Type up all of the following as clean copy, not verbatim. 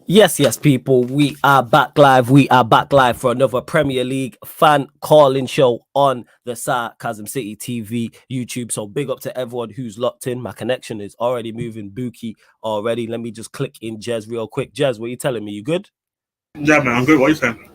Yes, people. We are back live. We are back live for another Premier League fan calling show on the Sarcasm City TV YouTube. So big up to everyone who's locked in. My connection is already moving bookie already. Let me just click in Jez real quick. Jez, what are you telling me? You good? Yeah, man, I'm good. What are you saying?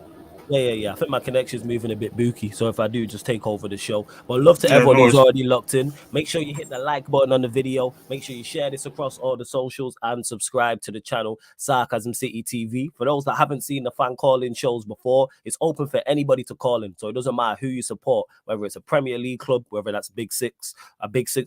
Yeah. I think my connection's moving a bit booky. So if I do, just take over the show. But love to Yeah, everyone no who's worries. already locked in. Make sure you hit the like button on the video. Make sure you share this across all the socials and subscribe to the channel Sarcasm City TV. For those that haven't seen the fan calling shows before, it's open for anybody to call in. So it doesn't matter who you support, whether it's a Premier League club, whether that's a Big Six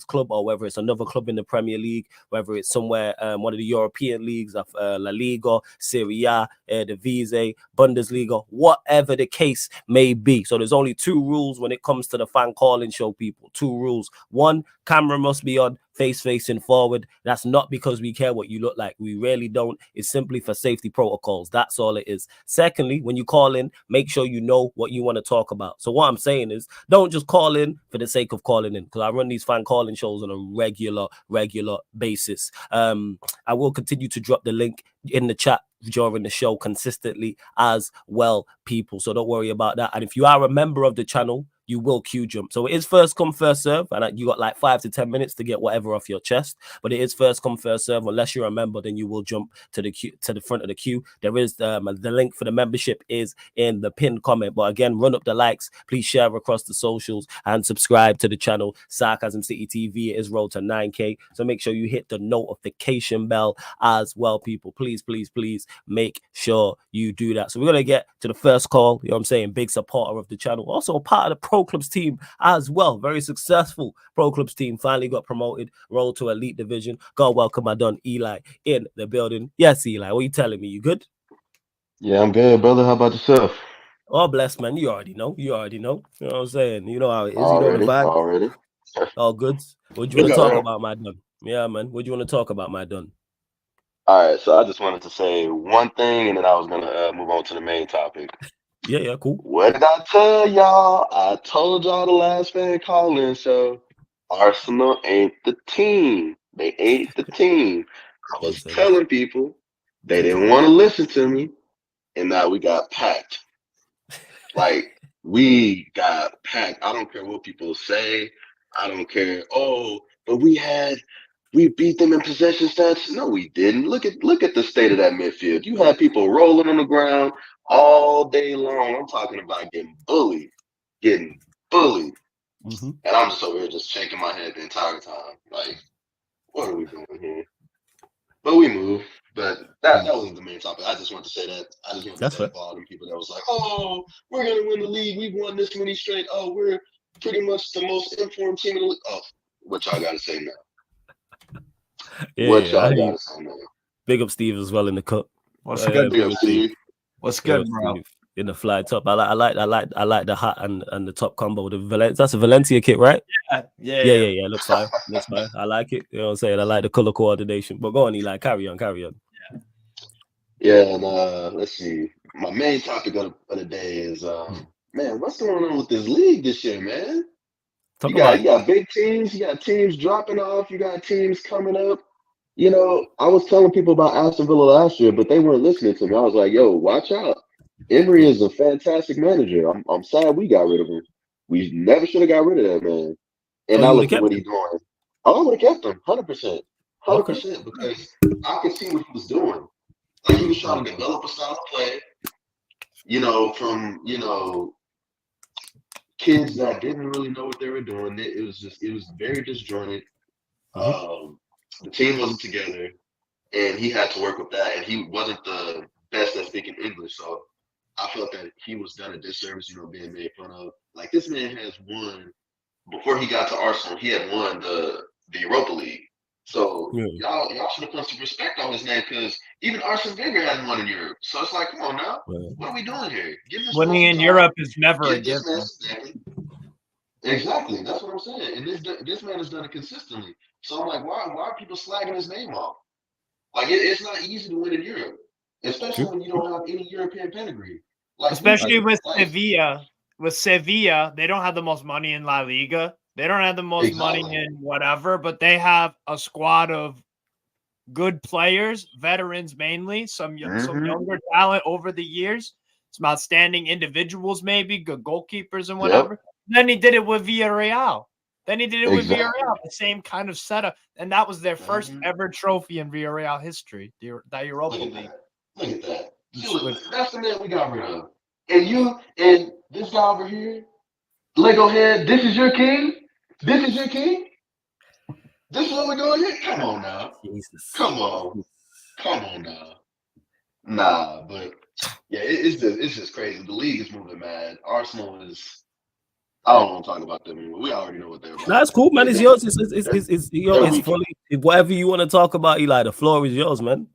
club, or whether it's another club in the Premier League, whether it's somewhere one of the European leagues of La Liga, Serie A, Eredivisie, Bundesliga, whatever the case may be. So there's only two rules when it comes to the fan calling show, people. Two rules. One, camera must be on, face facing forward. That's not because we care what you look like. We really don't. It's simply for safety protocols. That's all it is. Secondly, when you call in, make sure you know what you want to talk about. So what I'm saying is, don't just call in for the sake of calling in, because I run these fan calling shows on a regular basis. I will continue to drop the link in the chat during the show consistently as well, people. So don't worry about that. And if you are a member of the channel, you will queue jump. So it is first come, first serve, and you got like 5 to 10 minutes to get whatever off your chest. But it is first come, first serve. Unless you're a member, then you will jump to the queue, to the front of the queue. There is the link for the membership is in the pinned comment. But again, run up the likes, please share across the socials and subscribe to the channel Sarcasm City TV. It is rolled to 9K. So make sure you hit the notification bell as well, people. Please make sure you do that. So we're gonna get to the first call. You know what I'm saying? Big supporter of the channel, also part of the Pro Clubs team as well. Very successful Pro Clubs team. Finally got promoted, rolled to Elite Division. God welcome my Don Eli in the building. Yes, Eli, what are you telling me? You good? Yeah, I'm good, brother. How about yourself? Oh, bless, man. You already know. You already know. You know what I'm saying? You know how it is. You know the Already, vibes. already. All good. What do you Good want to luck, talk bro. about, my Don? Yeah, man. What do you want to talk about, my Don? All right, so I just wanted to say one thing, and then I was gonna move on to the main topic. Yeah, cool. What did I tell y'all? I told y'all the last fan calling show. Arsenal ain't the team. They ain't the team. I Don't was say that. telling people they Don't say didn't that. want to listen to me, and now we got packed. Like we got packed. I don't care what people say. I don't care. Oh, but we beat them in possession stats. No, we didn't. Look at the state of that midfield. You had people rolling on the ground all day long. I'm talking about getting bullied, Mm-hmm. and I'm just over here just shaking my head the entire time. Like, what are we doing here? But we move. But that wasn't the main topic. I just wanted to say that. I just wanted to That's say fair. that for all them people that was like, "Oh, we're gonna win the league. We've won this many straight. Oh, we're pretty much the most informed team in the league." Oh, what y'all got to say now? What Yeah. I y'all hear got you. to say now? Big up Steve as well in the cut. What's good? Big Big up, up Steve. Steve. What's Big up good, bro? Steve in the fly top. I like the hat and the top combo. That's a Valencia kit, right? Yeah. Looks fine. Looks fine. I like it. You know what I'm saying? I like the color coordination. But go on, Eli. Carry on. Yeah, and let's see. My main topic of the day is man, what's going on with this league this year, man? Talk about You it. got big teams, you got teams dropping off, you got teams coming up. I was telling people about Aston Villa last year, but they weren't listening to me. I was like, yo, watch out. Emery Mm. is a fantastic manager. I'm sad we got rid of him. We never should have got rid of that man. And Oh, now you would have look at what kept him. he's doing. Oh, I would have kept him, 100%. Okay. 100%, because I could see what he was doing. Like he was trying Mm. to develop a style of play, from, kids that didn't really know what they were doing. It was very disjointed. Mm-hmm. The team wasn't together, and he had to work with that. And he wasn't the best at speaking English, so I felt that he was done a disservice, being made fun of. Like this man has won before he got to Arsenal. He had won the Europa League. So Yeah. y'all should have put some respect on his name because even Arsene Wenger hadn't won in Europe. So it's like, come on now, Yeah. what are we doing here? Give this man Winning some in time. Europe is never a Give this man given. some time. Exactly, that's what I'm saying. And this man has done it consistently. So I'm like, why are people slagging his name off? Like it's not easy to win in Europe, especially True. when you don't have any European pedigree. Like I Especially agree. with like Sevilla. With Sevilla, they don't have the most money in La Liga. They don't have the most money exactly, in whatever, but they have a squad of good players, veterans mainly, some Mhm. younger talent over the years, some outstanding individuals, maybe good goalkeepers and Yep. whatever. Then he did it with Villarreal. Exactly. The same kind of setup, and that was their first Mhm. ever trophy in Villarreal history, that Europa Look at League. that. Look at that. See, Which- look, that's the man we got rid of. And this guy over here, Lego head, this is your king? This is your king? This is what we're doing here? Come on now. Jesus. Come on. Come on now. Nah, but yeah, it's just crazy. The league is moving mad. Arsenal is I don't want to talk about them anymore. We already know what they're about. That's cool, man. It's They- yours. It's weak. fully whatever you want to talk about, Eli. The floor is yours, man.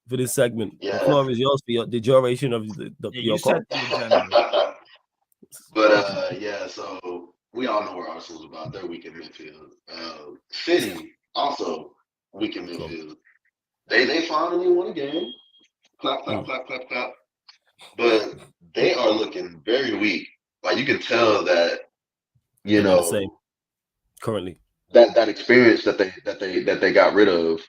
For this segment, the Yeah. floor is yours for the duration of your you call. set the agenda. But yeah, so we all know where Arsenal's about. They're weak in midfield. City also weak in midfield. They finally won a game. Clap, clap, clap, clap, clap. But they are looking very weak. Like you can tell that, you They're not the same know, currently. that experience that they got rid of.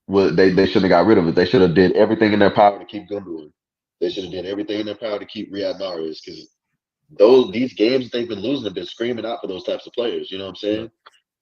Well, they shouldn't have got rid of it. They should have did everything in their power to keep Gundogan. They should have did everything in their power to keep Riyad Mahrez because these games they've been losing have been screaming out for those types of players. You know what I'm saying?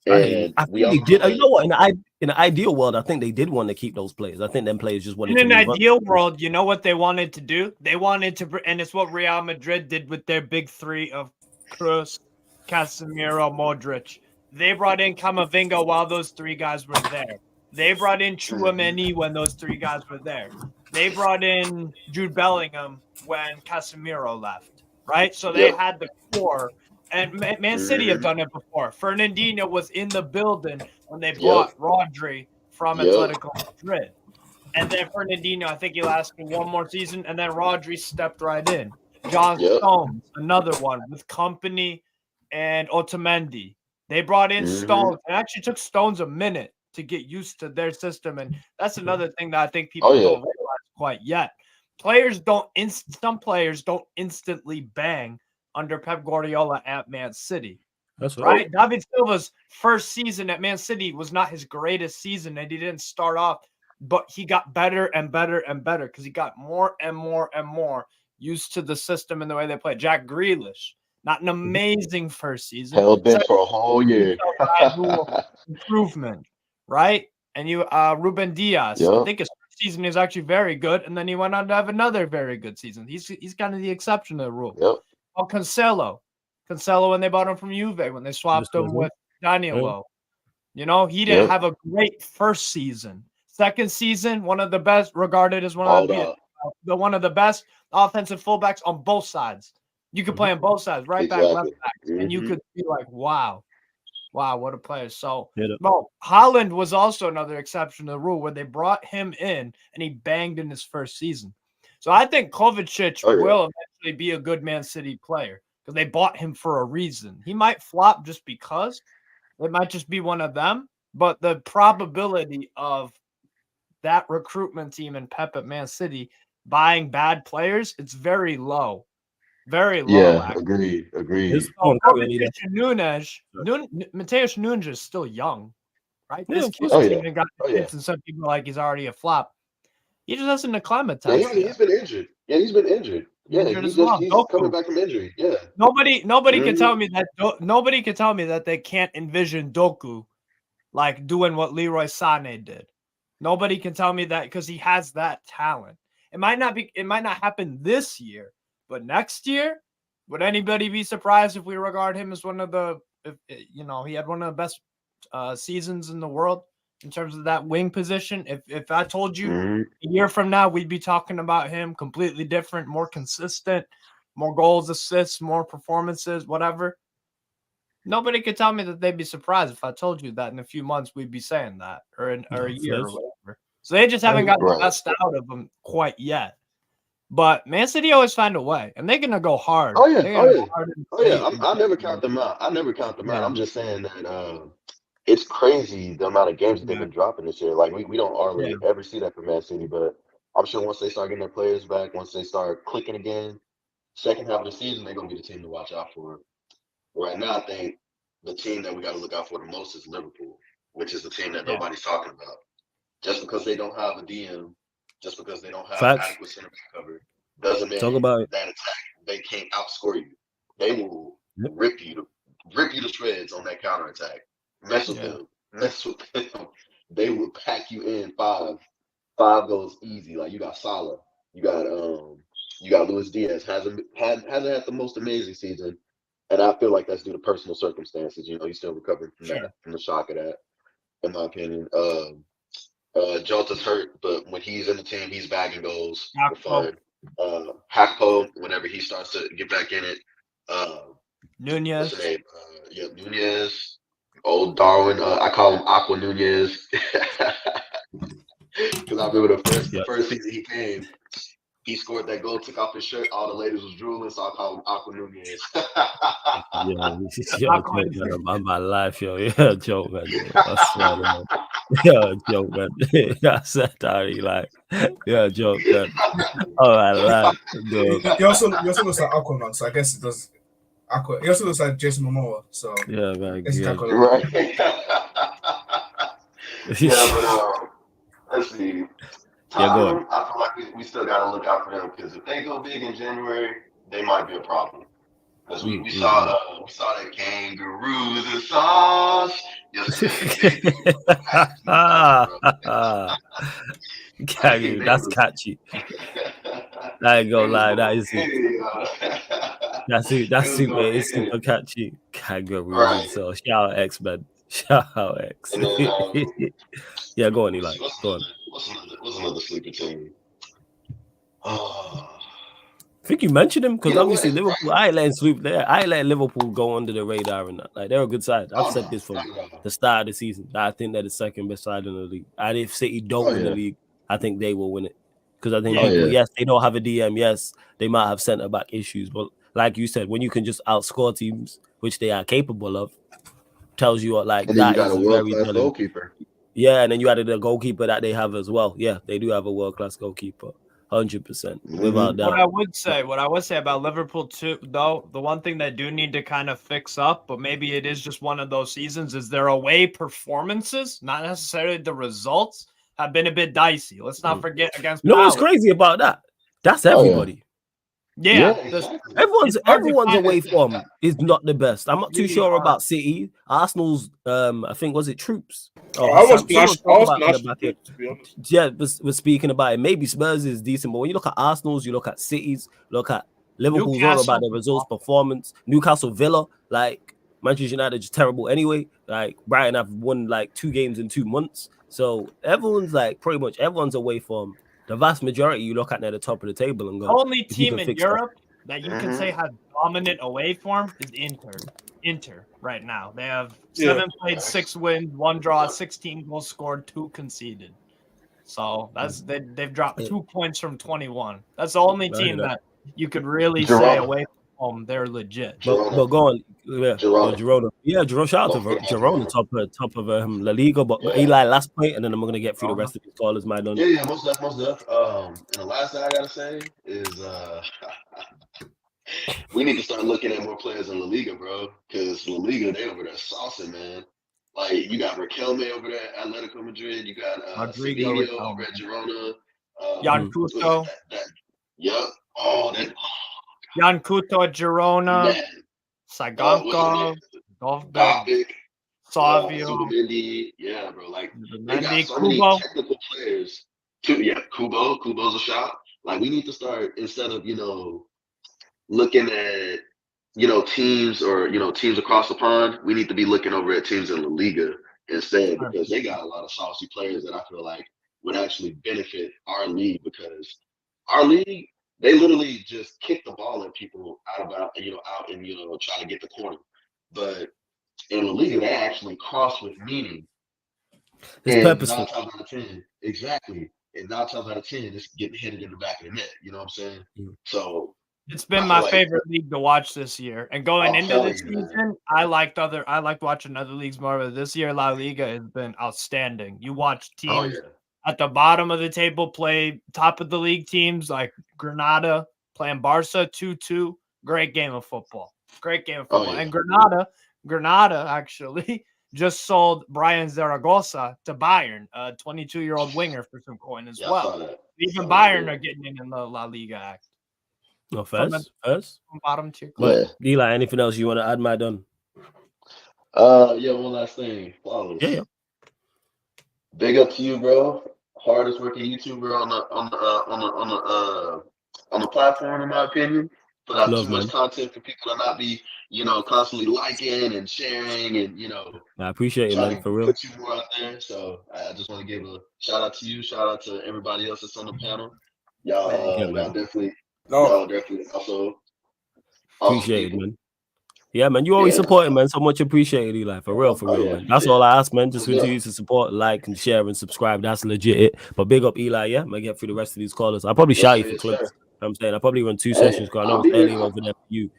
I hear you. And I we think they all did. know You know that. what? In the ideal world, I think they did want to keep those players. I think them players just wanted In to an move up. ideal world, you know what they wanted to do? They wanted to, and it's what Real Madrid did with their big three of Kroos, Casemiro, Modric. They brought in Camavinga while those three guys were there. They brought in Chouameni when those three guys were there. They brought in Jude Bellingham when Casemiro left, right? So they Yep. had the core. And Man City have done it before. Fernandinho was in the building when they bought Rodri from Atletico Madrid. And then Fernandinho, I think he lasted one more season, and then Rodri stepped right in. John Stones, another one with Company and Otamendi. They brought in Stones. It actually took Stones a minute to get used to their system, and that's another thing that I think people don't realize quite yet. Some players don't instantly bang under Pep Guardiola at Man City. That's right. David Silva's first season at Man City was not his greatest season, and he didn't start off, but he got better and better and better because he got more and more and more used to the system and the way they play. Jack Grealish, not an amazing first season. Held bench for a whole year. Improvement, right? And you, Ruben Diaz, I think his first season is actually very good, and then he went on to have another very good season. He's kind of the exception to the rule. Oh, Cancelo when they bought him from Juve, when they swapped him with Danilo. You know, he didn't have a great first season. Second season, one of the best, regarded as one of the best offensive fullbacks on both sides. You could play on both sides, right back, left back, and you could be like, wow, what a player. So, Haaland was also another exception to the rule where they brought him in and he banged in his first season. So I think Kovacic will eventually be a good Man City player because they bought him for a reason. He might flop just because. It might just be one of them, but the probability of that recruitment team and Pep at Man City buying bad players, it's very low. Very low. Yeah, agreed. So Mateus Nunes is still young, right? This kid's even got hits, and some people like he's already a flop. He just hasn't acclimatized. Yeah, he's been injured. Yeah, he's coming back from injury. Yeah. Nobody can tell me that. Nobody can tell me that they can't envision Doku like doing what Leroy Sané did. Nobody can tell me that because he has that talent. It might not happen this year, but next year, would anybody be surprised if we regard him as one of the? He had one of the best seasons in the world in terms of that wing position. If I told you a year from now, we'd be talking about him completely different, more consistent, more goals, assists, more performances, whatever. Nobody could tell me that they'd be surprised if I told you that in a few months we'd be saying that, or a year or whatever. So they just haven't got the best out of him quite yet. But Man City always find a way, and they're gonna go hard. I never count them out. I'm just saying that it's crazy the amount of games that they've been dropping this year. Like we don't hardly ever see that from Man City, but I'm sure once they start getting their players back, once they start clicking again, second half of the season, they're gonna be the team to watch out for. Right now, I think the team that we got to look out for the most is Liverpool, which is the team that nobody's talking about. just because they don't have a DM, just because they don't have Facts. adequate center back cover, doesn't mean Talk about it. that attack they can't outscore you. They will rip you to shreds on that counterattack. Mess with them. They will pack you in five. Five goes easy. Like you got Salah, you got Luis Diaz hasn't had the most amazing season, and I feel like that's due to personal circumstances. You know, he's still recovering from that, from the shock of that, in my opinion. Jota's hurt, but when he's in the team, he's bagging goals for fun. Hakpo, whenever he starts to get back in it. Nunez. What's his name? Nunez. Old Darwin. I call him Aqua Nunez. Because I remember the first season he came, he scored that goal, took off his shirt, all the ladies was drooling, so I call him Aqua Nunez. I'm my life, yo. Yeah, joke, man. I swear, man. Yeah, joke, man. I said that, like, yeah, joke, man. All right, laugh. He also looks like Aquaman, so I guess it does. He also looks like Jason Momoa, so yeah, man. Right. But let's see. Tottenham, I feel like we still got to look out for them because if they go big in January, they might be a problem. Because we saw that kangaroos and sauce. Kangaroo, that's catchy. I ain't gonna lie, that is it. That's super. It's super catchy. Kangaroo. Right. So shout out X, man. Shout out X. Then, yeah, go on, Eli. Go on. What's another sleeper team? I think you mentioned him because obviously Liverpool. I ain't letting sleep there. I ain't letting Liverpool go under the radar and that. Like they're a good side. I've said this from the start of the season. I think they're the second best side in the league. And if City don't win the league, I think they will win it. Because I think yes, they don't have a DM. Yes, they might have centre back issues, but like you said, when you can just outscore teams, which they are capable of, tells you what like and then that you got a world-class goalkeeper. Yeah, and then you added a goalkeeper that they have as well. Yeah, they do have a world-class goalkeeper. 100%, without doubt. What I would say about Liverpool too, though, the one thing they do need to kind of fix up, but maybe it is just one of those seasons, is their away performances, not necessarily the results, have been a bit dicey. Let's not forget against. No, what's crazy about that? That's everybody. Everyone's away from is not the best. I'm not too sure about City. Arsenal's I think was it Troops? I was to be honest. Yeah, was speaking about it. Maybe Spurs is decent, but when you look at Arsenal's, you look at City's, look at Liverpool's all about the results, performance. Newcastle, Villa, like Manchester United just terrible anyway. Like Brighton have won like 2 games in 2 months. So everyone's like pretty much everyone's away from. The vast majority you look at the top of the table and go. The only team in Europe that you can say has dominant away form is Inter right now. They have 7 played, 6 wins, 1 draw, 16 goals scored, 2 conceded. So they've dropped 2 points from 21. That's the only team that you could really say away from home they're legit. But go on, Girona. Yeah, shout out to Girona, top of La Liga. But Eli, last point, and then I'm gonna get through the rest of these callers. My done. Yeah, most def. And the last thing I gotta say is we need to start looking at more players in La Liga, bro. Because La Liga, they over there saucing, man. Like you got Riquelme over there at Atletico Madrid. You got Cedillo over at Girona. Jan Couto. Yep. Jan Couto at Girona. Sagankov, Govbeck, Savio, yeah, bro. Like they got so many technical players. Kubo's a shot. Like we need to start instead of looking at teams or teams across the pond. We need to be looking over at teams in La Liga instead because they got a lot of saucy players that I feel like would actually benefit our league because our league. They literally just kick the ball at people out and try to get the corner. But in La Liga, they actually cross with meaning. It's purposeful. 9 times out of 10, exactly. And 9 times out of 10, it's getting headed in the back of the net. You know what I'm saying? So it's been my favorite league to watch this year. And going into this season, I liked watching other leagues more, but this year La Liga has been outstanding. You watch teams at the bottom of the table play top of the league teams like Granada playing Barca 2-2. Great game of football. And Granada actually just sold Brian Zaragoza to Bayern, a 22-year-old winger, for some coin as well. Even Bayern are getting in the La Liga act. No, first. From bottom tier. But Eli, anything else you want to add, my done? One last thing. Flawless. Yeah. Big up to you, bro. Hardest working YouTuber on the platform, in my opinion. Put out too much content for people to not be, constantly liking and sharing and, I appreciate it, man, for real. Put you more out there. So I just want to give a shout out to you, shout out to everybody else that's on the panel. Y'all definitely also appreciate it, man. Yeah, man, you always support it, man. So much appreciated, Eli. For real, man. That's all I ask, man. Just continue to support, like, and share, and subscribe. That's legit it. But big up, Eli, yeah? I'm going to get through the rest of these callers. I'll probably shout you for clips. I'm saying I probably run 2 sessions because I know it's early over there for you.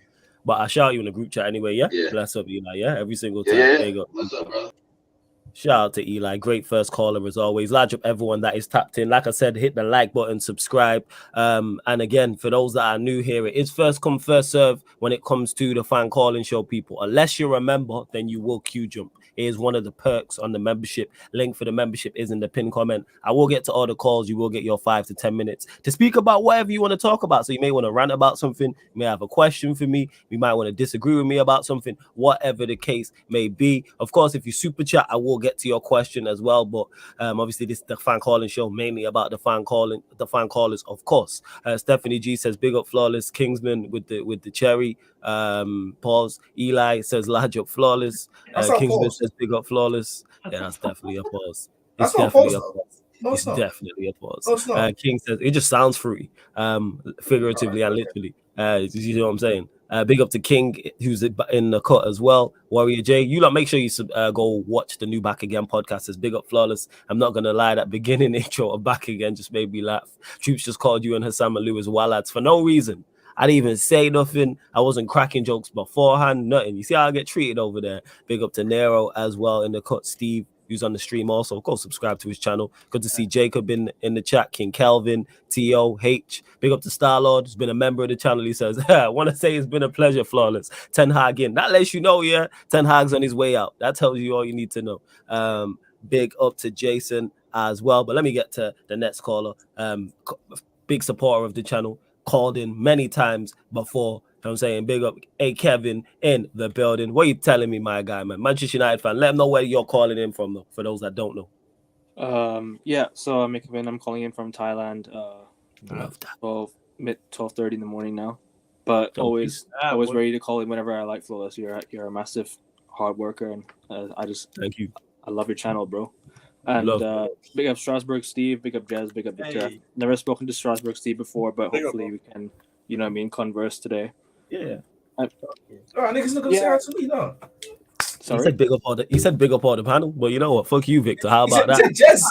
But I shout you in the group chat anyway, yeah? Bless up, Eli, yeah? Every single time. Big up. What's up, brother? Shout out to Eli. Great first caller as always. Large up everyone that is tapped in. Like I said, hit the like button, subscribe. And again, for those that are new here, it is first come, first serve when it comes to the fan calling show, people. Unless you're a member, then you will queue jump. It is one of the perks on the membership. Link for the membership is in the pin comment. I will get to all the calls. You will get your 5 to 10 minutes to speak about whatever you want to talk about. So you may want to rant about something. You may have a question for me. You might want to disagree with me about something, whatever the case may be. Of course, if you super chat, I will get to your question as well. But obviously, this is the fan calling show, mainly about the fan callers, of course. Stephanie G says, big up Flawless. Kingsman with the cherry. Pause. Eli says, large up Flawless. Kingsman says, big up Flawless. Yeah, that's definitely a pause. It's definitely a pause. It's definitely a pause. King says, it just sounds free, figuratively and literally. You know what I'm saying? Big up to King, who's in the cut as well. Warrior J, you lot make sure you go watch the new Back Again podcast. It's big up Flawless. I'm not gonna lie, that beginning intro of Back Again just made me laugh. Troops just called you and Hassan Malou as well, lads, for no reason. I didn't even say nothing. I wasn't cracking jokes beforehand, nothing. You see how I get treated over there. Big up to Nero as well in the cut. Steve, who's on the stream also. Go subscribe to his channel. Good to see Jacob in the chat. King Kelvin, T.O.H. Big up to Starlord, who's been a member of the channel. He says, I want to say it's been a pleasure, Flawless. Ten Hag in. That lets you know, yeah, Ten Hag's on his way out. That tells you all you need to know. Big up to Jason as well. But let me get to the next caller. Big supporter of the channel. Called in many times before. You know what I'm saying? Big up, Kevin in the building. What are you telling me, my guy, man? Manchester United fan. Let them know where you're calling in from, though, for those that don't know. So I'm Kevin. I'm calling in from Thailand. Love that. 12:30 in the morning now. But always ready to call in whenever I like, Flawless. You're a massive hard worker, and thank you. I love your channel, bro. And big up Strasbourg Steve, big up Jez, big up Victor. Hey. Never spoken to Strasbourg Steve before, but hopefully we can, converse today. Yeah. Niggas not gonna say hi to me, no. Sorry? He said big up all the panel, but you know what? Fuck you, Victor. How about that?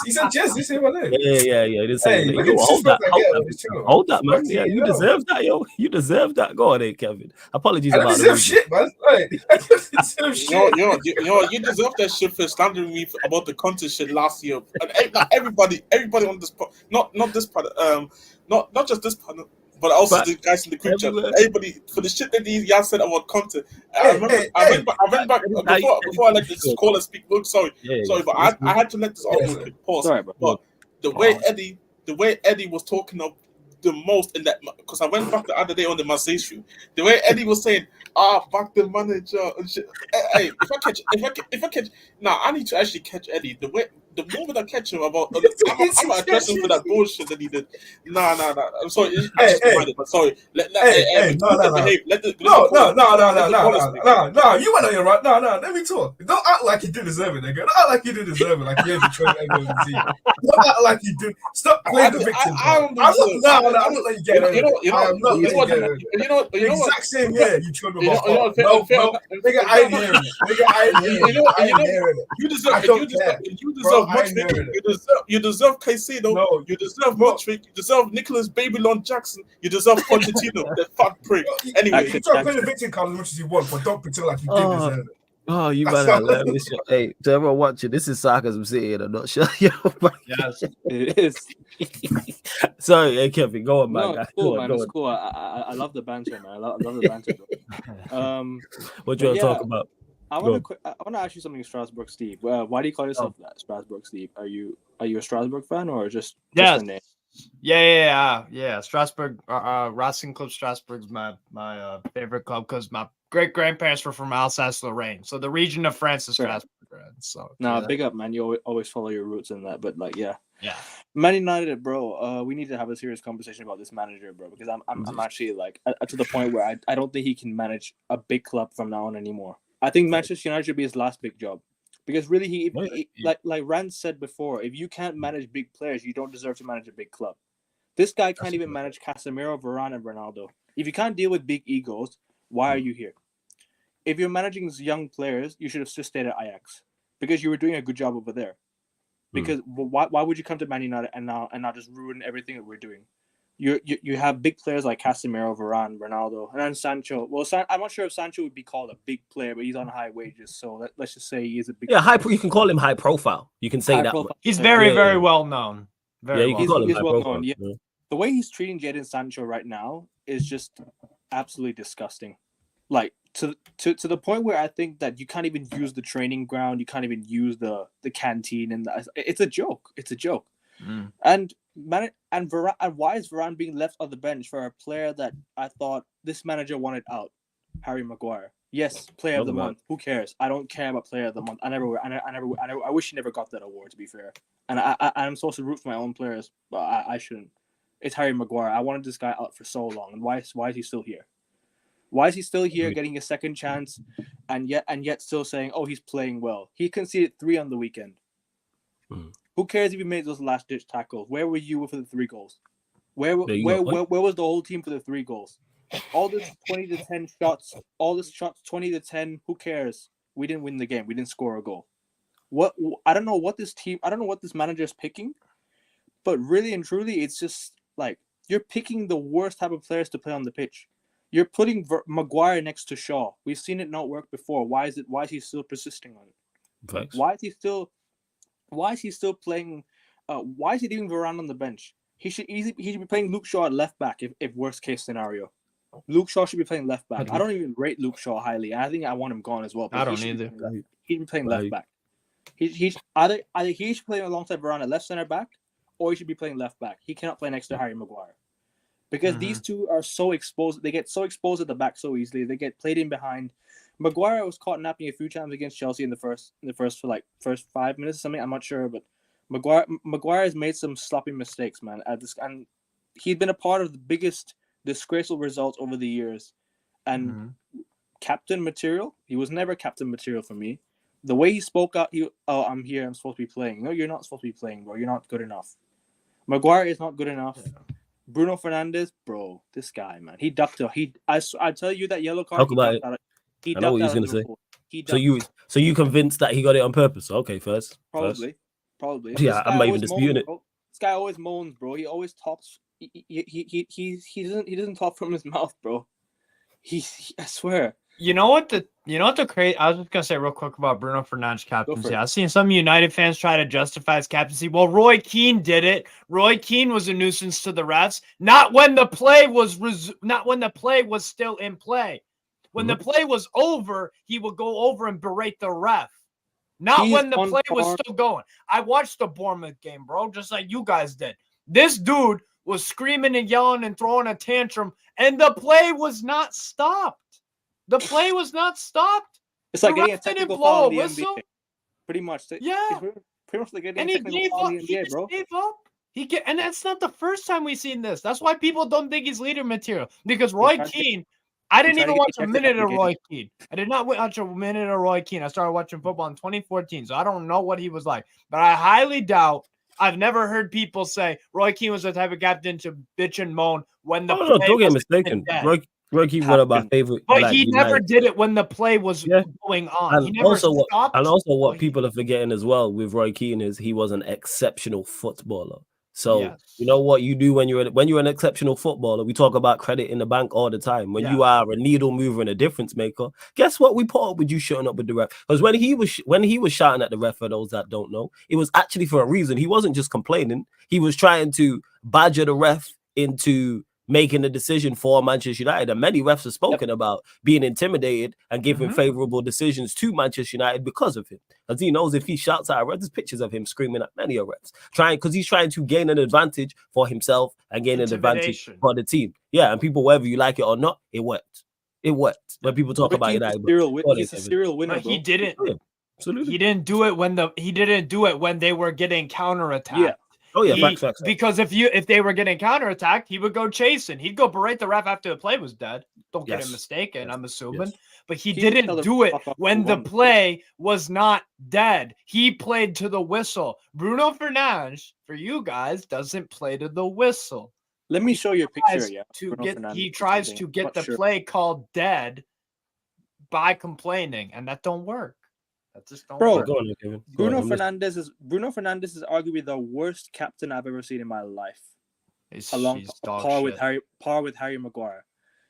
He said Jez. You say my name. Yeah. He didn't say anything. Hold that, man. Yeah, you deserve that, yo. You deserve that. Go on, Kevin. Apologies about deserve shit, man. I deserve shit. You deserve that shit for slandering me about the Conte shit last year. And everybody on this part, not this part, not just this part, but also the guys in the group chat. Everybody for the shit that y'all said about Conte. I went back before I let this call and speak. Look, sorry, but I had to let this audio pause. Sorry, but the way Eddie was talking of the most in that, because I went back the other day on the Marseille shoot. The way Eddie was saying, back the manager and shit. Hey, if I catch, I need to actually catch Eddie. The moment I catch him about, I'm not addressing for that bullshit that he did. Nah. I'm sorry. But sorry. No. You went on your right. No. Let me talk. Don't act like you didn't deserve it, nigga. Don't act like you didn't deserve it. Like you ain't betrayed everyone in the team. Don't act like you did. Stop playing the victim. I'm not letting you get it. I'm not letting you get it. The exact same year you tried with no, nigga, I ain't hearing it. You deserve Modric. You deserve Caicedo. No, you deserve Modric. You deserve Nicholas Babylon Jackson. You deserve Pochettino. That fuck prick. Anyway, you try to play the victim card as much as you want, but don't pretend like you did deserve it. Oh, you better let me show. Hey, to everyone watching, this is sarcasm city, and I'm not sure. Yes, it is. Sorry, hey, Kevin, go on, man. It's cool, man. It's cool. I love the banter, man. I love the banter. What do you want to talk about? I want to ask you something, Strasbourg Steve. Why do you call yourself that, Strasbourg Steve? Are you a Strasbourg fan or just yes. the name? Yeah. Strasbourg, Racing Club Strasbourg's my favorite club because my great grandparents were from Alsace-Lorraine, so the region of France is Strasbourg. So big up, man. You always follow your roots in that, but like, yeah. Man United, bro. We need to have a serious conversation about this manager, bro, because I'm actually like to the point where I don't think he can manage a big club from now on anymore. I think Manchester United should be his last big job. Because really, he like Rand said before, if you can't manage big players, you don't deserve to manage a big club. This guy can't even manage Casemiro, Varane, and Ronaldo. If you can't deal with big egos, why are you here? If you're managing young players, you should have just stayed at Ajax because you were doing a good job over there. Because why would you come to Man United and now just ruin everything that we're doing? You have big players like Casemiro, Varane, Ronaldo, and then Sancho. Well, I'm not sure if Sancho would be called a big player, but he's on high wages, so let's just say he is a big. Yeah, you can call him high profile. You can say that. He's very well known. You can call him high profile. Known, yeah. The way he's treating Jadon Sancho right now is just absolutely disgusting. Like to the point where I think that you can't even use the training ground, you can't even use the canteen, and it's a joke. It's a joke. And why is Varane being left on the bench for a player that I thought this manager wanted out? Harry Maguire. Yes, player of the month. Who cares? I don't care about player of the month. I wish he never got that award, to be fair. And I'm supposed to root for my own players, but I shouldn't. It's Harry Maguire. I wanted this guy out for so long, and why is he still here? Why is he still here, getting a second chance, and yet still saying, "Oh, he's playing well"? He conceded 3 on the weekend. Who cares if he made those last-ditch tackles? Where were you for the 3 goals? Where was the whole team for the 3 goals? All this 20-10 shots, all this shots 20-10. Who cares? We didn't win the game. We didn't score a goal. I don't know what this manager is picking, but really and truly, it's just like you're picking the worst type of players to play on the pitch. You're putting Maguire next to Shaw. We've seen it not work before. Why is he still persisting on it? Thanks. Why is he still playing? Why is he leaving Varane on the bench? He should be playing Luke Shaw at left back if worst case scenario. Luke Shaw should be playing left back. I don't even rate Luke Shaw highly. I think I want him gone as well. I don't either. He should be playing left back. Either he should play alongside Varane at left center back, or he should be playing left back. He cannot play next to Harry Maguire. Because these two are so exposed. They get so exposed at the back so easily. They get played in behind. Maguire was caught napping a few times against Chelsea in the first 5 minutes or something. I'm not sure, but Maguire has made some sloppy mistakes, man. And he's been a part of the biggest disgraceful results over the years. And captain material, he was never captain material for me. The way he spoke out, I'm here, I'm supposed to be playing. No, you're not supposed to be playing, bro. You're not good enough. Maguire is not good enough. Bruno Fernandes, bro, this guy, man, he ducked out. I tell you that yellow card. Talk about it. I know what he was going to say. So you convinced that he got it on purpose? Okay, first. Probably. Yeah, I'm not even disputing it. This guy always moans, bro. He always talks. He doesn't talk from his mouth, bro. I swear. You know what the crazy? I was just gonna say real quick about Bruno Fernandes' captaincy. I've seen some United fans try to justify his captaincy. Well, Roy Keane did it. Roy Keane was a nuisance to the refs. Not when the play was still in play. When the play was over, he would go over and berate the ref. Not when the play was still going. I watched the Bournemouth game, bro, just like you guys did. This dude was screaming and yelling and throwing a tantrum, and the play was not stopped. The play was not stopped. It's like getting a technical foul in the whistle. NBA. Pretty much. Yeah. Pretty much like getting a technical foul in the NBA, bro. He gave up. And that's not the first time we've seen this. That's why people don't think he's leader material. Because Roy Keane, I didn't even watch a minute of Roy Keane. I did not watch a minute of Roy Keane. I started watching football in 2014, so I don't know what he was like. But I highly doubt, I've never heard people say Roy Keane was the type of captain to bitch and moan when the play don't get mistaken. Roy Keane, one of my favorite. But he never did it when the play was going on. And he never stopped. What people are forgetting as well with Roy Keane is he was an exceptional footballer. So you know what you do when you're an exceptional footballer. We talk about credit in the bank all the time. When you are a needle mover and a difference maker, guess what? We put up with you shutting up with the ref. Because when he was shouting at the ref, for those that don't know, it was actually for a reason. He wasn't just complaining. He was trying to badger the ref into making the decision for Manchester United. And many refs have spoken about being intimidated and giving favorable decisions to Manchester United because of him. Because he knows if he shouts at a ref, there's pictures of him screaming at many refs, because he's trying to gain an advantage for himself and gain an advantage for the team. Yeah, and people, whether you like it or not, it worked. It worked. When people talk about United, he's a serial winner. But he didn't. Yeah, absolutely. He didn't do it when they were getting counterattacked. Yeah. Oh yeah, facts. Because if they were getting counterattacked, he would go chasing. He'd go berate the ref after the play was dead. Don't get it mistaken, I'm assuming. But he didn't do it when the play was not dead. He played to the whistle. Bruno Fernandes, for you guys, doesn't play to the whistle. Let me show you a picture. He tries to get the play called dead by complaining, and that don't work. That just don't work. Bruno Fernandes is arguably the worst captain I've ever seen in my life. Along par with Harry Maguire.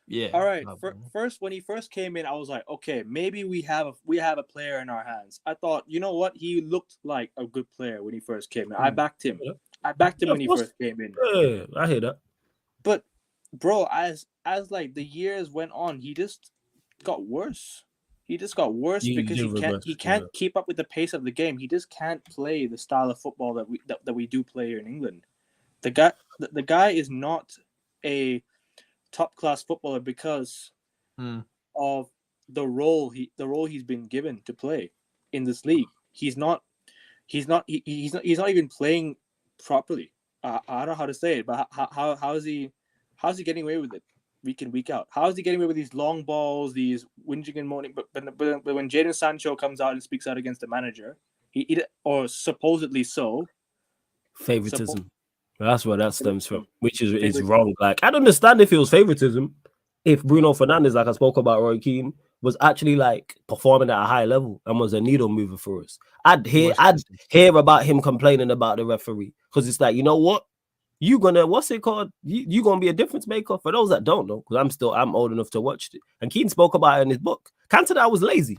Yeah. All right. First, when he first came in, I was like, okay, maybe we have a player in our hands. I thought, you know what? He looked like a good player when he first came in. I backed him. When he first came in. Yeah, I hear that. But bro, as like the years went on, he just got worse. He just got worse because he can't keep up with the pace of the game. He just can't play the style of football that we do play here in England. The guy is not a top class footballer because of the role he's been given to play in this league. He's not even playing properly. I don't know how to say it, but how is he getting away with it week in, week out? How is he getting away with these long balls, these whinging and moaning? But when Jadon Sancho comes out and speaks out against the manager, or supposedly so, favoritism. That's where that stems from, which is wrong. Like, I'd understand if it was favoritism, if Bruno Fernandes, like I spoke about Roy Keane, was actually like performing at a high level and was a needle mover for us. I'd hear about him complaining about the referee, because it's like, you know what? You gonna, what's it called? You gonna be a difference maker. For those that don't know, because I'm old enough to watch it. And Keane spoke about it in his book. Cantona was lazy.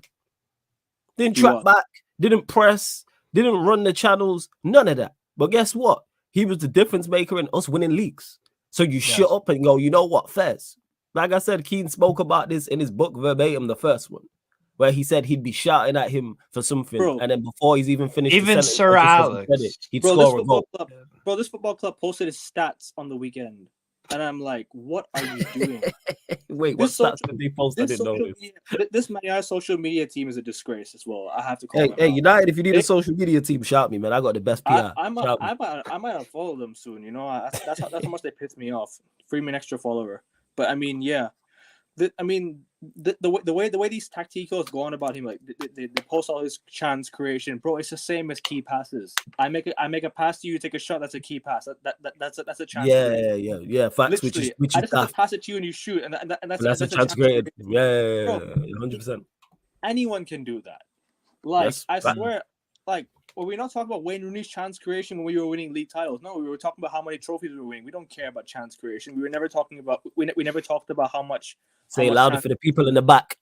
Didn't track back, didn't press, didn't run the channels, none of that. But guess what? He was the difference maker in us winning leagues. So you shut up and go, you know what, Fez? Like I said, Keane spoke about this in his book verbatim, the first one, where he said he'd be shouting at him for something, and then before he's even finished, even Sir Alex, he'd score a goal. This football club posted his stats on the weekend, and I'm like, what are you doing? Wait, what stats did they post? I didn't know this. This man, social media team is a disgrace as well. I have to call Hey, United, if you need a social media team, shout me, man. I got the best PR. I might unfollow them soon. You know, that's how much they piss me off. Free me an extra follower. But I mean, yeah. The way these tacticals go on about him, like they post all his chance creation, bro. It's the same as key passes. I make a pass to you, take a shot. That's a key pass. That's a chance. Yeah. Facts. Literally, which I is just have to pass it to you and you shoot, and that's a chance created. Yeah, 100%. Anyone can do that. Like, yes, I swear, like, well, we're not talking about Wayne Rooney's chance creation when we were winning league titles. No, we were talking about how many trophies we were winning. We don't care about chance creation. We were never talking about. We never talked about how much. Say it louder for the people in the back.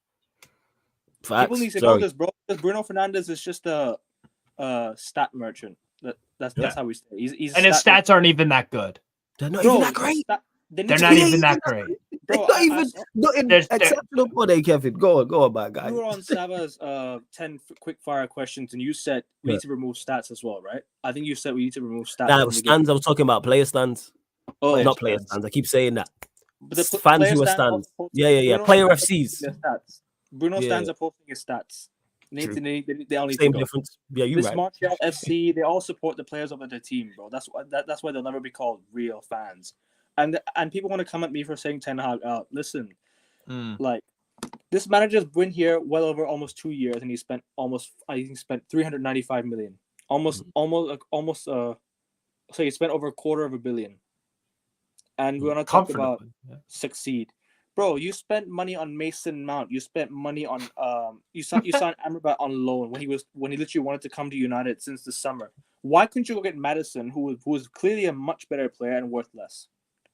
Facts. People need to know this, bro. Because Bruno Fernandes is just a stat merchant. That's how we say. He's and his stats aren't even that good. They're not even that great. They're not even that great. Bro, not even exceptional for they, Kevin. Go on, bad guy. You were on Sava's 10 quick fire questions, and you said we need to remove stats as well, right? I think you said we need to remove stats. Nah, stands. I was talking about player stands. Oh, not player stands. I keep saying that. But the fans who are stands. Yeah. Player FCs. Bruno stands are posting his stats. They all need same to go. Difference. Yeah, you right. Martial FC, they all support the players of the team, bro. That's why they'll never be called real fans. And people want to come at me for saying Ten Hag out. Listen, like this manager's been here well over almost 2 years, and he spent 395 million. So he spent over $250 million. And we're gonna talk about succeed, bro. You spent money on Mason Mount. You spent money on you signed Amrabat on loan when he literally wanted to come to United since the summer. Why couldn't you go get Maddison, who was clearly a much better player and worth less?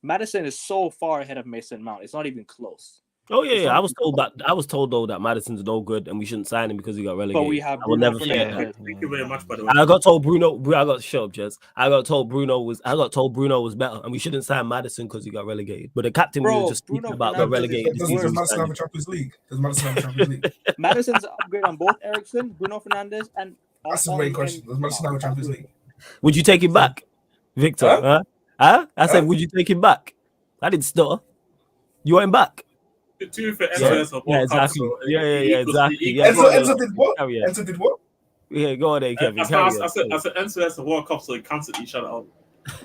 Maddison is so far ahead of Mason Mount. It's not even close. Oh yeah, I was told though that Madison's no good and we shouldn't sign him because he got relegated. But we have I will Bruno never forget Fernandes. that. Thank you very much, by the way. I got told Bruno. I got shut up, Jess. I got told Bruno was better, and we shouldn't sign Madison because he got relegated. But the captain we were just speaking about got relegated. Does Madison have a Champions League? Does Madison have a Champions League? Madison's upgrade on both Ericsson, Bruno Fernandes, and that's the main question. Does Madison have a Champions League? Would you take him back, Victor? Huh? I said, would you take him back? I didn't stutter. You want him back? Yeah, exactly. Exactly. Enzo did what? Enzo did what? Yeah, go on there, Kevin. I said Enzo has the World Cup, so he cancelled each other out.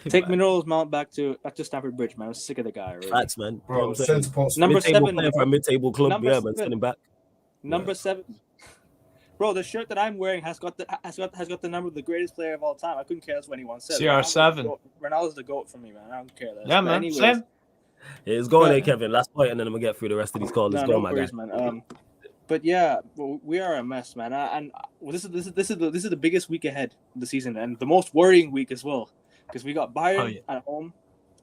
Take Minerals Mount back to Stamford Bridge, man. I'm sick of the guy. Right? Facts, man. Bro, number 7 for a mid-table club. Yeah, man, send him back. Number 7. Bro, the shirt that I'm wearing has got the number of the greatest player of all time. I couldn't care less what anyone said. CR7. Ronaldo's the GOAT for me, man. I don't care. Yeah, man. Anyways, Same. Yeah, it's going there, Kevin. Last point, and then I'm gonna get through the rest of these calls. Let's go, my guy. Man. But yeah, we are a mess, man. This is the biggest week ahead of the season, and the most worrying week as well, because we got Bayern at home,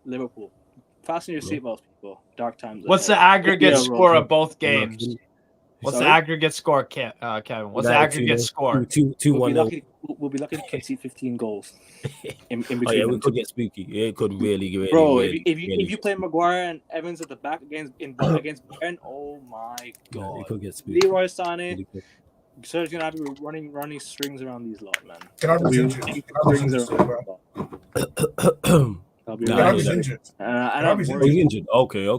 Liverpool. Fasten your seatbelts, people. Dark times. What's the aggregate score of both games? What's the aggregate score, Kevin? What's the aggregate score? 2-1. We'll be lucky to concede 15 goals. In between we could get spooky. Yeah, it could really. Bro, if you play Maguire and Evans at the back against Bayern, oh my god, it could get spooky. Leroy Sané, Serge Gnabry running strings around these lot, man. Gnabry's injured. He's injured. Okay.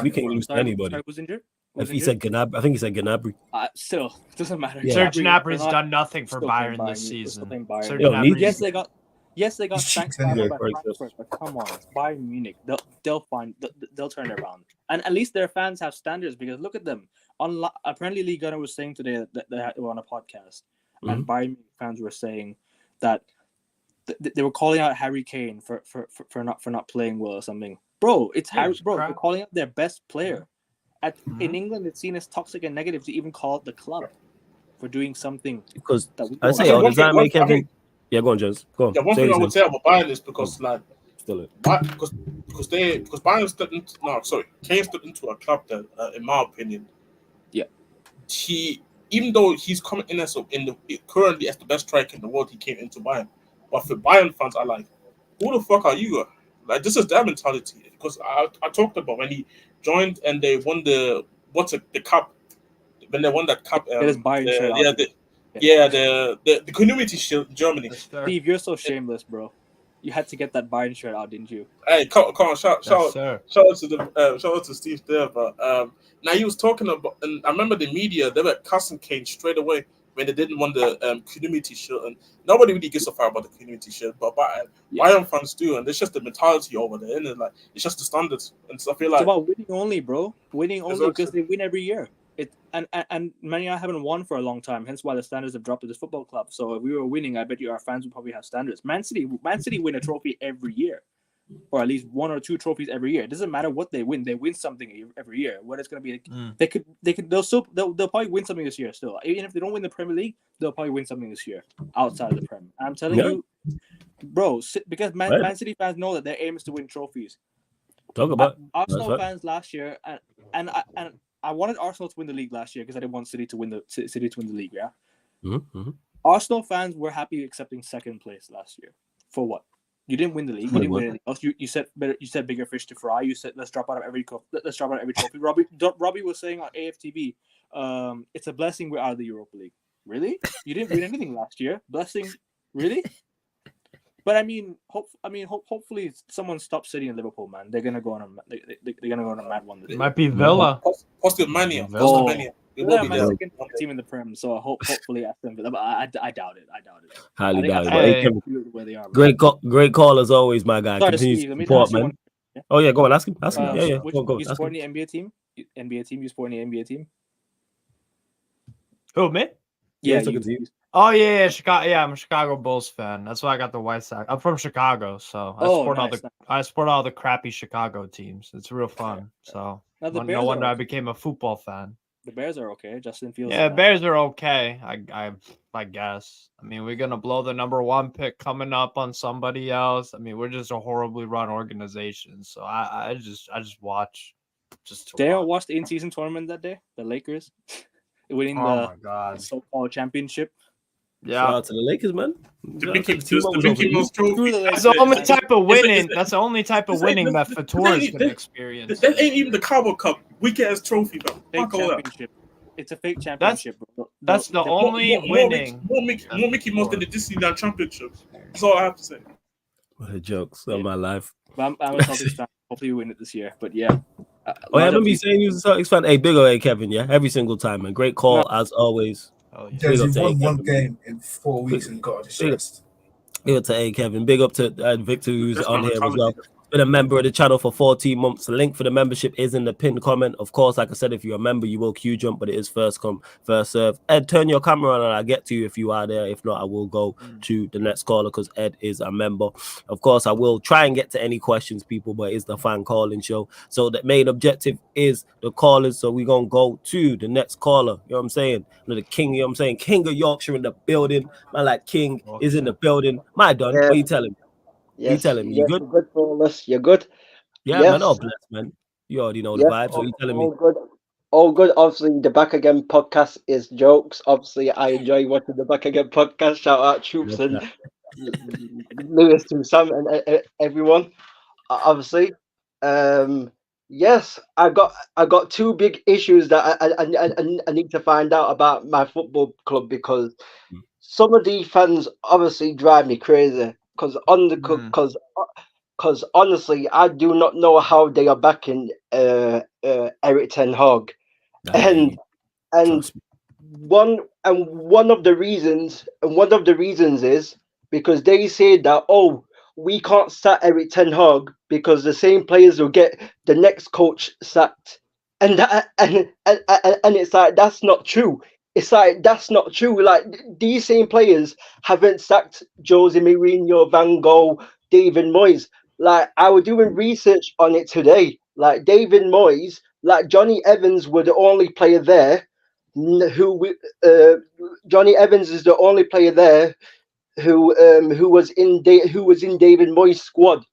We can't lose to anybody. Who's injured? If he said Gnabry, I think he said Gnabry. Still, it doesn't matter. Yeah. Serge Gnabry's done nothing for Bayern this season. Yes, they got sacked by Frankfurt, but come on, it's Bayern Munich. They'll turn it around, and at least their fans have standards because look at them. Apparently, Lee Gunnar was saying today that they were on a podcast, and Bayern Munich fans were saying that they were calling out Harry Kane for not playing well or something. Bro, it's Harry. Bro, they're calling out their best player. In England, it's seen as toxic and negative to even call out the club for doing something. Because does that make Kevin? Yeah, go on, Jones. Go on. Yeah, one thing I would say about Bayern is because Bayern stepped into Kane stepped into a club that, in my opinion, even though he's coming in currently as the best striker in the world, he came into Bayern. But for Bayern fans, I like, who the fuck are you? Like, this is their mentality. Because I talked about when he joined and they won the cup. When they won that cup, the Community Shield in Germany. Steve, you're so shameless, bro. You had to get that Bayern shirt out, didn't you? Hey, come on, shout out to Steve there. But now he was talking about, and I remember the media, they were cussing Kane straight away when they didn't want the Community Shield, and nobody really gives a fuck about the Community Shield, but Bayern fans do, and it's just the mentality over there, and it's just the standards, and so I feel like it's about winning only, bro. Winning only because they win every year. And Man United haven't won for a long time, hence why the standards have dropped at this football club. So if we were winning, I bet you our fans would probably have standards. Man City win a trophy every year, or at least 1 or 2 trophies every year. It doesn't matter what they win something every year. What it's going to be, they'll probably win something this year still. Even if they don't win the Premier League, they'll probably win something this year outside of the Prem. I'm telling you, bro, because Man City fans know that their aim is to win trophies. Talk about Arsenal fans last year, and I wanted Arsenal to win the league last year because I didn't want City to win the league. Yeah. Mm-hmm. Arsenal fans were happy accepting second place last year. For what? You didn't win the league. You didn't win anything else. You said better. You said bigger fish to fry. You said let's drop out of every trophy. Robbie was saying on AFTV, it's a blessing we're out of the Europa League. Really? You didn't win anything last year. Blessing? Really? But hopefully someone stops City and Liverpool, man. They're gonna go on a mad one. It might be Villa. Positive mania. It will be my second team in the Prem, so hopefully Aston Villa. But I doubt it. Highly doubt it. Where they are. Great call as always, my guy. Continue to support, man. Yeah? Oh yeah, go on, ask him. Yeah. Go. You supporting the NBA team? You supporting the NBA team? Who, me? Yeah. Chicago. Yeah, I'm a Chicago Bulls fan. That's why I got the White Sox. I'm from Chicago, so I support all the crappy Chicago teams. It's real fun. So no wonder I became a football fan. The Bears are okay. Justin Fields. Yeah, Bears are okay. I guess. I mean, we're gonna blow the number 1 pick coming up on somebody else. I mean, we're just a horribly run organization. So I just watch. Just Did anyone watch the in-season tournament that day? The Lakers winning my God. so-called championship. Yeah, Shout out to the Lakers, man. The Shout out to Mickey, the team that was the over Mickey you. Mouse trophy. Screw the that's Lakers. the only man. type of winning. It's- That's the only type of winning that Fator's gonna experience. That ain't even the Cowboy Cup. Weak ass trophy, bro. Fake Fuck all that. championship. It's a fake championship, bro. That's the only winning. More Mickey Mouse than the Disneyland Championship. That's all I have to say. What a jokes on my life. I'm a Celtics fan. Hopefully we win it this year. But yeah. Oh, yeah, I remember you saying you was a Celtics fan. Hey, big ol' Kevin, yeah? Every single time, man. Great call, as always. Oh, yeah. Des, you've Big up won to one Kevin. game in 4 weeks and got distressed. Big up to A Kevin. Big up to Victor, who's That's on my here as mentality. well. Been a member of the channel for 14 months. The link for the membership is in the pinned comment. Of course, like I said, if you're a member, you will queue jump, but it is first come, first serve. Ed, turn your camera on and I'll get to you if you are there. If not, I will go to the next caller because Ed is a member. Of course, I will try and get to any questions, people, but it's the fan calling show. So the main objective is the callers. So we're going to go to the next caller. You know what I'm saying? The king, you know what I'm saying? King of Yorkshire in the building. Man, like King is in the building. My done. Yeah. What you telling me? Yes, You telling me? You good? You're good, Flawless. You're good. Yeah, Yes. man. Oh, bless, man. You already know the Yes, vibes. What you telling me? all good. All good. Obviously, the Back Again podcast is jokes. Obviously, I enjoy watching the Back Again podcast. Shout out Troops and Lewis to Sam and everyone. Obviously, yes, I got two big issues that I need to find out about my football club because some of these fans obviously drive me crazy. Because honestly, I do not know how they are backing Eric Ten Hag, and Trust me. one of the reasons is because they say that we can't sack Eric Ten Hag because the same players will get the next coach sacked, and it's like that's not true. It's like that's not true. Like these same players haven't sacked Jose Mourinho, Van Gaal, David Moyes. Like I was doing research on it today. Like David Moyes, like Johnny Evans were the only player there Johnny Evans is the only player there who was in David Moyes' squad.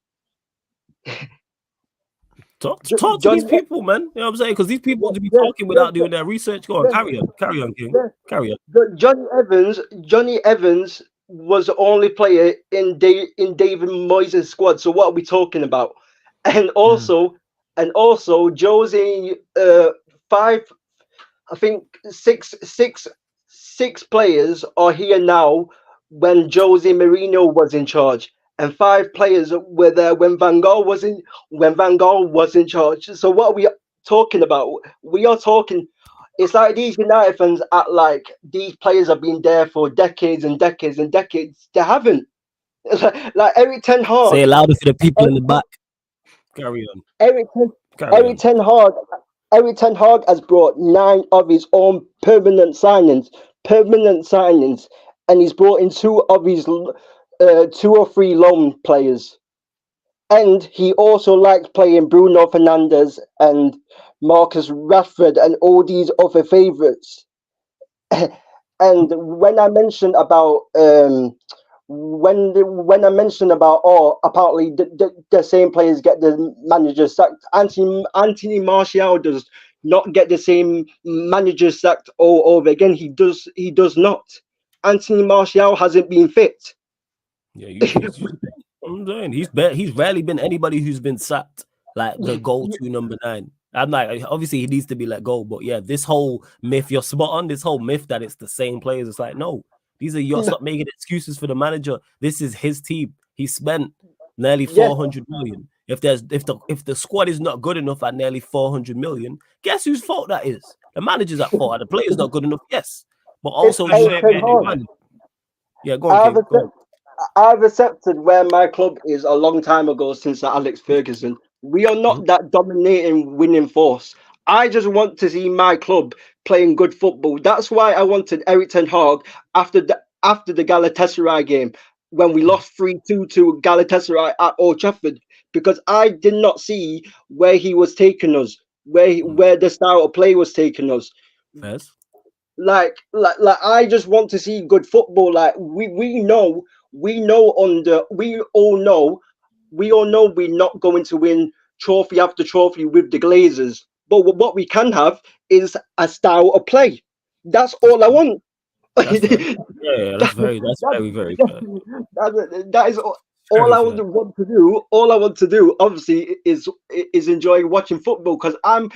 Talk to these people, man. You know what I'm saying? Because these people to be talking without doing their research. Go on, carry on, King. Carry on. Johnny Evans was the only player in David Moyes' squad. So what are we talking about? And also, Jose, I think six players are here now when Jose Mourinho was in charge, and 5 players were there when Van Gaal was in charge. So what are we talking about? We are talking. It's like these United fans act like these players have been there for decades and decades and decades. They haven't. Like Eric Ten Hag. Say it louder for the people in the back. Carry on. Eric Ten Hag has brought 9 of his own permanent signings, and he's brought in 2 of his 2 or 3 loan players. And he also likes playing Bruno Fernandes and Marcus Rashford and all these other favourites. And when I mentioned about apparently the same players get the manager sacked, Anthony Martial does not get the same manager sacked all over again. He does not. Anthony Martial hasn't been fit. Yeah, I'm saying he's rarely been anybody who's been sacked like the go-to number 9. I'm like, obviously he needs to be let go, but yeah, this whole myth, you're spot on. This whole myth that it's the same players, it's like no, these are your stop making excuses for the manager. This is his team. He spent nearly 400 million. If the squad is not good enough at nearly 400 million, guess whose fault that is? The manager's at fault. The player's not good enough, yes, but also yeah, go on, King. Go on. I've accepted where my club is a long time ago since Alex Ferguson. We are not that dominating winning force. I just want to see my club playing good football. That's why I wanted Eric Ten Hag after the Galatasaray game when we lost 3-2 to Galatasaray at Old Trafford, because I did not see where he was taking us, where the style of play was taking us. Yes. Like I just want to see good football. Like we all know we're not going to win trophy after trophy with the Glazers. But what we can have is a style of play. That's all I want. That's that's very fair. That is all I want to do. All I want to do, obviously, is enjoy watching football, because I'm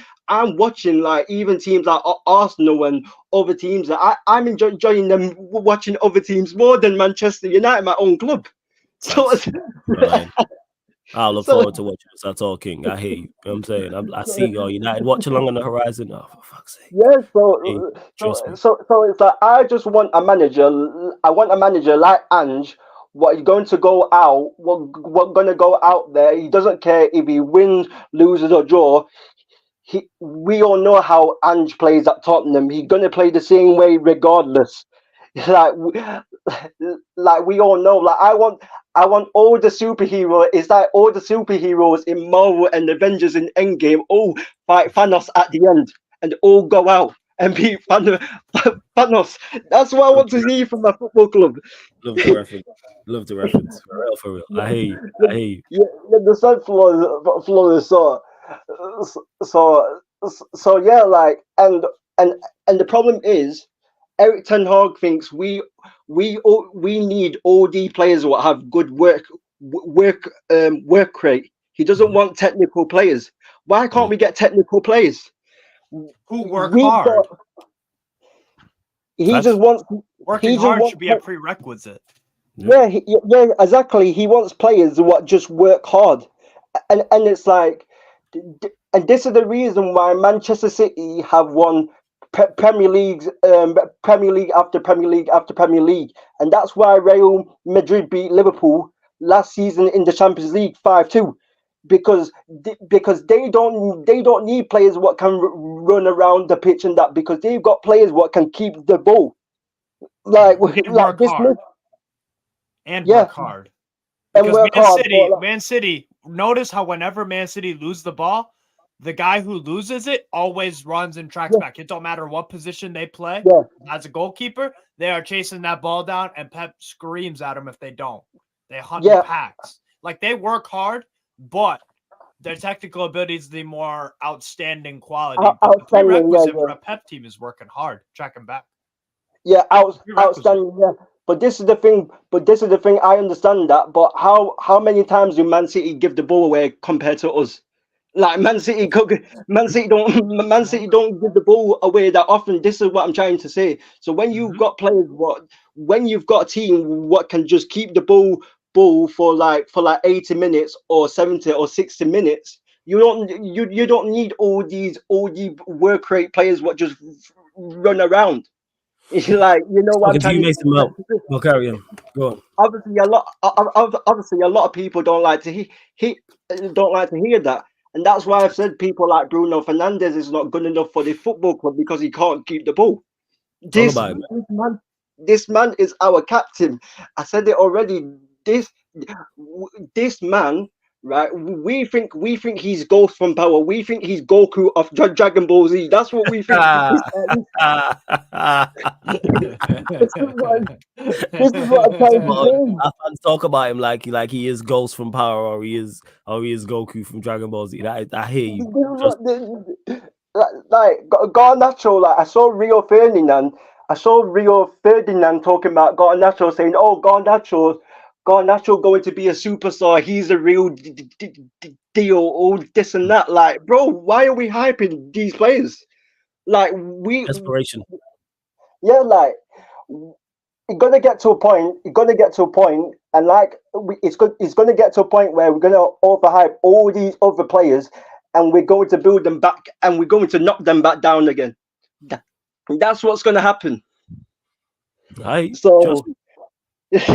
watching like even teams like Arsenal and other teams. I'm enjoying them watching other teams more than Manchester United, my own club. So I look forward to watching us start talking. I hear you. You know what I'm saying? I see you United watch along on the horizon. Oh, for fuck's sake. Yeah, so it's like I just want a manager. I want a manager like Ange. What he's going to go out? What going to go out there? He doesn't care if he wins, loses, or draw. We all know how Ange plays at Tottenham. He's going to play the same way regardless. Like we all know. Like I want all the superheroes. It's like all the superheroes in Marvel and Avengers in Endgame all fight Thanos at the end and all go out and beat Thanos. That's what I want to see from my football club. Love the reference. For real. I hear you. Yeah, the side floor is so yeah, like and the problem is Eric Ten Hag thinks we need all these players who have good work rate. He doesn't want technical players. Why can't we get technical players who work hard? He just wants working hard should be a prerequisite. Yeah, exactly. He wants players who just work hard, and it's like, and this is the reason why Manchester City have won Premier League after Premier League after Premier League, and that's why Real Madrid beat Liverpool last season in the Champions League 5-2, because they don't need players what can run around the pitch and that, because they've got players what can keep the ball, like this. Work hard. Because Man City. Notice how whenever Man City lose the ball, the guy who loses it always runs and tracks back. It don't matter what position they play. Yeah. As a goalkeeper, they are chasing that ball down, and Pep screams at them if they don't. They hunt in packs. Like, they work hard, but their technical ability is the more outstanding quality. But the prerequisite for a Pep team is working hard, tracking back. Yeah, outstanding. Yeah. But this is the thing. I understand that. But how many times do Man City give the ball away compared to us? Like Man City don't give the ball away that often. This is what I'm trying to say. So when you've got players, when you've got a team what can just keep the ball for like 80 minutes or 70 or 60 minutes, you don't need all these work rate players what just run around. Like, you know what? We'll carry on. Go on. Obviously, a lot of people don't like to hear that, and that's why I've said people like Bruno Fernandes is not good enough for the football club because he can't keep the ball. This man is our captain. I said it already. This man. Right, we think he's Ghost from Power. We think he's Goku of Dragon Ball Z. That's what we think. This is what I'm trying to say. Our fans talk about him like he is Ghost from Power, or he is Goku from Dragon Ball Z. I hear you. Like Garnacho, like I saw Rio Ferdinand talking about Garnacho, saying, "Oh, Garnacho going to be a superstar. He's a real deal. All this and that." Like, bro, why are we hyping these players? Like, desperation. Yeah, like it's gonna get to a point. And like it's gonna get to a point where we're gonna overhype all these other players, and we're going to build them back, and we're going to knock them back down again. That's what's gonna happen. Right. So. What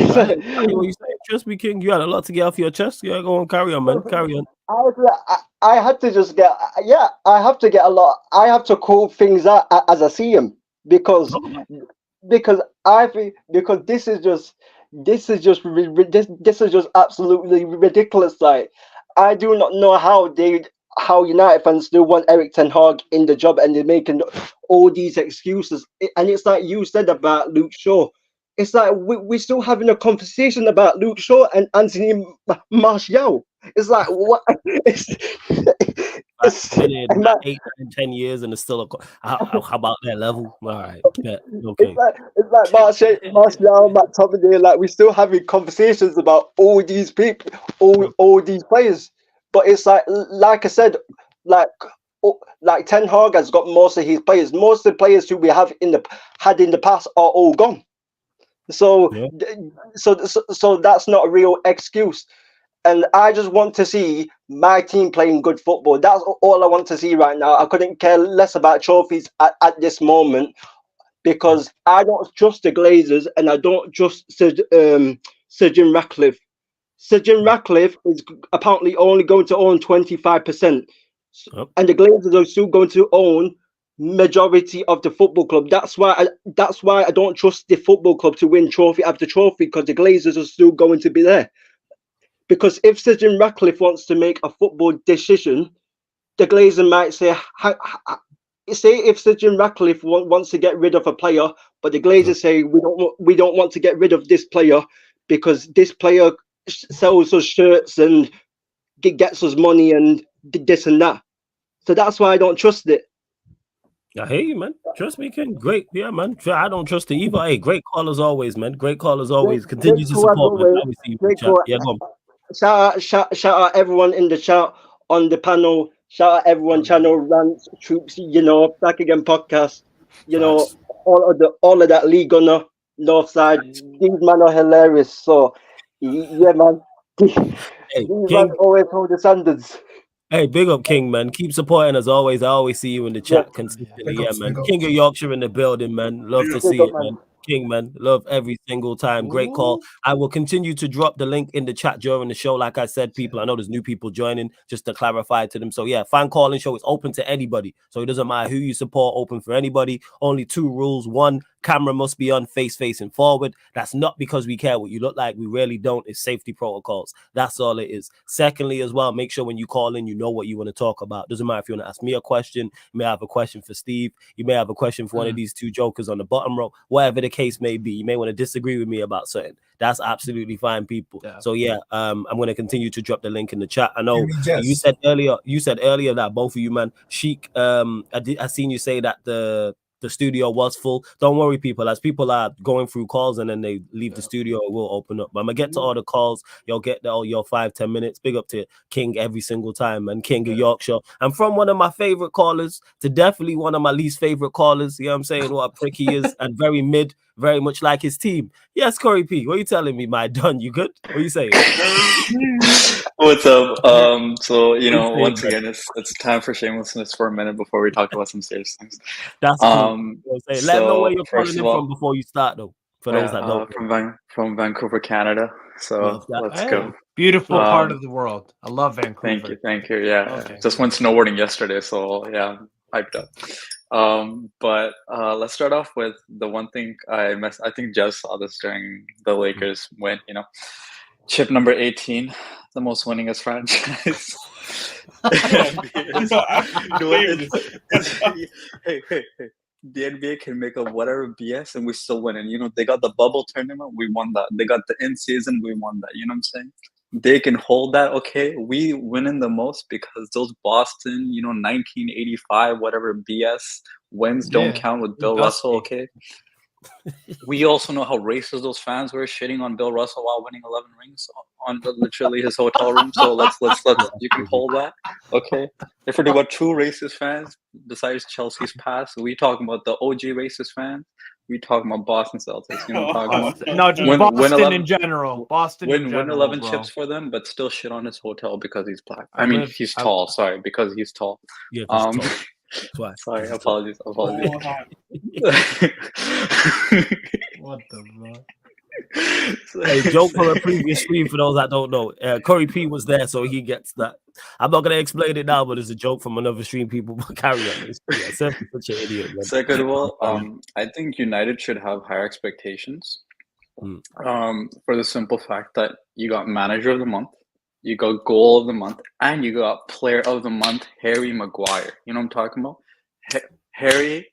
you say? Trust me, King. You had a lot to get off your chest. Yeah, go on, carry on, man. Carry on. I had to just get. Yeah, I have to get a lot. I have to call things out as I see them because I think this is just absolutely ridiculous. Like, I do not know how United fans still want Eric Ten Hag in the job, and they're making all these excuses. And it's like you said about Luke Shaw. It's like we're still having a conversation about Luke Shaw and Anthony Martial. It's like what? Been in 8, 9, 10 years and it's still how about that level? All right, yeah, okay. It's like Martial, Matt Tominay, like we're still having conversations about all these people, all these players. But it's like I said, like Ten Hag has got most of his players. Most of the players who we have had in the past are all gone. So, so that's not a real excuse. And I just want to see my team playing good football. That's all I want to see right now. I couldn't care less about trophies at this moment because I don't trust the Glazers and I don't trust Sir Jim Ratcliffe. Sir Jim Ratcliffe is apparently only going to own 25%. And the Glazers are still going to own majority of the football club. That's why I don't trust the football club to win trophy after trophy because the Glazers are still going to be there. Because if Sir Jim Ratcliffe wants to make a football decision, the Glazer might say, if Sir Jim Ratcliffe wants to get rid of a player, but the Glazers say we don't want to get rid of this player because this player sells us shirts and gets us money and this and that. So that's why I don't trust it. I hear you, man. Trust me, King. Great. Yeah, man. I don't trust it either. Hey, great call as always, man. Great call as always. Continue to support, man. Yeah, go on. Shout out everyone in the chat on the panel. Shout out everyone, channel rants, troops, back again podcast. All of that league gunner, Northside. These men are hilarious. So yeah, man. These men always hold the standards. Hey, big up King, man. Keep supporting as always. I always see you in the chat consistently. Yeah, man. King of Yorkshire in the building, man. Love to see it, man. King, man. Love every single time. Great call. I will continue to drop the link in the chat during the show. Like I said, people, I know there's new people joining, just to clarify to them. So yeah, fan calling show is open to anybody. So it doesn't matter who you support, open for anybody. Only 2 rules. 1, camera must be on, face facing forward. That's not because we care what you look like. We really don't. It's safety protocols. That's all it is. Secondly, as well, make sure when you call in, you know what you want to talk about. Doesn't matter if you want to ask me a question. You may have a question for Steve. You may have a question for one of these 2 jokers on the bottom row. Whatever the case may be, you may want to disagree with me about something. That's absolutely fine, people. Yeah. So yeah, I'm going to continue to drop the link in the chat. I know you said earlier that both of you, man, Sheik, I seen you say that the studio was full. Don't worry, people. As people are going through calls and then they leave the studio, it will open up. But I'm gonna get to all the calls. You'll get all your 5-10 minutes. Big up to King every single time, and King of Yorkshire. And from one of my favorite callers to definitely one of my least favorite callers. You know what I'm saying? What a prick he is, and very mid, very much like his team. Yes, Cory P. What are you telling me, my Don? You good? What are you saying? What's up? So once again, it's time for shamelessness for a minute before we talk about some serious things. That's cool. Let them know where you're calling in from before you start, though. For those that don't, from Vancouver, Canada. So let's go. Beautiful part of the world. I love Vancouver. Thank you. Yeah, just went snowboarding yesterday, so yeah, hyped up. But let's start off with the one thing I think Jess saw this during the Lakers win. Chip number 18, the most winningest franchise. Hey. The NBA can make up whatever BS and we still win. And, they got the bubble tournament, we won that. They got the in-season, we won that. You know what I'm saying? They can hold that, okay? We winning the most because those Boston, 1985, whatever BS wins don't count with Bill Russell, okay? We also know how racist those fans were shitting on Bill Russell while winning 11 rings on literally his hotel room. So let's you can hold that, okay? If we're talking about true racist fans, besides Chelsea's past, we talking about the OG racist fans. We talking about Boston Celtics. Boston 11, in general. Win 11 chips for them, but still shit on his hotel because he's black. He's tall. Sorry, because he's tall. Yeah, tall. Sorry, apologies. What the fuck? Hey, joke from a previous stream for those that don't know. Cory P was there, so he gets that. I'm not gonna explain it now, but it's a joke from another stream. People carry on. Such an idiot. Man. Second of all, I think United should have higher expectations. For the simple fact that you got manager of the month, you got goal of the month, and you got player of the month, Harry Maguire. You know what I'm talking about? Harry.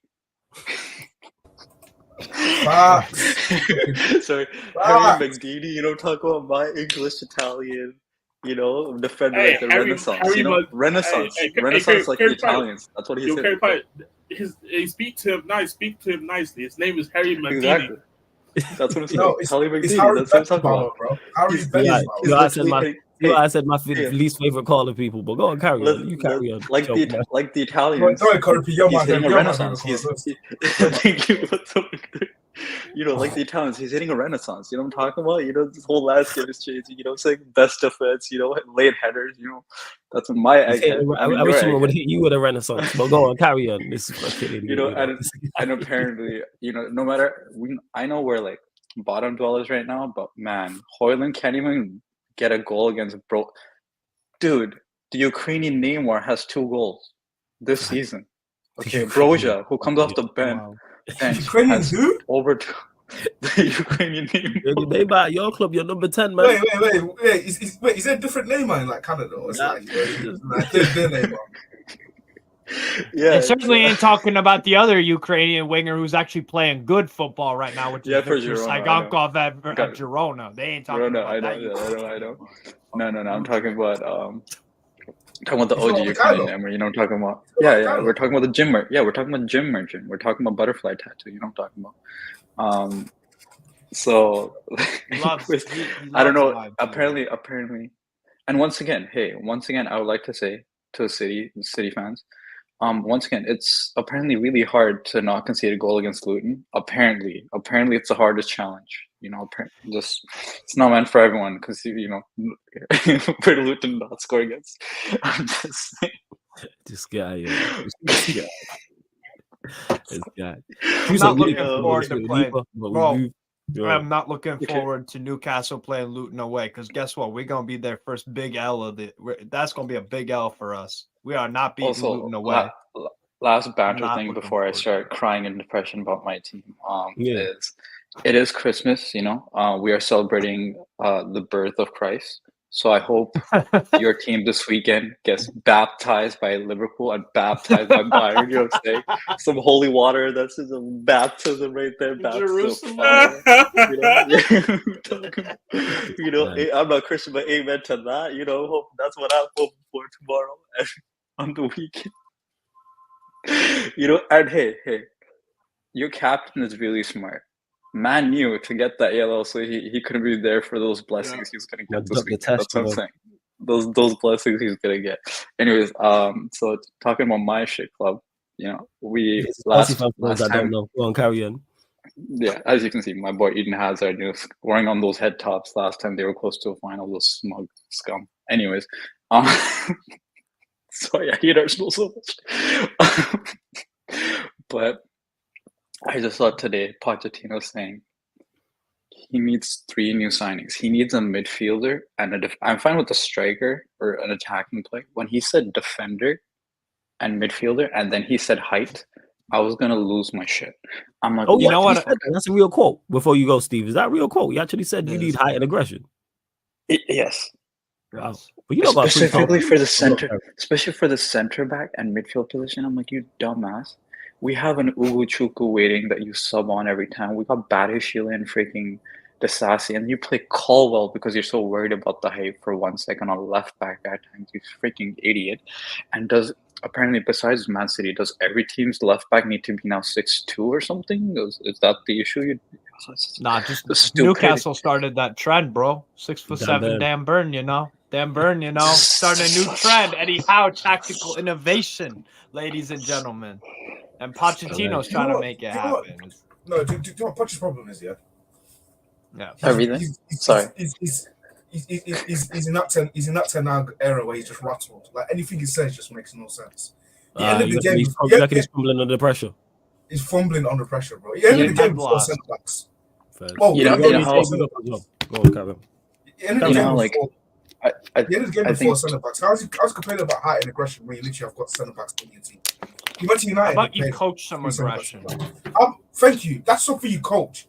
Sorry, Harry McGeady. You know what I'm talking about? My English Italian You know, defender like the Renaissance. Renaissance, Renaissance like the Italians. That's what he's saying. He speak to him nice. Speak to him nicely. His name is Harry Maldini. Exactly. That's what I'm saying. No, Harry it's Maldini. Harry That's what I'm talking about, bro. Harry's I said my least favorite call of people, but go on, carry on. You carry on. Like the Italians. Sorry, Cory, he's hitting a Renaissance. Thank you. You know, like the Italians, he's hitting a Renaissance. You know what I'm talking about? You know, this whole landscape is changing. You know, it's like best defense. You know, late headers. You know, that's what my. I wish someone would hit you with a Renaissance. But go on, carry on. This is fucking. You know, and apparently, you know, no matter I know we're like bottom dwellers right now, but man, Højlund can't even get a goal against bro. Dude, the Ukrainian Neymar has 2 goals this season. Okay, Broja, who comes off the bench. Wow. Ukrainian who? Over to the Ukrainian Neymar. Neymar, your club, you're number 10, man. Wait. Is there a different Neymar in like Canada? Or it's like their Neymar. Yeah, and certainly ain't talking about the other Ukrainian winger who's actually playing good football right now, which is Viktor Saigonkov at Girona. They ain't talking about that. I know. No. I'm talking about the OG Ukrainian Neymar. You know what I'm talking about? Yeah. We're talking about the gym merchant. Yeah, we're talking about gym merchant. We're talking about butterfly tattoo. You know what I'm talking about? So I don't know. Apparently, and once again, I would like to say to City fans. Once again, it's apparently really hard to not concede a goal against Luton. Apparently, it's the hardest challenge. You know, it's not meant for everyone because you know, where Luton not score against. I'm just saying. This guy. I'm not looking forward to playing. Bro, I'm not looking forward to Newcastle playing Luton away because guess what? We're gonna be their first big L of the. That's gonna be a big L for us. We are not beating Luton away. Last banter thing before I start crying in depression about my team. It is Christmas. You know, we are celebrating the birth of Christ. So I hope your team this weekend gets baptized by Liverpool and baptized by Bayern. You know what I'm saying? Some holy water. That's just a baptism right there. Baptism. You know, I'm not Christian, but amen to that. You know, hope that's what I'm hoping for tomorrow and on the weekend. You know, and hey, your captain is really smart. Man knew to get that yellow, so he couldn't be there for those blessings he's gonna get this week. That's what I'm saying. Those blessings he's gonna get. Anyways, so talking about my shit club, you know, we last time. I don't know. Go on, carry on. Yeah, as you can see, my boy Eden Hazard, you know, wearing on those head tops last time they were close to a final. Those smug scum. Anyways, so yeah, he Arsenal so much. But I just saw today Pochettino saying he needs 3 new signings. He needs a midfielder and I'm fine with a striker or an attacking player. When he said defender and midfielder, and then he said height, I was gonna lose my shit. I'm like, oh, you know what? That's a real quote. Before you go, Steve, is that a real quote? You actually said you need height and aggression. Yes. Wow. But you know about specifically for the center back and midfield position. I'm like, you dumbass. We have an Ugochukwu waiting that you sub on every time. We got Badishile and freaking Disasi, and you play Caldwell because you're so worried about the height for 1 second on left back at times. You freaking idiot. And apparently besides Man City, does every team's left back need to be now 6'2" or something? Is that the issue? Nah, just Newcastle started that trend, bro. 6'7" Dan Burn, you know. Starting a new trend. Eddie Howe, tactical innovation, ladies and gentlemen. And Pochettino's trying to make it happen. No, do you know what Poch's problem is? Yeah. Everything. Sorry. He's in that 10 era where he's just rattled. Like anything he says just makes no sense. He's fumbling under pressure. He's fumbling under pressure, bro. He ended the game before centre backs. Oh, you know how? Go on, Kevin. He ended the game before centre backs. I was complaining about height and aggression when you literally have got centre backs in your team. You went to United. How about you coach some aggression? Thank you. That's something you coach.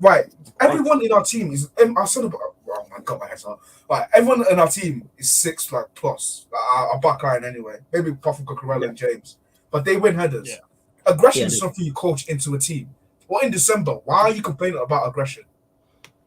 Right. Everyone in our team is our centre back. Oh my god, my head's up. Right. Everyone in our team is 6 plus. Our back line anyway. Maybe apart from Cucurella and James, but they win headers. Yeah. Aggression is something you coach into a team. Well, in December, why are you complaining about aggression?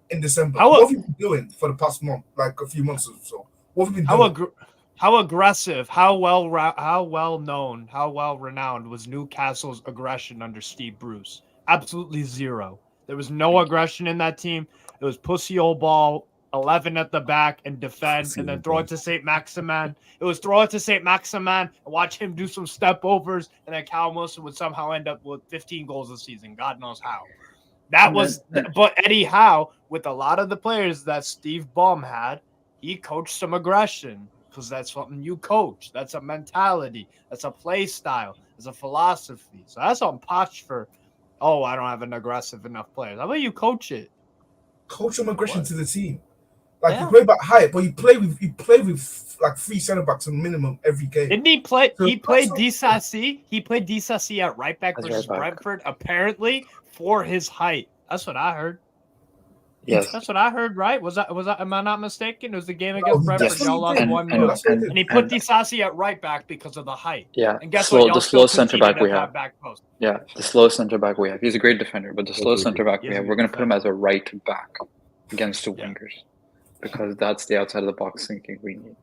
in December. What have you been doing for the past month, like a few months or so? What have you been doing? How aggressive, how well known, how well renowned was Newcastle's aggression under Steve Bruce? Absolutely zero. There was no aggression in that team. It was pussy old ball, 11 at the back and defend, and then throw it to St. Maximin. It was throw it to St. Maximin and watch him do some step overs, and then Cal Wilson would somehow end up with 15 goals this season. God knows how. But Eddie Howe, with a lot of the players that Steve Baum had, he coached some aggression because that's something you coach. That's a mentality. That's a play style. It's a philosophy. So that's on Poch for, I don't have an aggressive enough players. How about you coach it? Coach some aggression to the team. Like you play back high, but you play with like 3 center backs minimum every game. Didn't he play? So he played Disasi. He played Disasi at right back versus Brentford, apparently for his height. That's what I heard. Yes, that's what I heard. Right? Was that? Am I not mistaken? It was the game against Brentford. Y'all lost 1-0, and he put Disasi at right back because of the height. Yeah, and guess what? The slow center back we have. Yeah, the slow center back we have. He's a great defender, but the slow center back we have, we're going to put him as a right back against the wingers. Because that's the outside of the box thinking we need.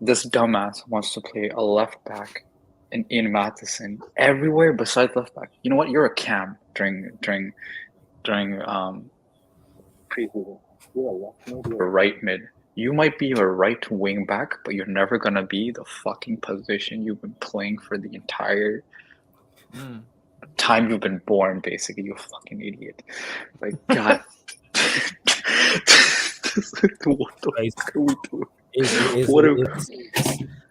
This dumbass wants to play a left back in Ian Matheson everywhere besides left back. You know what? You're a cam during preseason. You're a left mid, you're a right mid. You might be a right wing back, but you're never gonna be the fucking position you've been playing for the entire time you've been born. Basically, you fucking idiot. Like God. What the fuck are we doing?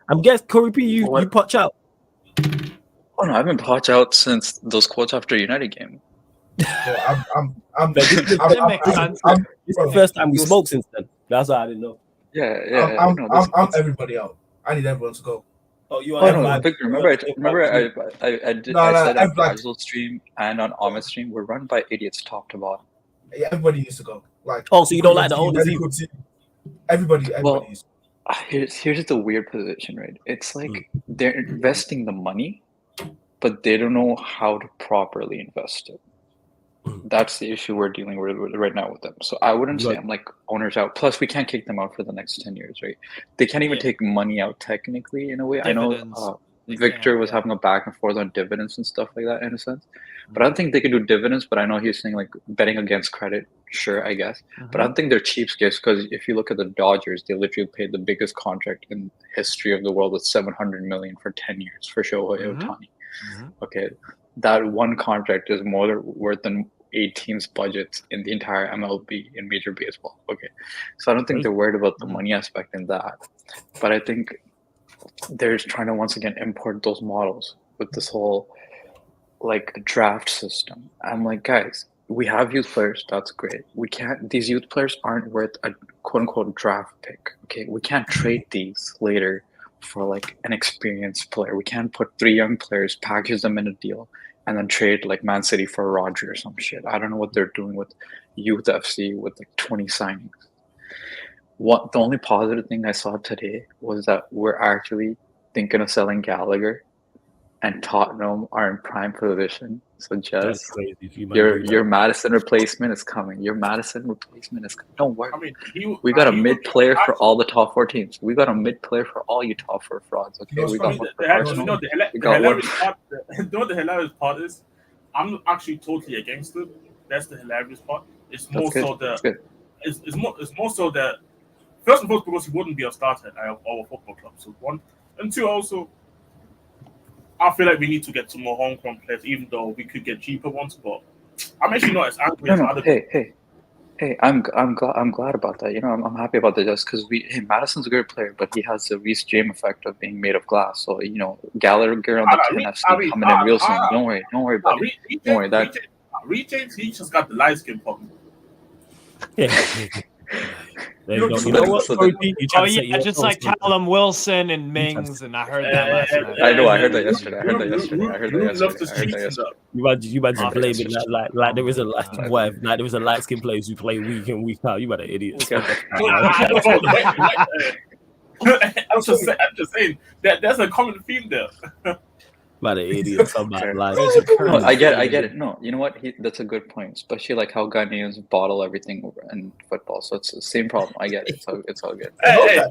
I'm guessing Cory P, you potch out. Oh no, I've been potch out since those quotes after United game. I'm this is the first time we smoked since then. That's why I didn't know. Yeah. I'm everybody out. I need everyone to go. Oh, you want Victor, remember I said on Brazil stream and on Ahmed's stream, we're run by idiots top to bottom. Yeah, everybody needs to go. Like, so you don't like the owners? Everybody. Well, here's the weird position, right? It's like they're investing the money, but they don't know how to properly invest it. That's the issue we're dealing with right now with them. So I wouldn't say I'm like owners out. Plus, we can't kick them out for the next 10 years, right? They can't even take money out technically in a way. Dividends. I know Victor was having a back and forth on dividends and stuff like that in a sense. But I don't think they could do dividends. But I know he's saying like betting against credit. Sure, I guess. But I don't think they're cheapskates because if you look at the Dodgers, they literally paid the biggest contract in history of the world with $700 million for 10 years for Shohei Ohtani. Okay, that one contract is more worth than 8 teams' budgets in the entire MLB in Major Baseball. Okay, so I don't think they're worried about the money aspect in that. But I think they're trying to once again import those models with this whole like draft system. I'm like, guys, we have youth players. That's great. These youth players aren't worth a quote unquote draft pick. Okay, we can't trade these later for like an experienced player. We can't put 3 young players, package them in a deal, and then trade like Man City for Rodri or some shit. I don't know what they're doing with Youth FC with like 20 signings. The only positive thing I saw today was that we're actually thinking of selling Gallagher, and Tottenham are in prime position. So just your Madison replacement is coming. Your Madison replacement is coming. Don't worry. I mean, we got a mid player for all the top 4 teams. We got a mid player for all you top 4 frauds. Okay, we got one for Arsenal. The hilarious part is, I'm actually totally against it. That's the hilarious part. It's more so that it's more so that first and foremost because he wouldn't be a starter at our football club. So 1 and 2 also. I feel like we need to get some more homegrown players, even though we could get cheaper ones. But I'm actually not as angry as other people. Hey, I'm glad about that. You know, I'm happy about that just because Madison's a great player, but he has the Reece James effect of being made of glass. So you know, Gallagher on the 10 FC coming in real soon. Don't worry, buddy. Don't worry. That Reece James, he just got the light skin problem. There you go. You know what? Just like Callum Wilson and Mings, and I heard that last night. I know. I heard that yesterday. You imagine blaming that like there is a there is a light skin players who play week in week out. You better idiots. I'm just saying that there's a common theme there. By the idiots, I'm not lying. No, I get it. No, you know what? That's a good point, especially like how Ghanaians bottle everything over in football. So it's the same problem. I get it. It's all good. Hey,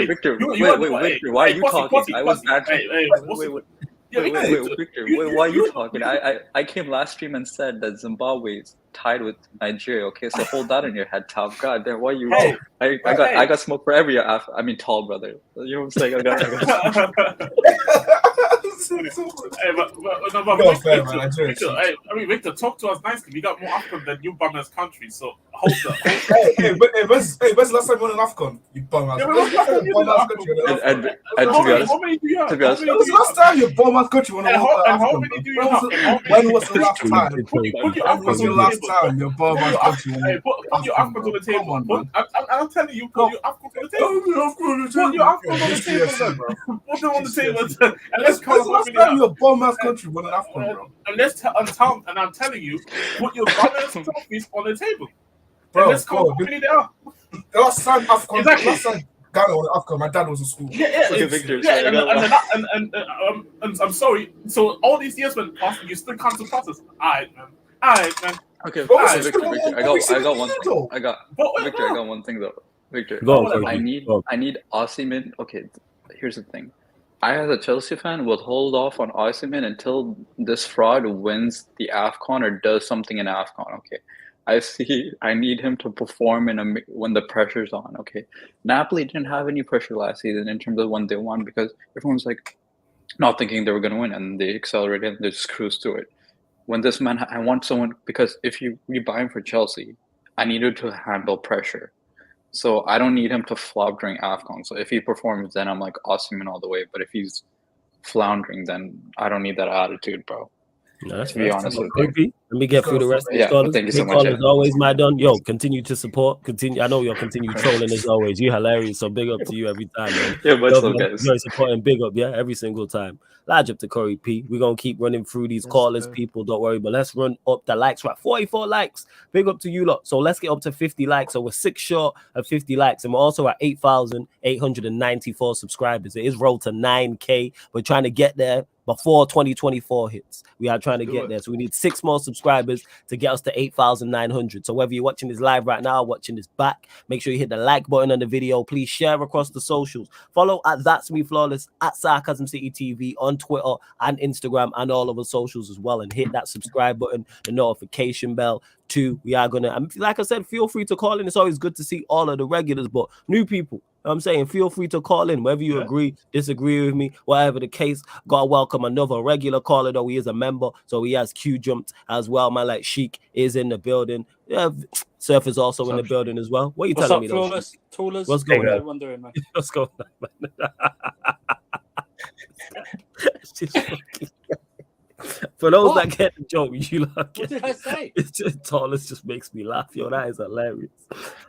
Victor, wait, why are you talking? I was actually wait, Victor, why are you talking? I came last stream and said that Zimbabwe is tied with Nigeria. Okay, so hold that in your head, Tom. God damn, why you? I got smoke for every tall brother. You know what I'm saying? I got. Victor, talk to us nicely. We got more AFCON than you bum ass countries. So hold up. When's the last time you won an AFCON? You bum ass country. And to be honest, when was the last time you bum ass country won an AFCON? How many do you have? When was the last time? When was the last time you bum ass country won? Put your AFCON on the table. I'm telling you, put your AFCON on the table. Put your AFCON on the table. Put them on the table. And let's count how many. Your bum ass country won an AFCON, bro. And I'm telling you, put your bum ass trophies on the table. Bro, let's count how many there are. The last time AFCON, last time Ghana won AFCON, my dad was in school. Okay, Victor. And I'm sorry. So all these years went past, and you still can't surpass us. All right, man. Okay, Victor. I got one thing. I got one thing though. Victor, I need Osimhen. Okay, here's the thing. I, as a Chelsea fan, will hold off on Osimhen until this fraud wins the AFCON or does something in AFCON. Okay, I need him to perform when the pressure's on. Okay, Napoli didn't have any pressure last season in terms of when they won because everyone's like not thinking they were going to win and they accelerated and they just cruised through it. When this man, I want someone, because if we buy him for Chelsea, I needed to handle pressure. So I don't need him to flop during AFCON. So if he performs, then I'm like Osimhen all the way. But if he's floundering, then I don't need that attitude, bro. No, to be honest with you. Let me get through the rest of the scholars. Thank you so much. As always, my don. Yo, continue to support. I know you'll continue trolling as always. You're hilarious. So big up to you every time, man. Yeah, much love, guys. You're supporting. Big up, yeah, every single time. Large up to Cory P. We're gonna keep running through these callers, people. Don't worry, but let's run up the likes. Right, 44 likes. Big up to you lot. So let's get up to 50 likes. So we're 6 short of 50 likes, and we're also at 8,894 subscribers. It is rolled to 9K. We're trying to get there before 2024 hits. We are trying to get there. So we need 6 more subscribers to get us to 8,900. So whether you're watching this live right now, watching this back, make sure you hit the like button on the video. Please share across the socials. Follow at That's Me Flawless, at Sarcasm City TV on Twitter and Instagram and all over socials as well. And hit that subscribe button, the notification bell too. We are gonna, like I said, feel free to call in. It's always good to see all of the regulars, but new people, I'm saying, feel free to call in, whether you agree, disagree with me, whatever the case. Gotta welcome another regular caller, though he is a member, so he has Q jumped as well. Man, like Sheik is in the building. Yeah, Surf is also in the building as well. What are you telling me, though? What's going on? What's going on, man? For those that get the joke, you like what did I say? It's just Tallest just makes me laugh. Yo, that is hilarious.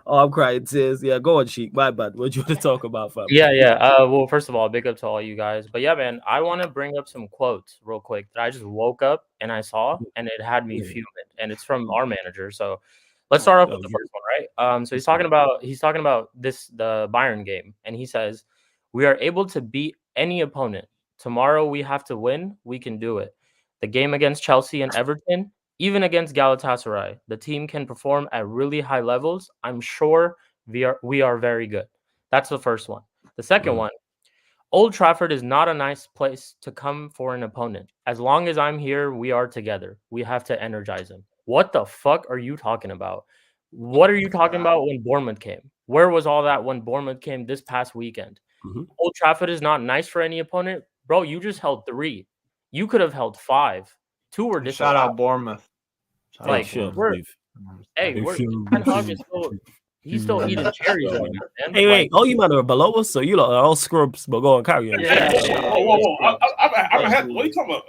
Oh, I'm crying tears. Yeah, go on, Sheik. My bad. What do you want to talk about, fam? Yeah. Well, first of all, big up to all you guys. But yeah, man, I want to bring up some quotes real quick that I just woke up and I saw, and it had me fuming. And it's from our manager. So let's start off with the first one, right? So he's talking about the Bayern game, and he says, "We are able to beat any opponent. Tomorrow we have to win. We can do it. The game against Chelsea and Everton, even against Galatasaray, the team can perform at really high levels. I'm sure we are very good." That's the first one. The second one, Old Trafford is not a nice place to come for an opponent. As long as I'm here, we are together. We have to energize him. What the fuck are you talking about? What are you talking about when Bournemouth came? Where was all that when Bournemouth came this past weekend? Old Trafford is not nice for any opponent. Bro, you just held 3. You could have held 5. 2 were disallowed. Shout out Bournemouth. Like, he's still eating cherries right now, man. Hey, wait, all you men are below us, so you lot are all scrubs, but go on, carry on. Whoa. I'm ahead. What are you talking about?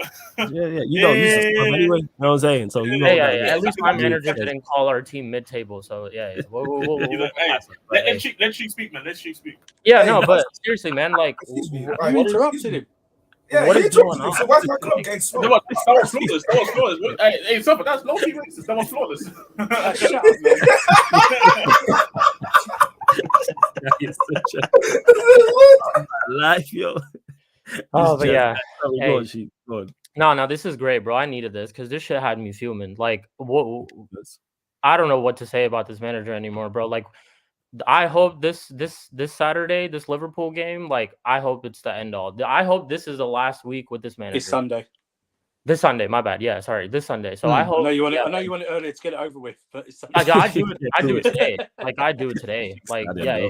Yeah. You know, he's a scrub anyway. You know what I'm saying? So you know. At least my manager didn't call our team mid-table, so yeah. Let Sheik speak, man. Let Sheik speak. Yeah, no, but seriously, man, like, you interrupted him. Yeah, what he is took going me. on? So why's my club getting That smoked? was flawless. That was flawless. Hey, Suffer, that's no team racist. That was flawless. Shut up, man. It's such a life, yo. Oh, but yeah. Go Hey. on, Sheik. Go on. No, this is great, bro. I needed this because this shit had me fuming. Like, I don't know what to say about this manager anymore, bro. Like, I hope this Saturday, this Liverpool game, like, I hope it's the end all. I hope this is the last week with this manager. It's Sunday. This Sunday, my bad. Yeah, sorry, this Sunday. So I hope. I know you want it early to get it over with, but it's I do it today. Like, I do it today. Like, yeah.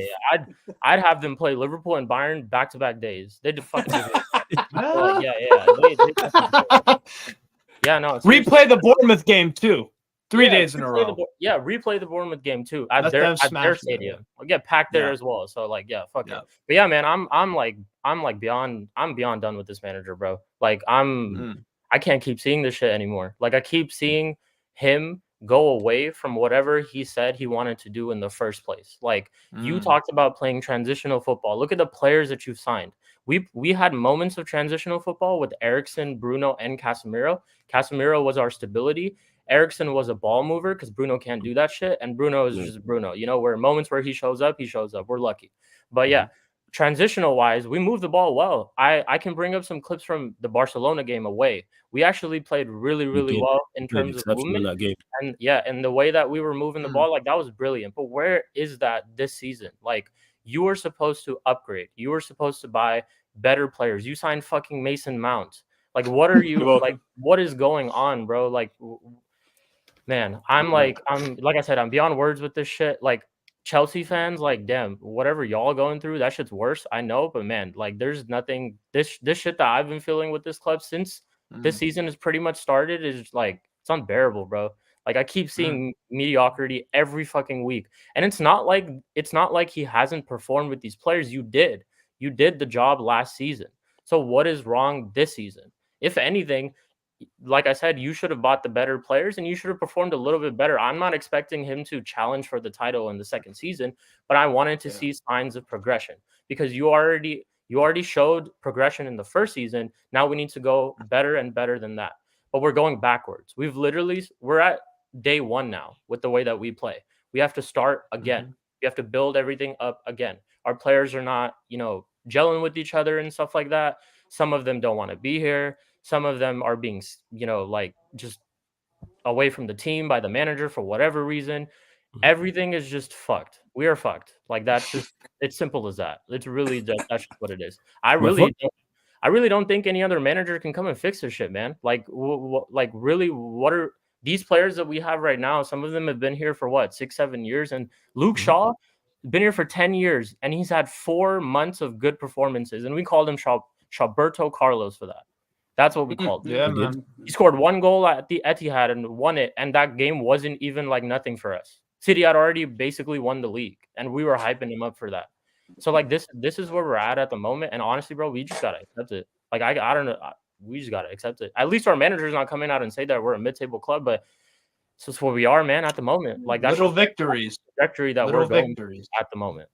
I'd have them play Liverpool and Bayern back-to-back days. They'd fucking do it. Yeah. Yeah, no. Replay the Bournemouth game too. 3 days in a row. Replay the Bournemouth game too at their stadium. I'll get packed there as well. So like, yeah, fuck it. But yeah, man, I'm beyond done with this manager, bro. Like I can't keep seeing this shit anymore. Like I keep seeing him go away from whatever he said he wanted to do in the first place. Like you talked about playing transitional football. Look at the players that you've signed. We had moments of transitional football with Eriksen, Bruno, and Casemiro. Casemiro was our stability. Eriksen was a ball mover because Bruno can't do that shit. And Bruno is just Bruno. You know, where moments where he shows up. We're lucky. But yeah, transitional wise, we moved the ball well. I can bring up some clips from the Barcelona game away. We actually played really well in terms of movement. That game. And the way that we were moving the ball, like that was brilliant. But where is that this season? Like you were supposed to upgrade. You were supposed to buy better players. You signed fucking Mason Mount. Like what are you like? What is going on, bro? Like, man, I'm like I said, I'm beyond words with this shit. Like Chelsea fans, like, damn, whatever y'all going through, that shit's worse. I know, but man, like, there's nothing. This shit that I've been feeling with this club since this season has pretty much started is like it's unbearable, bro. Like I keep seeing mediocrity every fucking week, and it's not like he hasn't performed with these players. You did the job last season. So what is wrong this season? If anything, like I said, you should have bought the better players and you should have performed a little bit better. I'm not expecting him to challenge for the title in the second season, but I wanted to see signs of progression because you already showed progression in the first season. Now we need to go better and better than that. But we're going backwards. We're at day one now with the way that we play. We have to start again. We have to build everything up again. Our players are not, gelling with each other and stuff like that. Some of them don't want to be here. Some of them are being, like just away from the team by the manager for whatever reason. Everything is just fucked. We are fucked. Like that's just it's simple as that. It's really that's just what it is. I really don't think any other manager can come and fix this shit, man. Like, really, what are these players that we have right now? Some of them have been here for 6-7 years, and Luke Shaw been here for 10 years, and he's had 4 months of good performances, and we called him Shaberto Carlos for that. That's what we called him. Yeah, man. He scored 1 goal at the Etihad and won it, and that game wasn't even like nothing for us. City had already basically won the league, and we were hyping him up for that. So like this is where we're at the moment, and honestly, bro, we just gotta accept it. Like I don't know, we just gotta accept it. At least our manager's not coming out and say that we're a mid-table club, but it's just where we are, man, at the moment. Like that's little victories, trajectory that we're going at the moment.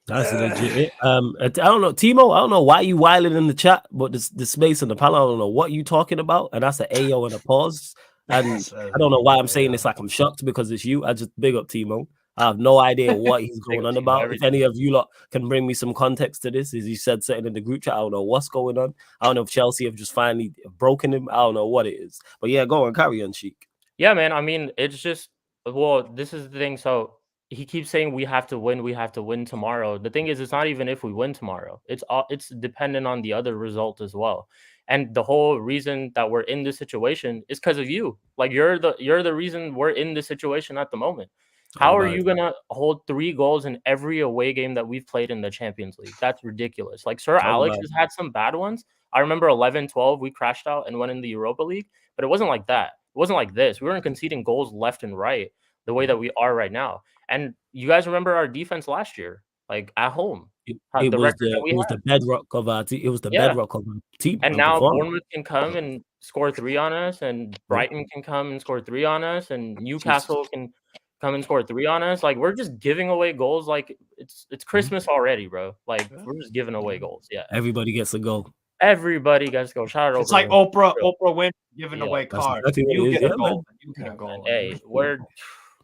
That's legit. I don't know, Timo. I don't know why you wilding in the chat, but the space and the panel. I don't know what you talking about, and that's an AO and a pause. And I don't know why I'm saying this like I'm shocked because it's you. I just big up Timo. I have no idea what he's going on about. If any of you lot can bring me some context to this, as he said something in the group chat, I don't know what's going on. I don't know if Chelsea have just finally broken him. I don't know what it is. But yeah, go on, carry on, Sheik. Yeah, man. I mean, it's just this is the thing. So he keeps saying we have to win tomorrow. The thing is, it's not even if we win tomorrow. It's dependent on the other result as well. And the whole reason that we're in this situation is because of you. Like you're the reason we're in this situation at the moment. How are you gonna hold 3 goals in every away game that we've played in the Champions League? That's ridiculous. Like Sir Alex has had some bad ones. I remember 11-12, we crashed out and went in the Europa League, but it wasn't like that. It wasn't like this. We weren't conceding goals left and right the way that we are right now. And you guys remember our defense last year, like at home. It was the bedrock of our team. It was the bedrock of our team. And now Bournemouth can come and score 3 on us, and Brighton can come and score 3 on us, and Newcastle can come and score 3 on us. Like we're just giving away goals. Like it's Christmas already, bro. Like we're just giving away goals. Yeah. Everybody gets a goal. Everybody gets to go. Shout out. It's like Oprah Winfrey giving away that's cards. exactly what You it is, get a yeah, goal. man. You get a goal. Hey,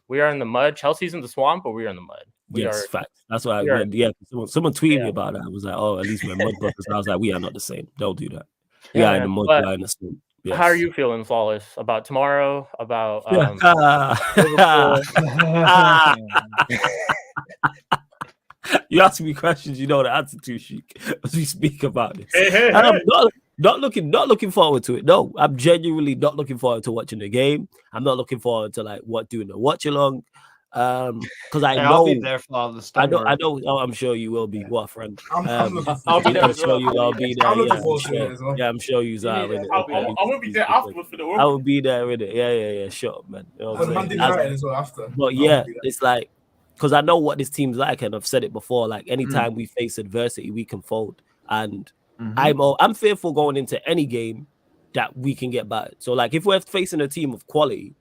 we are in the mud. Chelsea's in the swamp, but we are in the mud. Yes, facts. That's why I read. Yeah, someone tweeted me about that. I was like, oh, at least we're mud brothers. I was like, we are not the same. Don't do that. We are in the mud. We are in the swamp. Yes. How are you feeling, Flawless? About tomorrow? About You ask me questions, you know the answer to, Sheik, as we speak about this. And I'm not looking forward to it. No, I'm genuinely not looking forward to watching the game. I'm not looking forward to doing the watch along. Because I know I'll be there for all the stuff. I know. Oh, I'm sure you will be. What a friend. I'm sure you will be there. Yeah, I'm sure you're I will be there afterwards for the World. I will be there with it. Yeah, sure, man. You know what I'm Monday night as well after. But yeah, it's like, because I know what this team's like, and I've said it before. Like anytime we face adversity, we can fold, and I'm fearful going into any game that we can get battered. So like if we're facing a team of quality,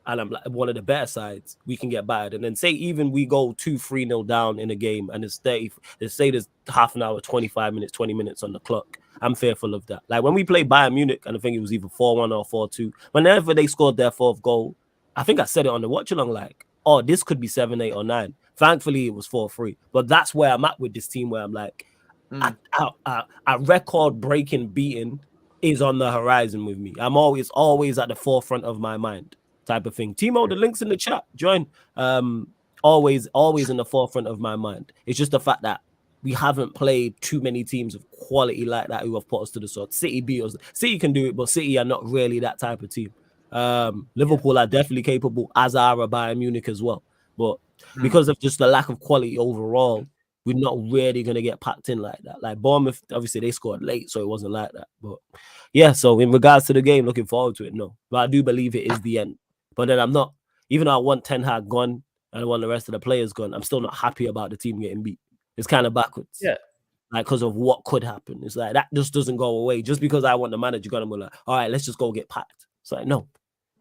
and I'm like one of the better sides, we can get battered. And then say even we go 2-3-0 down in a game, and it's say there's half an hour, 25 minutes, 20 minutes on the clock. I'm fearful of that. Like when we played Bayern Munich, and I think it was either 4-1 or 4-2. Whenever they scored their fourth goal, I think I said it on the watch along, like, oh, this could be 7-8 or 9. Thankfully, it was 4-3. But that's where I'm at with this team, where I'm like, a record-breaking beating is on the horizon with me. I'm always at the forefront of my mind, type of thing. Timo, the link's in the chat. Join. Always in the forefront of my mind. It's just the fact that we haven't played too many teams of quality like that who have put us to the sword. City beat us. City can do it, but City are not really that type of team. Liverpool are definitely capable, as are Bayern Munich as well. But because of just the lack of quality overall, we're not really going to get packed in like that. Like Bournemouth, obviously they scored late, so it wasn't like that. But yeah, so in regards to the game, looking forward to it, no. But I do believe it is the end. But then I'm not, even though I want Ten Hag gone and I want the rest of the players gone, I'm still not happy about the team getting beat. It's kind of backwards. Yeah. Like, because of what could happen. It's like, that just doesn't go away. Just because I want the manager gone, I'm like, all right, let's just go get packed. It's like, no.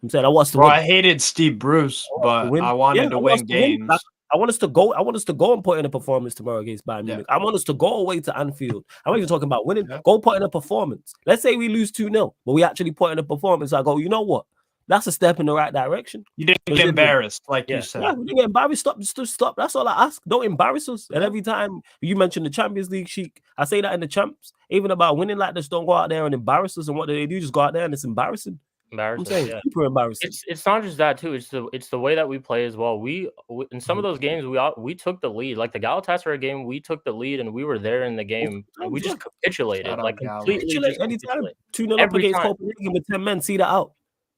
I'm saying I watched the win. I hated Steve Bruce, but I wanted to win games. I want us to go. I want us to go and put in a performance tomorrow against Bayern Munich. I want us to go away to Anfield. I'm not even talking about winning. Go put in a performance. Let's say we lose 2-0, but we actually put in a performance. I go, you know what? That's a step in the right direction. You didn't get embarrassed, like you said. Yeah, we didn't get embarrassed. Stop. That's all I ask. Don't embarrass us. And every time you mention the Champions League, Sheik, I say that in the champs. Even about winning like this, don't go out there and embarrass us. And what do they do? Just go out there and it's embarrassing. Super embarrassing. It's not just that too. It's the way that we play as well. We in some of those games we took the lead. Like the Galatasaray game, we took the lead and we were there in the game. And we just capitulated, completely. Anytime 2-0 up against Copenhagen with 10 men, see that out.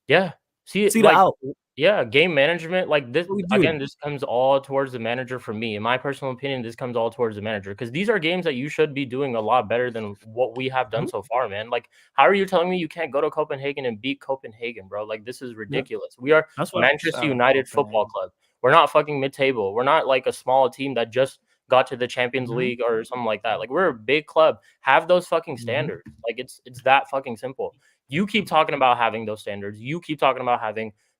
Yeah, see that out. Yeah, game management like this again. This comes all towards the manager for me. In my personal opinion, this comes all towards the manager because these are games that you should be doing a lot better than what we have done so far, man. Like, how are you telling me you can't go to Copenhagen and beat Copenhagen, bro? Like, this is ridiculous. We are Manchester United Football Club. We're not fucking mid-table. We're not like a small team that just got to the Champions League or something like that. Like, we're a big club. Have those fucking standards. Like, it's that fucking simple. You keep talking about having those standards. You keep talking about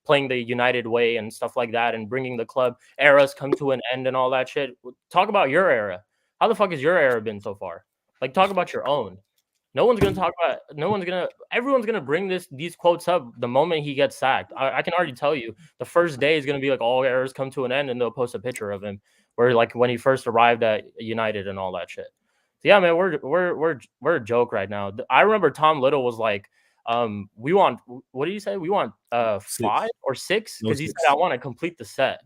playing the United way and stuff like that and bringing the club eras come to an end and all that shit. Talk about your era. How the fuck has your era been so far? Like, talk about your own. Everyone's going to bring these quotes up the moment he gets sacked. I can already tell you the first day is going to be like all eras come to an end and they'll post a picture of him where like when he first arrived at United and all that shit. So yeah, man, we're a joke right now. I remember Tom Little was like, we want, what did you say? We want 5 or 6 because he said I want to complete the set.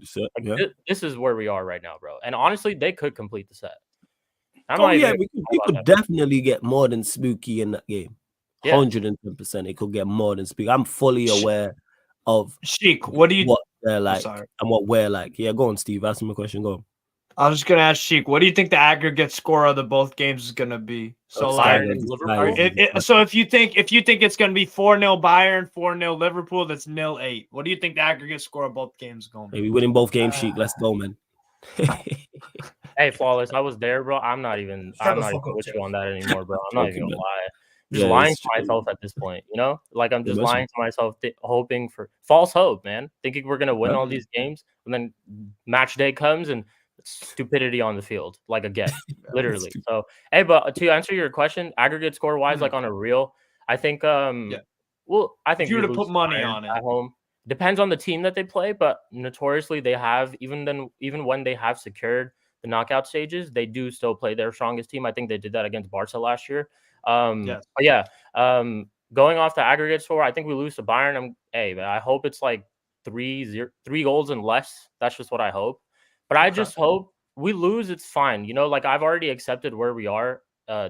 This is where we are right now, bro. And honestly, they could complete the set. We could definitely get more than spooky in that game. 110%. It could get more than spooky. I'm fully aware of Sheik. What they're like and what we're like. Yeah, go on, Steve. Ask me a question. Go on. I was just gonna ask Sheik, what do you think the aggregate score of the both games is gonna be? So so if you think it's gonna be 4-0 Bayern, 4-0 Liverpool, that's 0-8. What do you think the aggregate score of both games is gonna be? Maybe winning both games, Sheik. Let's go, man. Hey, Flawless, I was there, bro. I'm not even with you on that anymore, bro. I'm not even gonna lie. I'm just lying to myself at this point, you know? Like I'm just lying to myself, hoping for false hope, man. Thinking we're gonna win all these games, and then match day comes and stupidity on the field, like again, literally. So, hey, but to answer your question, aggregate score wise, like on a real, I think, well, I think if you were to lose put money Bayern on it at home. Depends on the team that they play, but notoriously they have even when they have secured the knockout stages, they do still play their strongest team. I think they did that against Barca last year. But yeah, going off the aggregate score, I think we lose to Bayern. I hope it's like 3 goals and less. That's just what I hope. But I just hope we lose. It's fine. You know, like I've already accepted where we are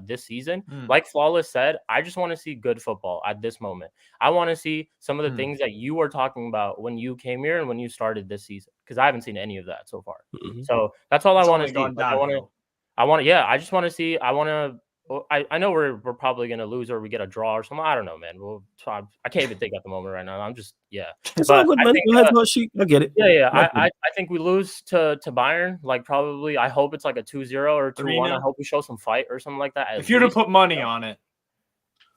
this season. Like Flawless said, I just want to see good football at this moment. I want to see some of the things that you were talking about when you came here and when you started this season, because I haven't seen any of that so far. So that's all I want to see. Like, I just want to see. I know we're probably gonna lose or we get a draw or something. I don't know, man. I can't even think at the moment right now. I'm just It's all good, man. I get it. I think we lose to Bayern. Like probably. I hope it's like a 2-0 or 2-1. I hope we show some fight or something like that. If you were to put money on it,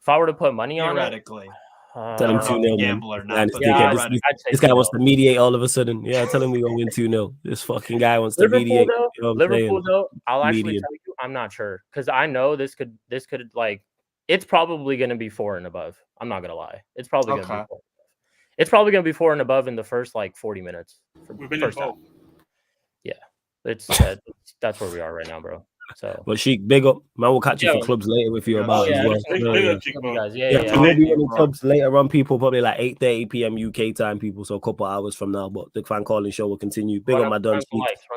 if I were to put money on it, theoretically. Tell him 2-0, man. This guy wants to mediate all of a sudden. Yeah, tell him we're going to win 2-0. This fucking guy wants to mediate. Liverpool, though, I'll actually tell you, I'm not sure. Because I know this could like, it's probably going to be 4 and above. I'm not going to lie. It's probably going to be 4. It's probably going to be 4 and above in the first, like, 40 minutes. First half. Yeah. That's where we are right now, bro. So, but Sheik, big up, man. We'll catch you for clubs later with you about as well. We'll be running clubs later on, people, probably like 8:30 p.m. UK time, people. So a couple hours from now, but the fan calling show will continue. Big up my done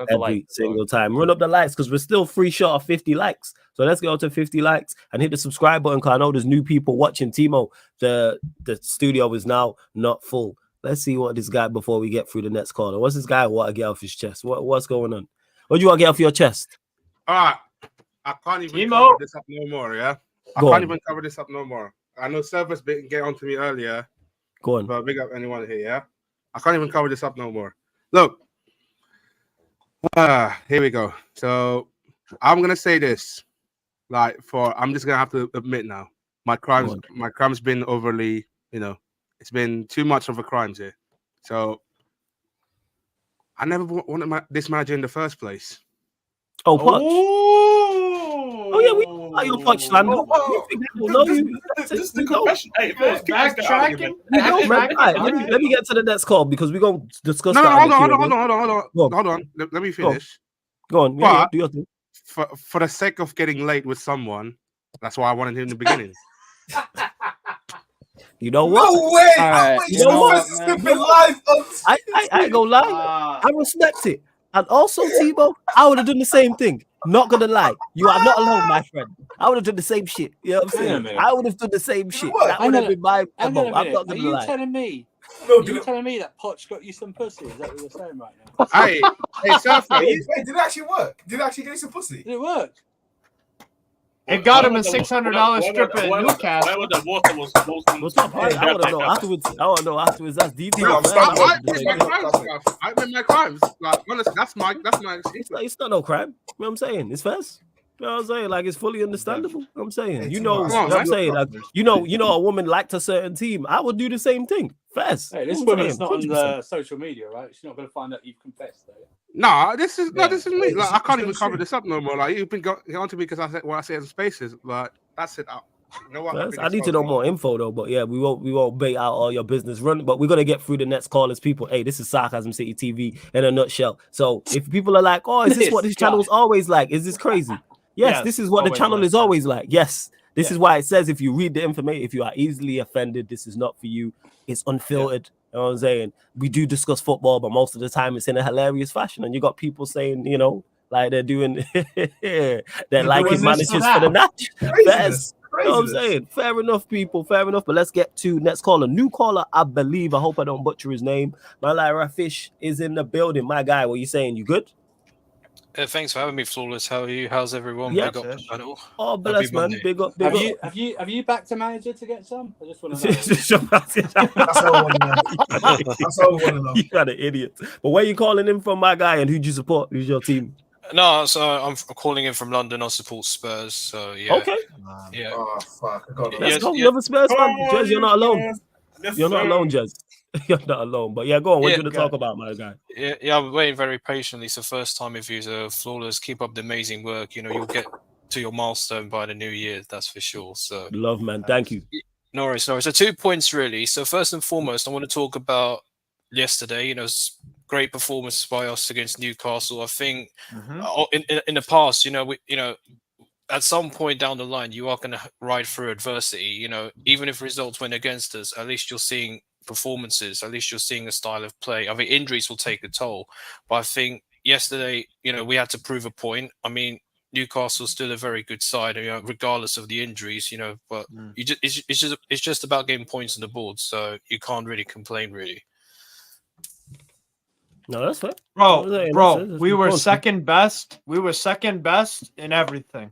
every single time. Run up the likes because we're still free short of 50 likes. So let's go to 50 likes and hit the subscribe button. Because I know there's new people watching. Timo, the studio is now not full. Let's see what this guy before we get through the next caller. What's this guy want to get off his chest? What's going on? What do you want to get off your chest? All right, I can't even cover this up no more. Yeah, I can't even cover this up no more. I know Servus get onto me earlier. Go on, but big up anyone here. Yeah, I can't even cover this up no more. Look, here we go. So I'm gonna say this, I'm just gonna have to admit now, my crime's been overly, it's been too much of a crime here. So I never wanted this manager in the first place. Oh, Poch. Oh, yeah, we are your Poch slander. This is the confession. Hey, backtracking. Let me get to the next call because we're going to discuss that. Hold on. Let me finish. Go on. But do your thing. For the sake of getting late with someone, that's why I wanted him in the beginning. You know what? No way! You know what? I ain't gonna lie. I respect it. And also, Timo, I would have done the same thing. Not gonna lie. You are not alone, my friend. I would have done the same shit. You know what I'm saying? I would have done the same shit. That would have been my MO. I'm not gonna lie. Telling me? Are you telling me that Poch got you some pussy? Is that what you're saying right now? Hey, Surfer. Did it actually work? Did it actually get you some pussy? Did it work? It got him a $600 strip at Newcastle. Where the water was What's up? I want to know afterwards. That's detailed. I admit my crimes. Like, honestly, that's my excuse. It's not no crime. You know what I'm saying? It's first. You know what I'm saying? Like, it's fully understandable. You know what I'm saying? You know what I'm saying? Like, you know, a woman liked a certain team. I would do the same thing. First. Hey, this woman's not on the social media, right? She's not going to find out you've confessed, though. No, this is me. Like, I can't even cover this up no more. Like, you've been on to me because I said what I say in spaces. Like, that's it. You know what? I need to know more info though. But yeah, we won't bait out all your business run. But we're gonna get through the next callers. People, hey, this is Sarcasm City TV in a nutshell. So if people are like, oh, is this what this channel is always like? Is this crazy? Yes, this is what the channel is always like. Yes. This is why it says if you read the information, if you are easily offended, this is not for you. It's unfiltered. You know what I'm saying? We do discuss football, but most of the time it's in a hilarious fashion. And you got people saying, like they're doing, they're liking managers for the match. You know what I'm saying? Fair enough, people. Fair enough. But let's get to next caller. New caller, I believe. I hope I don't butcher his name. Malai Fish is in the building. My guy, what are you saying? You good? Thanks for having me, Flawless. How are you? How's everyone? Yeah. Oh, bless, man. Big up. Have you backed a manager to get some? I just want to know. That's all I want to know. You got an idiot. But where you calling in from, my guy, and who'd you support? Who's your team? No, so I'm calling in from London. I support Spurs. So yeah. Okay. Yeah. Oh fuck! Let's go. You're a Spurs fan. Jez, you're not alone. You're not alone, Jez. You're not alone. But yeah, go on. What you want to talk about, my guy? Yeah, I'm waiting very patiently. It's the first time if you're flawless. Keep up the amazing work. You'll get to your milestone by the new year. That's for sure. So love, man. Thank you. No worries. So 2 points really. So first and foremost, I want to talk about yesterday. Great performance by us against Newcastle. I think in the past, at some point down the line, you are going to ride through adversity. Even if results went against us, at least you're seeing performances. At least you're seeing a style of play. I mean, injuries will take a toll, but I think yesterday, we had to prove a point. I mean, Newcastle's still a very good side, regardless of the injuries. But it's just about getting points on the board, so you can't really complain, really. No, that's fair, bro. We were second best. We were second best in everything.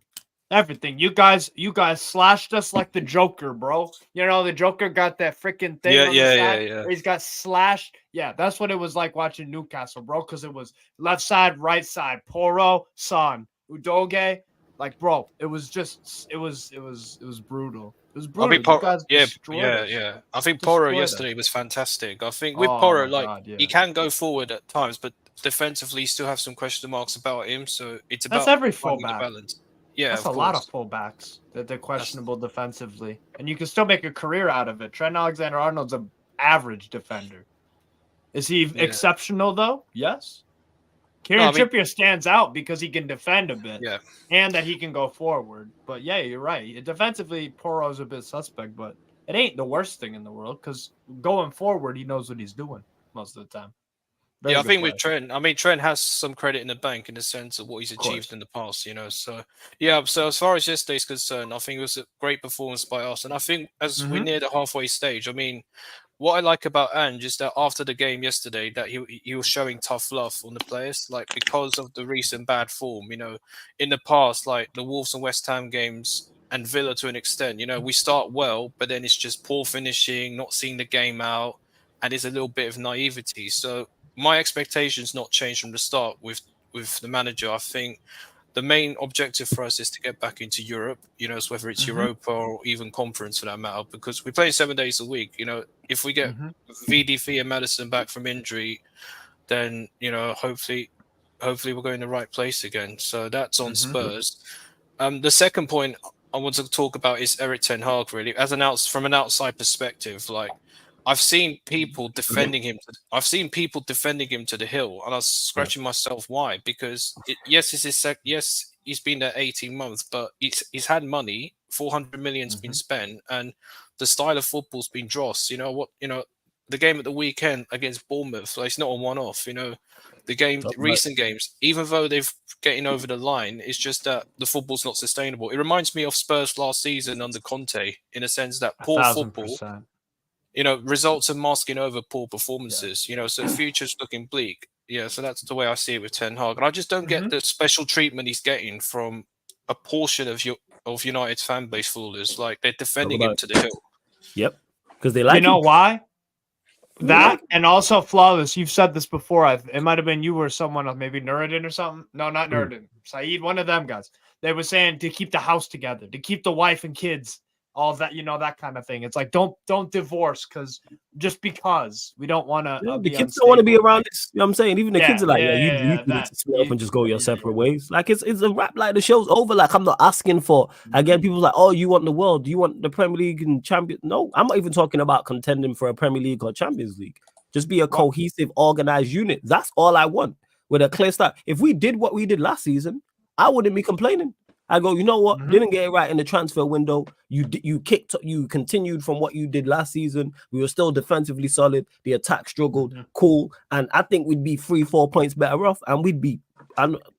Everything. You guys slashed us like the Joker, bro. The Joker got that freaking thing on the side. Yeah. He's got slashed. Yeah, that's what it was like watching Newcastle, bro, because it was left side, right side, Poro, Son, Udoge. Like, bro, it was brutal. It was brutal. I think Poro yesterday was fantastic. I think with Poro, he can go forward at times, but defensively still have some question marks about him. So it's about every finding the fullback. balance. Yeah, that's a lot of fullbacks that they're questionable defensively, and you can still make a career out of it. Trent Alexander-Arnold's an average defender. Is he exceptional though? Yes. Kieran Trippier stands out because he can defend a bit, and that he can go forward. But yeah, you're right. Defensively, Poro's a bit suspect, but it ain't the worst thing in the world because going forward, he knows what he's doing most of the time. I think with Trent, Trent has some credit in the bank in the sense of what he's achieved in the past, So so as far as yesterday's concerned, I think it was a great performance by us, and I think as we near the halfway stage, what I like about Ange is that after the game yesterday, that he was showing tough love on the players, like because of the recent bad form. In the past, like the Wolves and West Ham games and Villa to an extent, we start well, but then it's just poor finishing, not seeing the game out, and there's a little bit of naivety. So my expectations not changed from the start with the manager. I think the main objective for us is to get back into Europe, so whether it's Europa or even conference for that matter, because we play 7 days a week. If we get VDV and Madison back from injury, then, hopefully we're going the right place again. So that's on Spurs. The second point I want to talk about is Erik ten Hag, really, from an outside perspective. Like, I've seen people defending him. I've seen people defending him to the hill, and I was scratching myself why. Because he's been there 18 months, but he's had money. 400 million's been spent, and the style of football's been dross. The game at the weekend against Bournemouth, it's not a one-off. Recent games, even though they've getting over the line, it's just that the football's not sustainable. It reminds me of Spurs last season under Conte, in a sense that poor football. Results are masking over poor performances, so the future's looking bleak. So that's the way I see it with Ten Hag. And I just don't get the special treatment he's getting from a portion of United's fan base, foolers. Like, they're defending him to the hill. Yep. Because they like him. Why? That and also Flawless. You've said this before. It might have been you or someone else, maybe Nuruddin or something. No, not Nuruddin. Saeed, one of them guys. They were saying to keep the house together, to keep the wife and kids. All of that, that kind of thing. It's like don't divorce because we don't want to. The kids don't want to be around this. You know what I'm saying? Even the kids are like, you need to split up and just go your separate ways. Like it's a wrap. Like the show's over. Like I'm not asking for again. People like, oh, you want the world? Do you want the Premier League and Champions? No, I'm not even talking about contending for a Premier League or Champions League. Just be a cohesive, organized unit. That's all I want with a clear start. If we did what we did last season, I wouldn't be complaining. I go, you know what? Didn't get it right in the transfer window. You continued from what you did last season. We were still defensively solid. The attack struggled. Cool. And I think we'd be 3-4 points better off. And we'd be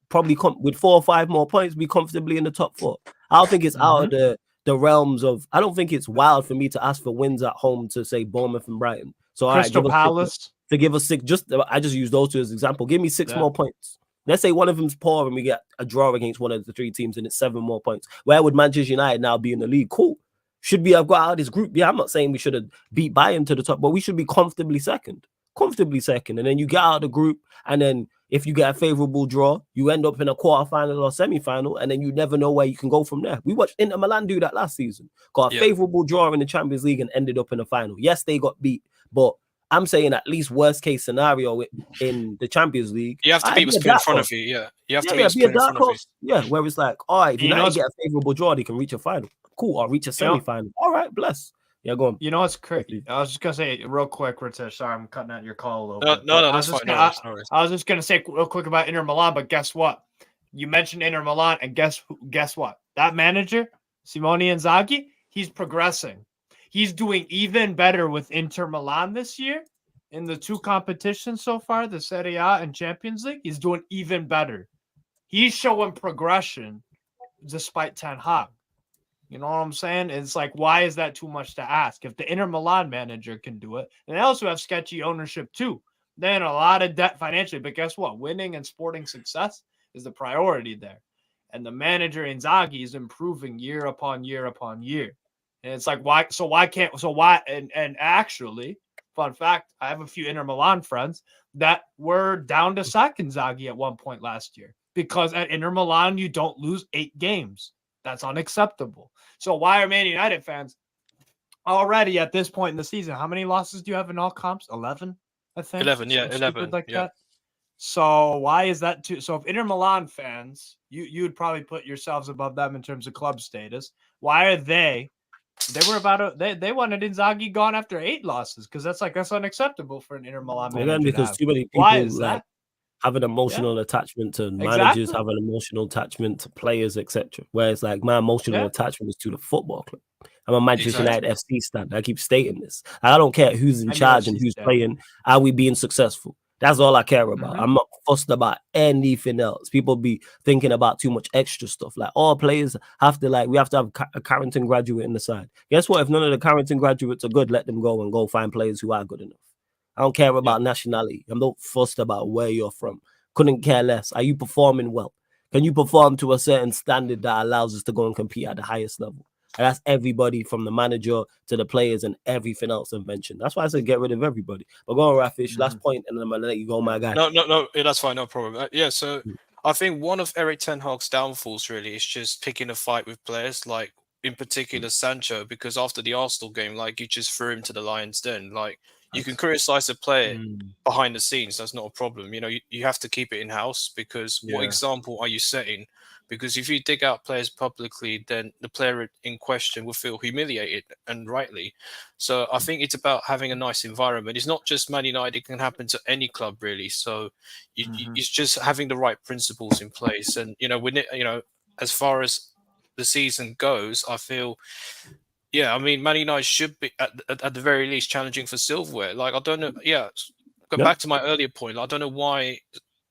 probably with 4 or 5 more points, be comfortably in the top 4. I don't think it's out of the realms of, I don't think it's wild for me to ask for wins at home to say Bournemouth and Brighton. So Crystal Palace. To give us 6, I just use those two as example. Give me 6 more points. Let's say one of them's poor and we get a draw against one of the 3 teams and it's 7 more points. Where would Manchester United now be in the league? Cool. Should we have got out of this group? Yeah, I'm not saying we should have beat Bayern to the top, but we should be comfortably second. And then you get out of the group, and then if you get a favorable draw, you end up in a quarterfinal or semi-final, and then you never know where you can go from there. We watched Inter Milan do that last season. Got a favorable draw in the Champions League and ended up in a final. Yes, they got beat, but I'm saying at least worst case scenario in the Champions League. You have to beat what's put in front of you. Yeah, you have to beat what's put in front of you. Yeah, where it's like, all right, if United get a favorable draw, they can reach a final. Cool, or reach a semi-final. All right, bless. Yeah, go on. You know what's crazy? I was just gonna say real quick, Ritesh. Sorry, I'm cutting out your call a little bit. No, that's fine. I was just gonna say real quick about Inter Milan, but guess what? You mentioned Inter Milan, and guess what? That manager, Simone Inzaghi, he's progressing. He's doing even better with Inter Milan this year in the two competitions so far, the Serie A and Champions League. He's doing even better. He's showing progression despite Ten Hag. You know what I'm saying? It's like, why is that too much to ask? If the Inter Milan manager can do it, and they also have sketchy ownership too. Then a lot of debt financially, but guess what? Winning and sporting success is the priority there. And the manager Inzaghi is improving year upon year upon year. And it's like, why? So why can't? So why? And actually, fun fact, I have a few Inter Milan friends that were down to sack Inzaghi at one point last year because at Inter Milan you don't lose 8 games. That's unacceptable. So why are Man United fans already at this point in the season? How many losses do you have in all comps? 11, I think. 11, yeah, 11. Like that. So why is that too? So if Inter Milan fans, you would probably put yourselves above them in terms of club status. Why are they? They were they wanted Inzaghi gone after 8 losses because that's unacceptable for an Inter Milan manager. Again, because too many people why is that? Have an emotional attachment to managers, have an emotional attachment to players, etc. Whereas like my emotional attachment is to the football club. I'm a Manchester United FC stand. I keep stating this. I don't care who's in charge and who's playing. Are we being successful? That's all I care about. I'm not fussed about anything else. People be thinking about too much extra stuff. Like all players have to we have to have a Carrington graduate in the side. Guess what? If none of the Carrington graduates are good, let them go and go find players who are good enough. I don't care about nationality. I'm not fussed about where you're from. Couldn't care less. Are you performing well? Can you perform to a certain standard that allows us to go and compete at the highest level? And that's everybody from the manager to the players and everything else I've mentioned. That's why I said get rid of everybody. But go on, Rafish, last point, and then I'm going to let you go, my guy. No, yeah, that's fine, no problem. So I think one of Erik Ten Hag's downfalls really is just picking a fight with players, like in particular Sancho, because after the Arsenal game, you just threw him to the lion's den. You can criticize a player behind the scenes. That's not a problem. You have to keep it in-house because what example are you setting? Because if you dig out players publicly, then the player in question will feel humiliated, and rightly. So I think it's about having a nice environment. It's not just Man United. It can happen to any club, really. So it's just having the right principles in place. And, as far as the season goes, I feel... Yeah, I mean, Man United should be at the very least challenging for silverware. I don't know. Yeah, back to my earlier point. I don't know why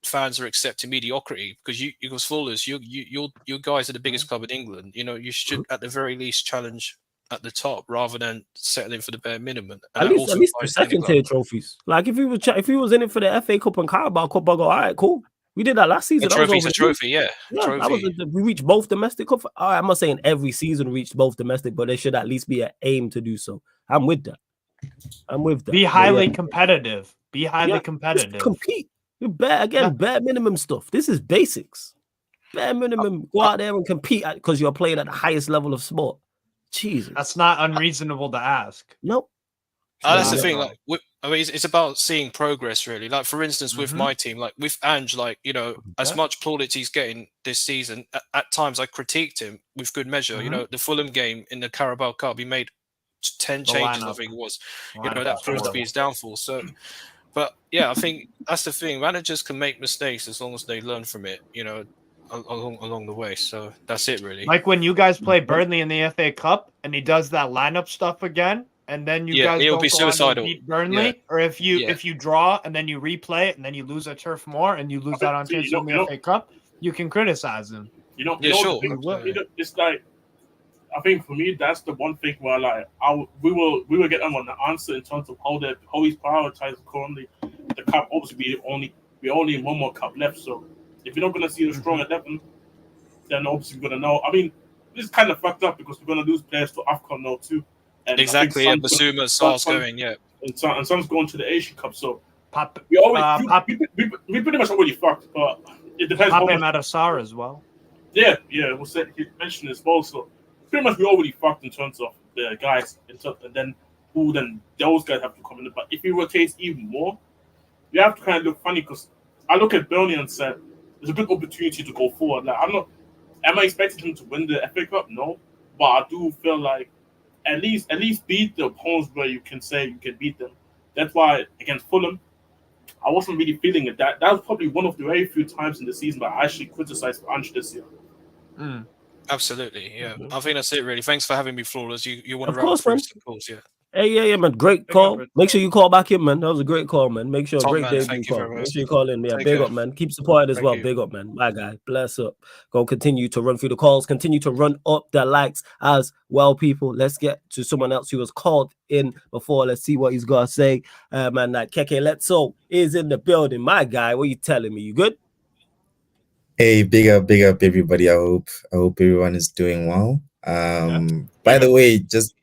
fans are accepting mediocrity because you foolers, you guys are the biggest club in England. You should at the very least challenge at the top rather than settling for the bare minimum. And at least the second tier trophies. If he was in it for the FA Cup and Carabao Cup, I go, all right, cool. We did that last season. A trophy, yeah. We reached both domestic. I'm not saying every season reached both domestic, but there should at least be an aim to do so. I'm with that. Be highly competitive. Be highly competitive. Compete. Bare minimum stuff. This is basics. Bare minimum. Go out there and compete because you're playing at the highest level of sport. Jesus. That's not unreasonable to ask. Nope. That's the thing. It's about seeing progress, really. For instance, with my team, with Ange, as much plaudits he's getting this season, at times I critiqued him with good measure. The Fulham game in the Carabao Cup, he made 10 changes, I think it was. That proved to be his downfall. So, but yeah, I think that's the thing. Managers can make mistakes as long as they learn from it, along the way. So that's it, really. Like when you guys play Burnley in the FA Cup and he does that lineup stuff again. And then you guys it'll don't be suicidal. Beat Burnley, or if you draw and then you replay it and then you lose at Turf Moor and you lose out on chance to win the FA Cup, you can criticize them. It's like I think for me that's the one thing where we will get them on the answer in terms of how he's prioritized currently. The cup obviously we only in one more cup left, so if you're not going to see the strong 11, then obviously we're going to know. I mean, this is kind of fucked up because we're going to lose players to AFCON now too. And exactly, Basuma, Sar's going, and Son's going to the Asian Cup. So We pretty much already fucked, but it depends. Pape Matar as well. Yeah, we'll say he mentioned as well. So pretty much we already fucked in terms of the guys, and then those guys have to come in. But if you rotate even more, you have to kind of look funny because I look at Burnley and said there's a good opportunity to go forward. Like am I expecting him to win the FA Cup? No, but I do feel like at least beat the opponents where you can say you can beat them. That's why against Fulham, I wasn't really feeling it. That was probably one of the very few times in the season that I actually criticized Ange this year. Absolutely, yeah. I think that's it, really. Thanks for having me, Flawless. You want Of to round course, through man. some calls, yeah. Hey, yeah, man. Great call. Make sure you call back in, man. That was a great call, man. Make sure Top great man, debut thank you call. very Make much. sure you call in. Yeah, Take big care. up, man. Keep supporting as Thank well. you. Big up, man. My guy. Bless up. Go continue to run through the calls. Continue to run up the likes as well, people. Let's get to someone else who was called in before. Let's see what he's got to say. Man, that Keke Letso is in the building. My guy, what are you telling me? You good? Hey, big up, everybody. I hope everyone is doing well. By the way, just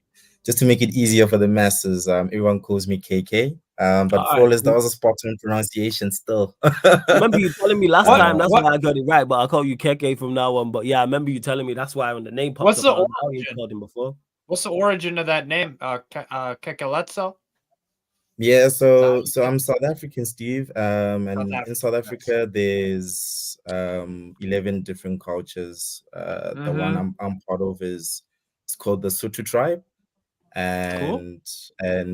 to make it easier for the masses, everyone calls me KK. But Flawless, that was a spot on pronunciation still. I remember you telling me last time. That's why I got it right. But I'll call you Keke from now on. But yeah, I remember you telling me that's why when the name popped What's up, the I was like, oh, you origin? called him before. What's the origin of that name? Kekeletso? Yeah, so I'm South African, Steve. And in South Africa, Yes. there's 11 different cultures. The one I'm part of is it's called the Sotho tribe. And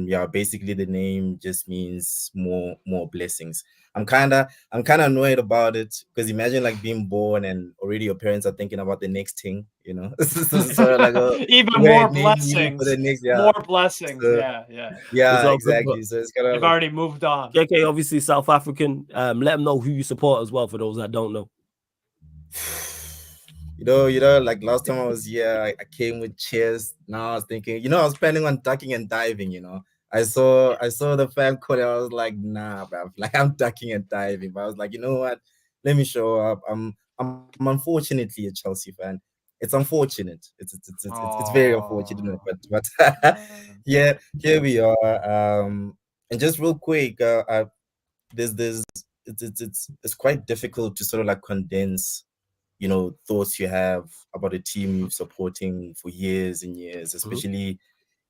yeah, basically the name just means more blessings. I'm kind of annoyed about it because imagine like being born and already your parents are thinking about the next thing, you know. So like even more blessings. For the next, More blessings. So, yeah, exactly. So it's kind of they've already moved on. KK, obviously South African. Let them know who you support as well for those that don't know. You know, like last time I was here, I came with chairs. Now I was thinking, I was planning on ducking and diving. I saw the fan call. I was like, nah, bruv. Like I'm ducking and diving. But I was like, you know what? Let me show up. I'm unfortunately a Chelsea fan. It's unfortunate. It's very unfortunate. But yeah, here we are. And just real quick, it's quite difficult to sort of like condense thoughts you have about a team you're supporting for years and years, especially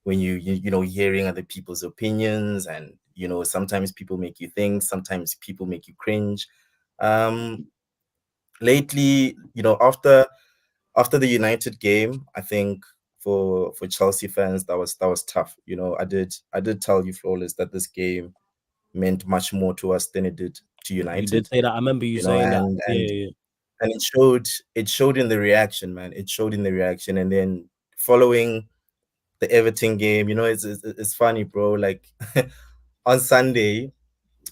when you hearing other people's opinions, and sometimes people make you think, sometimes people make you cringe. Lately, after the United game, I think for Chelsea fans that was tough. I did tell you, Flawless, that this game meant much more to us than it did to United. You did say that. I remember you saying that. Yeah. And it showed in the reaction, man. It showed in the reaction. And then following the Everton game, it's funny, bro. Like on Sunday,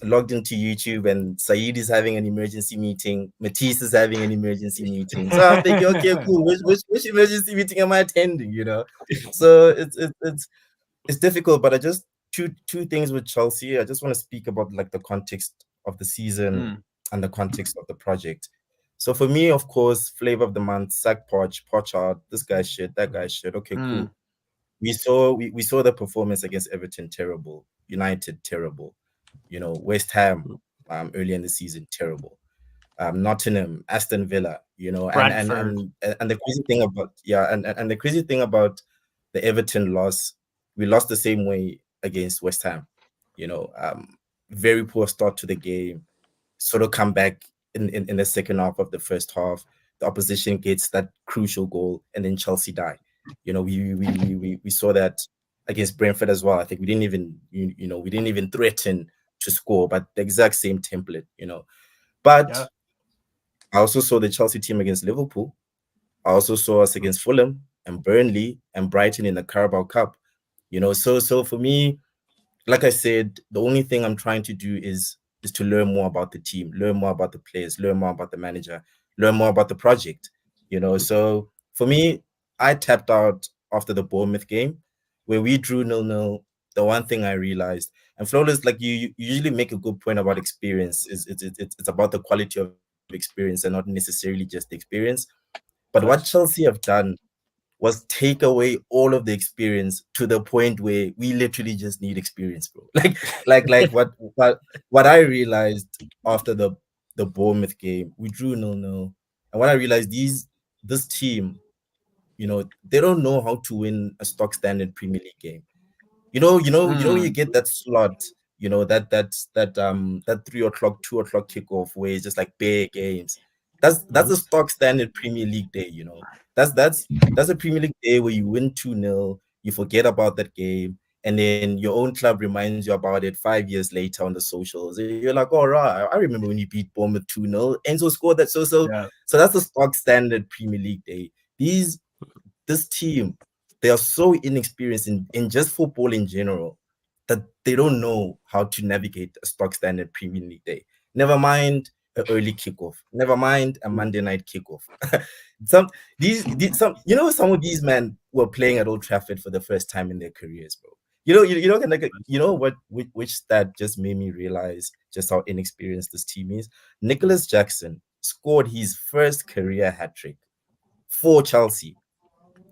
logged into YouTube and Saeed is having an emergency meeting. Matisse is having an emergency meeting. So I'm thinking, okay, cool. Which emergency meeting am I attending? So it's difficult. But I just two things with Chelsea. I just want to speak about like the context of the season and the context of the project. So for me, of course, flavor of the month, sack Pochard, this guy's shit, that guy's shit. Okay, cool. We saw the performance against Everton, terrible. United, terrible. West Ham, early in the season, terrible. Nottingham, Aston Villa, and the crazy thing about and the crazy thing about the Everton loss, we lost the same way against West Ham. Very poor start to the game, sort of come back in the second half of the first half. The opposition gets that crucial goal, and then Chelsea die. We saw that against Brentford as well. I think we didn't even threaten to score, but the exact same template. But I also saw the Chelsea team against Liverpool. I also saw us against Fulham and Burnley and Brighton in the Carabao Cup. So for me, like I said, the only thing I'm trying to do is to learn more about the team, learn more about the players, learn more about the manager, learn more about the project. So for me, I tapped out after the Bournemouth game where we drew 0-0. The one thing I realized, and Flawless, like you usually make a good point about experience. It's about the quality of experience and not necessarily just the experience. But what Chelsea have done was take away all of the experience to the point where we literally just need experience, bro. Like what I realized after the Bournemouth game, we drew 0-0, and when I realized this team, you know, they don't know how to win a stock standard Premier League game. You know, when you get that slot, you know, that 3 o'clock, 2 o'clock kickoff where it's just like bare games. That's a stock standard Premier League day, you know. That's a Premier League day where you win 2-0, you forget about that game, and then your own club reminds you about it 5 years later on the socials. You're like, oh right, I remember when you beat Bournemouth 2-0. Enzo scored that. So that's a stock standard Premier League day. This team, they are so inexperienced in just football in general that they don't know how to navigate a stock standard Premier League day. Never mind an early kickoff. Never mind a Monday night kickoff. some of these men were playing at Old Trafford for the first time in their careers, bro. Which stat just made me realize just how inexperienced this team is. Nicholas Jackson scored his first career hat trick for Chelsea.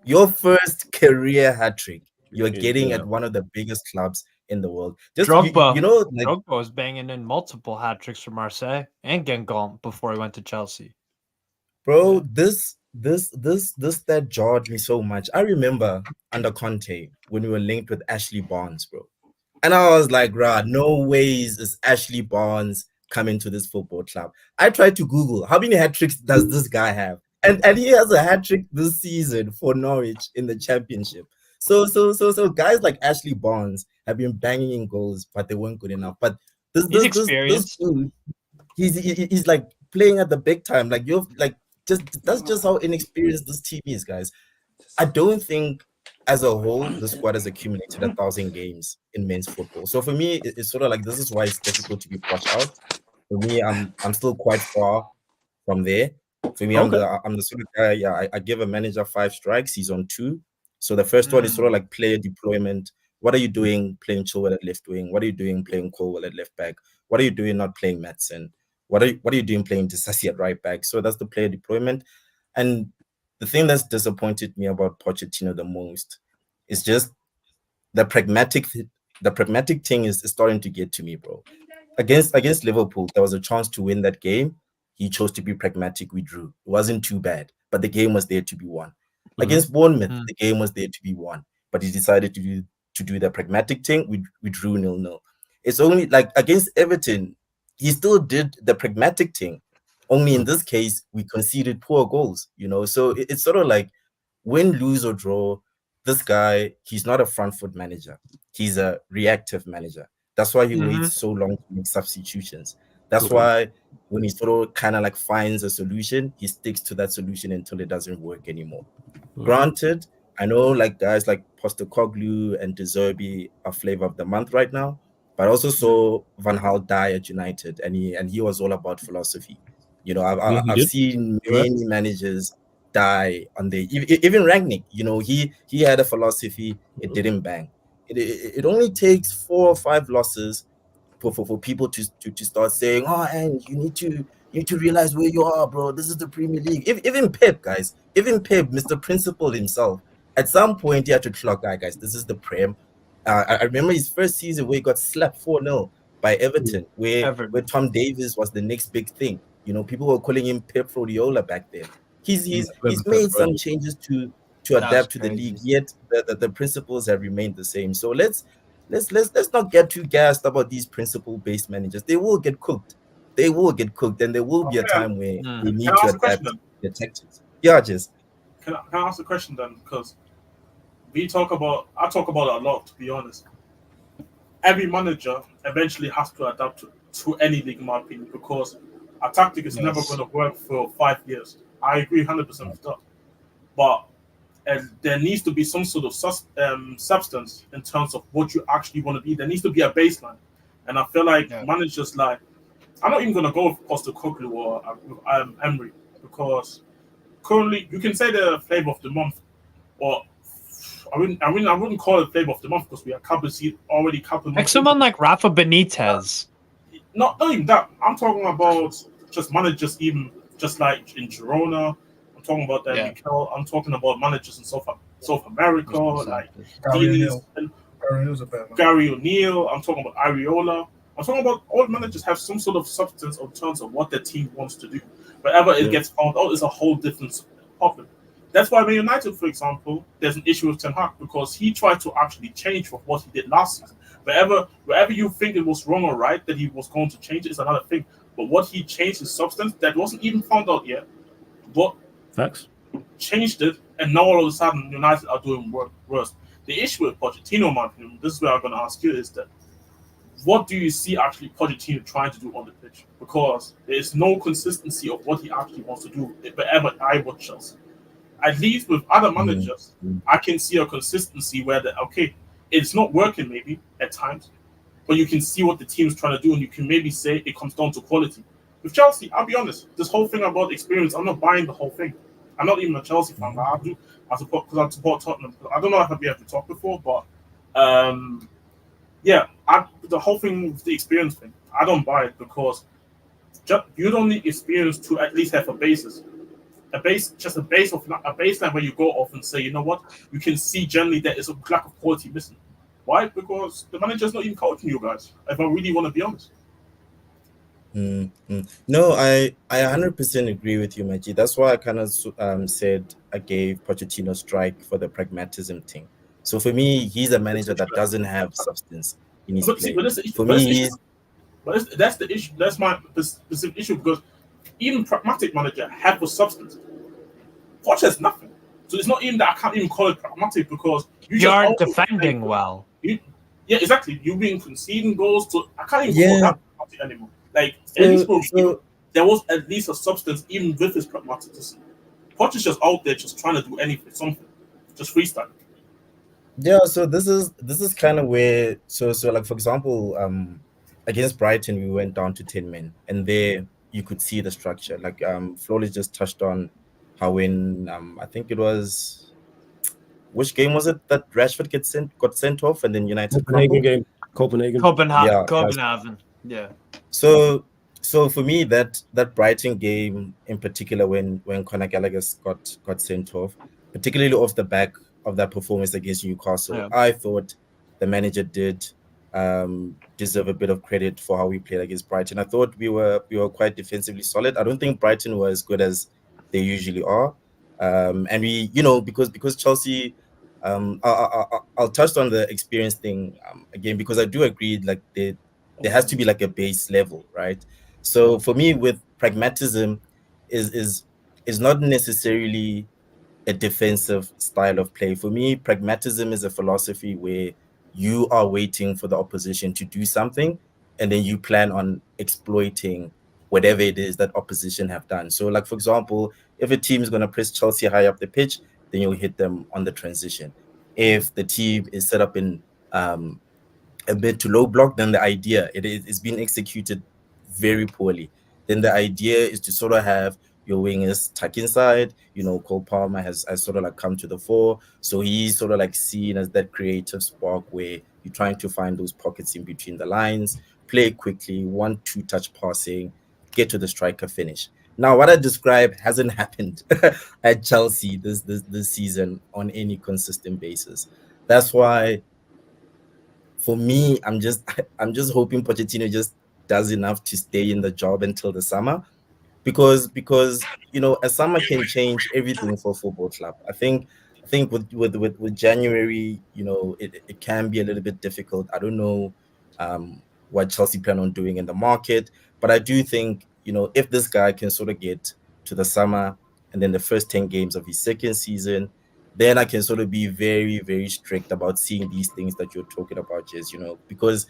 Your first career hat trick you're getting at one of the biggest clubs in the world. Just Drogba, Drogba was banging in multiple hat tricks for Marseille and Guingamp before he went to Chelsea. Bro, this that jarred me so much. I remember under Conte when we were linked with Ashley Barnes, bro. And I was like, rah, no ways is Ashley Barnes coming to this football club. I tried to Google how many hat tricks does this guy have? And he has a hat trick this season for Norwich in the championship. So guys like Ashley Barnes have been banging in goals, but they weren't good enough. But this dude, he's like playing at the big time. Like that's just how inexperienced this team is, guys. I don't think as a whole the squad has accumulated 1,000 games in men's football. So for me, it's sort of like this is why it's difficult to be flushed out. For me, I'm still quite far from there. For me, I'm the sort of guy. Yeah, I give a manager 5 strikes. He's on 2. So the first one is sort of like player deployment. What are you doing playing Chilwell at left wing? What are you doing playing Colwell at left back? What are you doing not playing Maatsen? What are you doing playing Disasi at right back? So that's the player deployment. And the thing that's disappointed me about Pochettino the most is just the pragmatic thing is starting to get to me, bro. Against Liverpool, there was a chance to win that game. He chose to be pragmatic. We drew. It wasn't too bad, but the game was there to be won. Against Bournemouth, the game was there to be won, but he decided to do the pragmatic thing. We drew 0-0. It's only like against Everton, he still did the pragmatic thing. Only in this case, we conceded poor goals, you know. So it's sort of like win, lose, or draw. This guy, he's not a front foot manager. He's a reactive manager. That's why he waits so long to make substitutions. That's why when he sort of kind of like finds a solution, he sticks to that solution until it doesn't work anymore. Granted, I know like guys like Postecoglou and De Zerbi are flavor of the month right now, but I also saw Van Gaal die at United, and he was all about philosophy. You know, I've seen many managers die on the even Rangnick. You know, he had a philosophy, it didn't bang. It only takes 4 or 5 losses for people to start saying, oh, and you need to realize where you are, bro. This is the Premier League. Even Pep, guys, Mr. Principal himself, at some point he had to clock, guys, this is the Prem. I remember his first season where he got slapped 4-0 by Everton, where Tom Davies was the next big thing. You know, people were calling him Pep Rodiola back then. He's made some changes to adapt to the league, yet the principles have remained the same. So let's not get too gassed about these principle-based managers. They will get cooked. And there will be a time where they need to adapt their tactics. Yeah, just can I ask a question then? Because I talk about it a lot, to be honest. Every manager eventually has to adapt to any league, in my opinion, because a tactic is never going to work for 5 years. I agree 100% with that. But there needs to be some sort of substance in terms of what you actually want to be. There needs to be a baseline. And I feel like managers like, I'm not even going to go with Postecoglou or Emery, because currently you can say the flavor of the month, or I wouldn't call it flavor of the month because we are already couple. Like someone like Rafa Benitez. Not even that. I'm talking about just managers, even just like in Girona. I'm talking about Mikel. I'm talking about managers and so forth. South America, like Gary O'Neill. I'm talking about Areola. I'm talking about all managers have some sort of substance in terms of what their team wants to do. Wherever it gets found out is a whole different topic. That's why Man United, for example, there's an issue with Ten Hag because he tried to actually change from what he did last season. Wherever you think it was wrong or right that he was going to change it is another thing. But what he changed his substance that wasn't even found out yet. But facts changed it, and now all of a sudden United are doing worse. The issue with Pochettino, man, this is where I'm going to ask you is that what do you see actually Pochettino trying to do on the pitch? Because there is no consistency of what he actually wants to do. Wherever I watch Chelsea, at least with other managers, I can see a consistency where it's not working maybe at times, but you can see what the team's trying to do, and you can maybe say it comes down to quality. With Chelsea, I'll be honest, this whole thing about experience, I'm not buying the whole thing. I'm not even a Chelsea fan, but I support Tottenham. I don't know if I've been able to talk before, but the whole thing with the experience thing, I don't buy it because you don't need experience to at least have a basis. A baseline where you go off and say, you know what, you can see generally there is a lack of quality missing. Why? Because the manager's not even coaching you guys, if I really want to be honest. No, I 100% agree with you, Maji. That's why I kind of said I gave Pochettino strike for the pragmatism thing. So for me, he's a manager that doesn't have substance in his play. That's the issue. That's my specific issue because even pragmatic manager have a substance. Poch has nothing. So it's not even that I can't even call it pragmatic because you aren't defending well. Yeah, exactly. You've been conceding goals to. I can't even call that pragmatic anymore. Like at least there was at least a substance even with his pragmatism. Poch is just out there just trying to do something, just freestyle. Yeah, so this is kind of where so like for example, against Brighton we went down to 10 men, and there you could see the structure. Like Flawless just touched on how when I think it was which game was it that Rashford got sent off and then United Copenhagen. Yeah. So for me that Brighton game in particular when Conor Gallagher got sent off, particularly off the back of that performance against Newcastle, I thought the manager did deserve a bit of credit for how we played against Brighton. I thought we were quite defensively solid. I don't think Brighton were as good as they usually are, and we, because Chelsea. I'll touch on the experience thing again because I do agree. Like there has to be like a base level, right? So for me, with pragmatism, is not necessarily a defensive style of play. For me, pragmatism is a philosophy where you are waiting for the opposition to do something, and then you plan on exploiting whatever it is that opposition have done. So, like for example, if a team is going to press Chelsea high up the pitch, then you'll hit them on the transition. If the team is set up in a mid to low block, then the idea it's been executed very poorly. Then the idea is to sort of have your wingers tuck inside. Cole Palmer has sort of like come to the fore, so he's sort of like seen as that creative spark where you're trying to find those pockets in between the lines, play quickly, 1-2 touch passing, get to the striker, finish. Now, what I described hasn't happened at Chelsea this season on any consistent basis. That's why, for me, I'm just hoping Pochettino just does enough to stay in the job until the summer, because a summer can change everything for a football club. I think with January, it can be a little bit difficult. I don't know what Chelsea plan on doing in the market, but I do think if this guy can sort of get to the summer and then the first 10 games of his second season, then I can sort of be very, very strict about seeing these things that you're talking about, Jez, because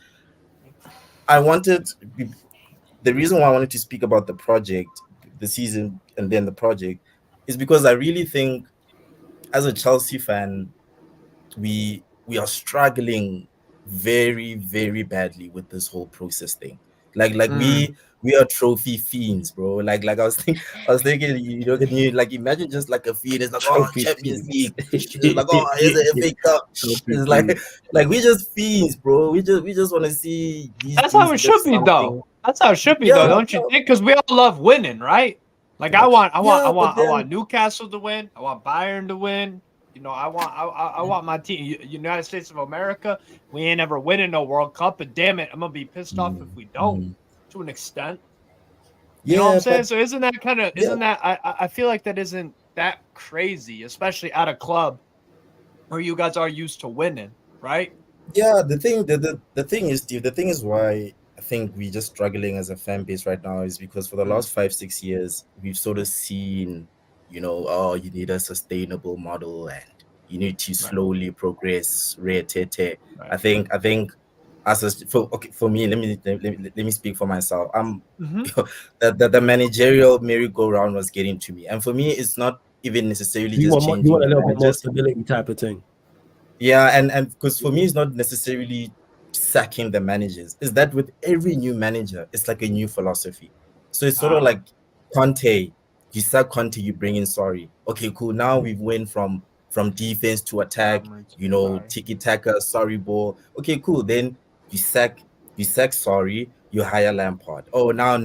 the reason why I wanted to speak about the project, the season, and then the project is because I really think as a Chelsea fan, we are struggling very, very badly with this whole process thing. We are trophy fiends, bro. Like I was thinking, can you like imagine just like a fiend? It's like Champions League. It's like here's the FA Cup. It's like we just fiends, bro. We just want to see these. That's how it should be, though. That's how it should be, though, don't you think? Because we all love winning, right? Like I want Newcastle to win. I want Bayern to win. You know, I want my team, United States of America. We ain't ever winning no World Cup, and damn it, I'm gonna be pissed off if we don't, to an extent. You know what I'm saying? So isn't that kind of I feel like that isn't that crazy, especially at a club where you guys are used to winning, right? Yeah, the thing is, Steve, the thing is why I think we're just struggling as a fan base right now is because for the last 5-6 years, we've sort of seen, oh, you need a sustainable model and you need to slowly progress. I think for me, let me speak for myself. The managerial merry-go-round was getting to me, and for me, it's not even necessarily You just changing want a the little bit more managers. stability type of thing. Yeah, and because for me, it's not necessarily sacking the managers. Is that with every new manager, it's like a new philosophy. So it's sort of like Conte. You sack Conte, you bring in Sorry. Okay, cool. Now we've went from defense to attack. Tiki taka, Sorry ball. Okay, cool. Then you sack Sorry. You hire Lampard. Oh, now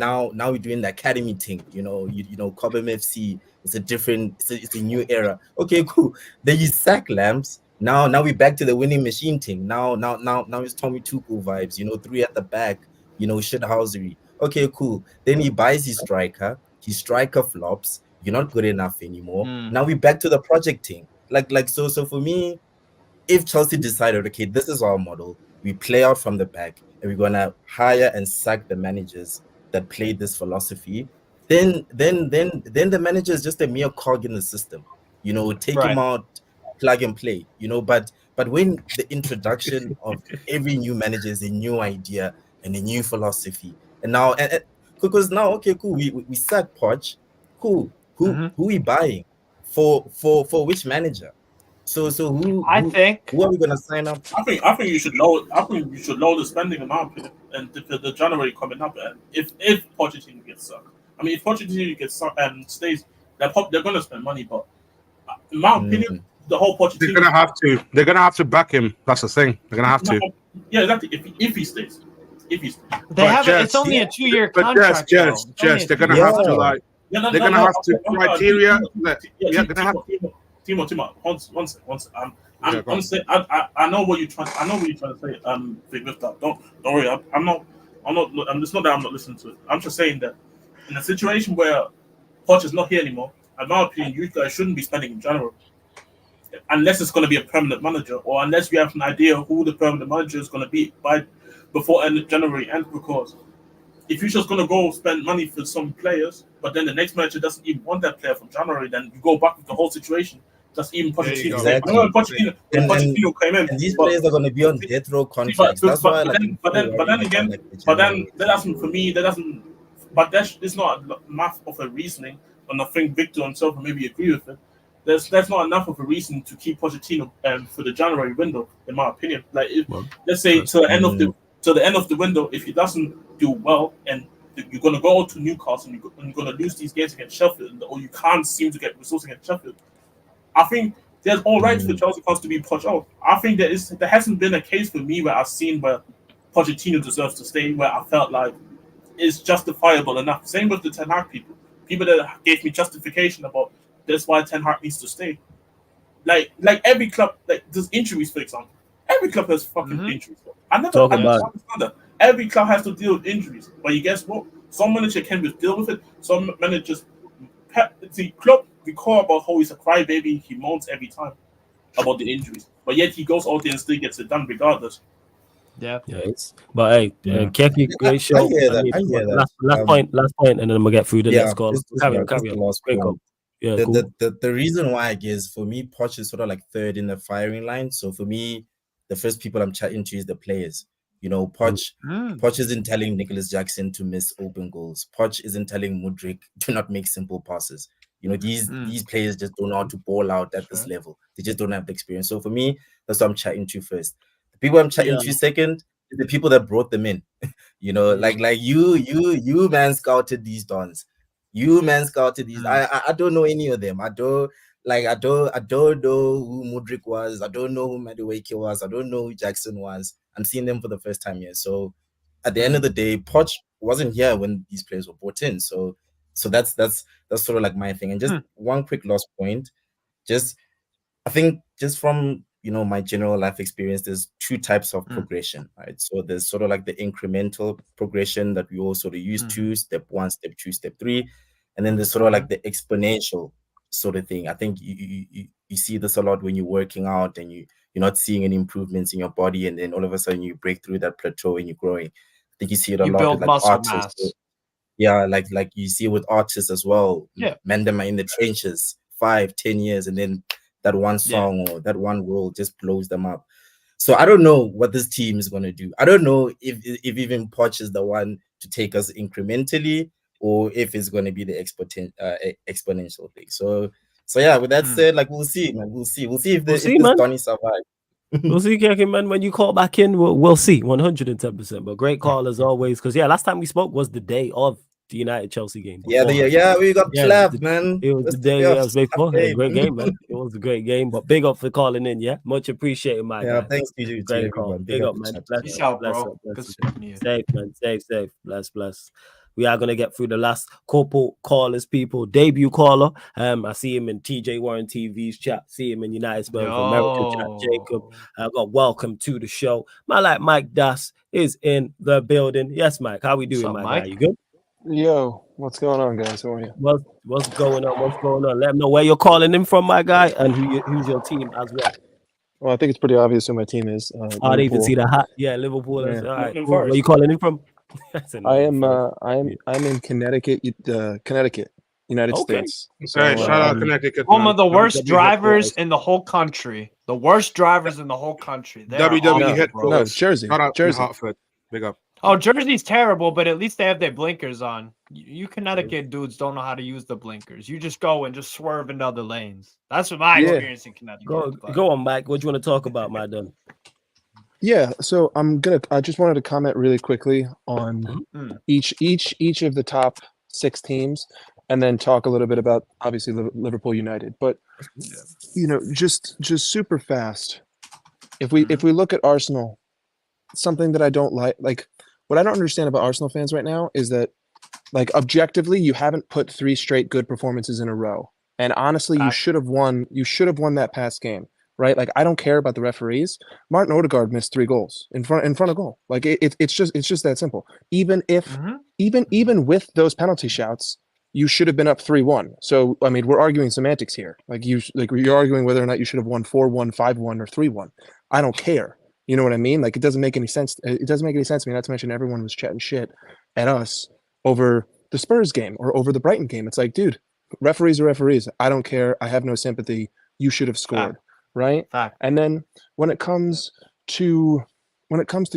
we're doing the academy thing. Cobham FC. It's a different. It's a new era. Okay, cool. Then you sack Lamps. Now we're back to the winning machine thing. Now it's Tommy Tuchel vibes. Three at the back. Shithousery. Okay, cool. Then he buys his striker. His striker flops. You're not good enough anymore. Now we're back to the project thing. So for me, if Chelsea decided, okay, this is our model, we play out from the back, and we're gonna hire and sack the managers that play this philosophy, then the manager is just a mere cog in the system. Take him out, plug and play. But when the introduction of every new manager is a new idea and a new philosophy, and now because now, okay, cool, we sack Poch, cool. Who we buying for which manager? So who are we gonna sign up? I think you should lower. I think you should lower the spending in my opinion, and the January coming up. And if Pochettino gets sucked, I mean, if Pochettino gets sucked and stays, they're gonna spend money. But in my opinion, the whole Pochettino, They're gonna have to back him. That's the thing. They're gonna have to. Yeah, exactly. If he stays, it's only a 2-year contract. Just they're gonna have to like. They're gonna have to criteria. Timo, one second. I'm saying I know what you're trying. I know what you're trying to say. With that, don't worry. I'm not. It's not that I'm not listening to it. I'm just saying that in a situation where Poch is not here anymore, in my opinion, you guys shouldn't be spending in January, unless it's going to be a permanent manager, or unless we have an idea of who the permanent manager is going to be before end of January. And because if you're just going to go spend money for some players, but then the next manager doesn't even want that player from January, then you go back with the whole situation. Just even Pochettino. Exactly. Pochettino came in. And these players are going to be on death row contracts. That's why. But then that doesn't, for me, that doesn't. But it's not enough of a reasoning, and I think Victor himself will maybe agree with it. That's not enough of a reason to keep Pochettino for the January window, in my opinion. Like, let's say to the end of the window, if he doesn't do well and you're going to go to Newcastle and you're going to lose these games against Sheffield, or you can't seem to get results against Sheffield, I think there's all right for Chelsea fans to be pushed out. I think there hasn't been a case for me where I've seen where Pochettino deserves to stay, where I felt like it's justifiable enough. Same with the Ten Hag people that gave me justification about that's why Ten Hag needs to stay. Like every club, like there's injuries, for example. Every club has fucking injuries. I never understand that. Every club has to deal with injuries. But you guess what? Some manager can deal with it. Some managers, the club, we call about how he's a crybaby. He moans every time about the injuries, but yet he goes out there and still gets it done regardless. Yeah. But hey, Kepi, great show. I hear that. Last point, and then we'll get through the next call. Carry on. Great call. Yeah, the reason why I guess for me, Poch is sort of like third in the firing line. So for me, the first people I'm chatting to is the players. Poch isn't telling Nicholas Jackson to miss open goals. Poch isn't telling Mudryk to not make simple passes. These players just don't know how to ball out at this level. They just don't have the experience. So for me, that's what I'm chatting to first. The people I'm chatting to second is the people that brought them in. Like you man scouted these dons. You man scouted these. I don't know any of them. I don't know who Mudryk was. I don't know who Madueke was. I don't know who Jackson was. I'm seeing them for the first time here. So at the end of the day, Poch wasn't here when these players were brought in. So that's sort of like my thing. And just one quick last point. Just I think just from my general life experience, there's two types of progression, right? So there's sort of like the incremental progression that we all sort of used to, step 1, step 2, step 3, and then there's sort of like the exponential sort of thing. I think you see this a lot when you're working out and you're not seeing any improvements in your body, and then all of a sudden you break through that plateau and you're growing. I think you see it a lot build with like muscle artists. mass. Yeah, like you see it with artists as well. Yeah. Men them are in the trenches 5-10 years, and then that one song or that one role just blows them up. So I don't know what this team is going to do. I don't know if even Poch is the one to take us incrementally, or if it's going to be the exponential thing. So yeah, with that said, like we'll see, man. We'll see if this Donny survives. We'll see, Kekin, man. When you call back in, we'll see 110%. But great call as always. Because last time we spoke was the day of the United Chelsea game. We got clapped, man. It was the day it was before. Great game, man. It was a great game. But big up for calling in, yeah. Much appreciated, my guy. Thanks to great call. Big up, man. Peace out, bro. Good speaking to you. Safe, man. Safe. Bless. We are gonna get through the last couple callers, people. Debut caller. I see him in TJ Warren TV's chat. See him in United Spurs of America chat. Jacob. I got welcome to the show. Mike Das is in the building. Yes, Mike. How we doing, Mike? Guy? You good? Yo, what's going on, guys? How are you? What's going on? Let them know where you're calling in from, my guy, and who's your team as well. Well, I think it's pretty obvious who my team is. I didn't even see the hat. Yeah, Liverpool. Yeah. All right. Where are you calling in from? I'm in Connecticut, United States. So, shout out Connecticut. Home of the worst drivers in the whole country. The worst drivers in the whole country. WWE hit, bro. No, it's Jersey. Shout out Jersey. Hartford. Big up. Oh, Jersey's terrible, but at least they have their blinkers on. You Connecticut dudes don't know how to use the blinkers. You just go and just swerve into other lanes. That's what my experience in Connecticut. Go on, Mike. What do you want to talk about, my done? Yeah, so I just wanted to comment really quickly on each of the top 6 teams, and then talk a little bit about obviously Liverpool United. But just super fast. If we look at Arsenal, something that I don't like what I don't understand about Arsenal fans right now is that, like, objectively, you haven't put 3 straight good performances in a row. And honestly, you should have won that past game, right? Like, I don't care about the referees. Martin Odegaard missed 3 goals in front of goal. Like, it's just that simple. Even with those penalty shouts, you should have been up 3-1. So, I mean, we're arguing semantics here. You're arguing whether or not you should have won 4-1, 5-1, or 3-1. I don't care. You know what I mean? Like, it doesn't make any sense. It doesn't make any sense to me, not to mention everyone was chatting shit at us over the Spurs game or over the Brighton game. It's like, dude, referees are referees. I don't care. I have no sympathy. You should have scored, right? And then when it comes to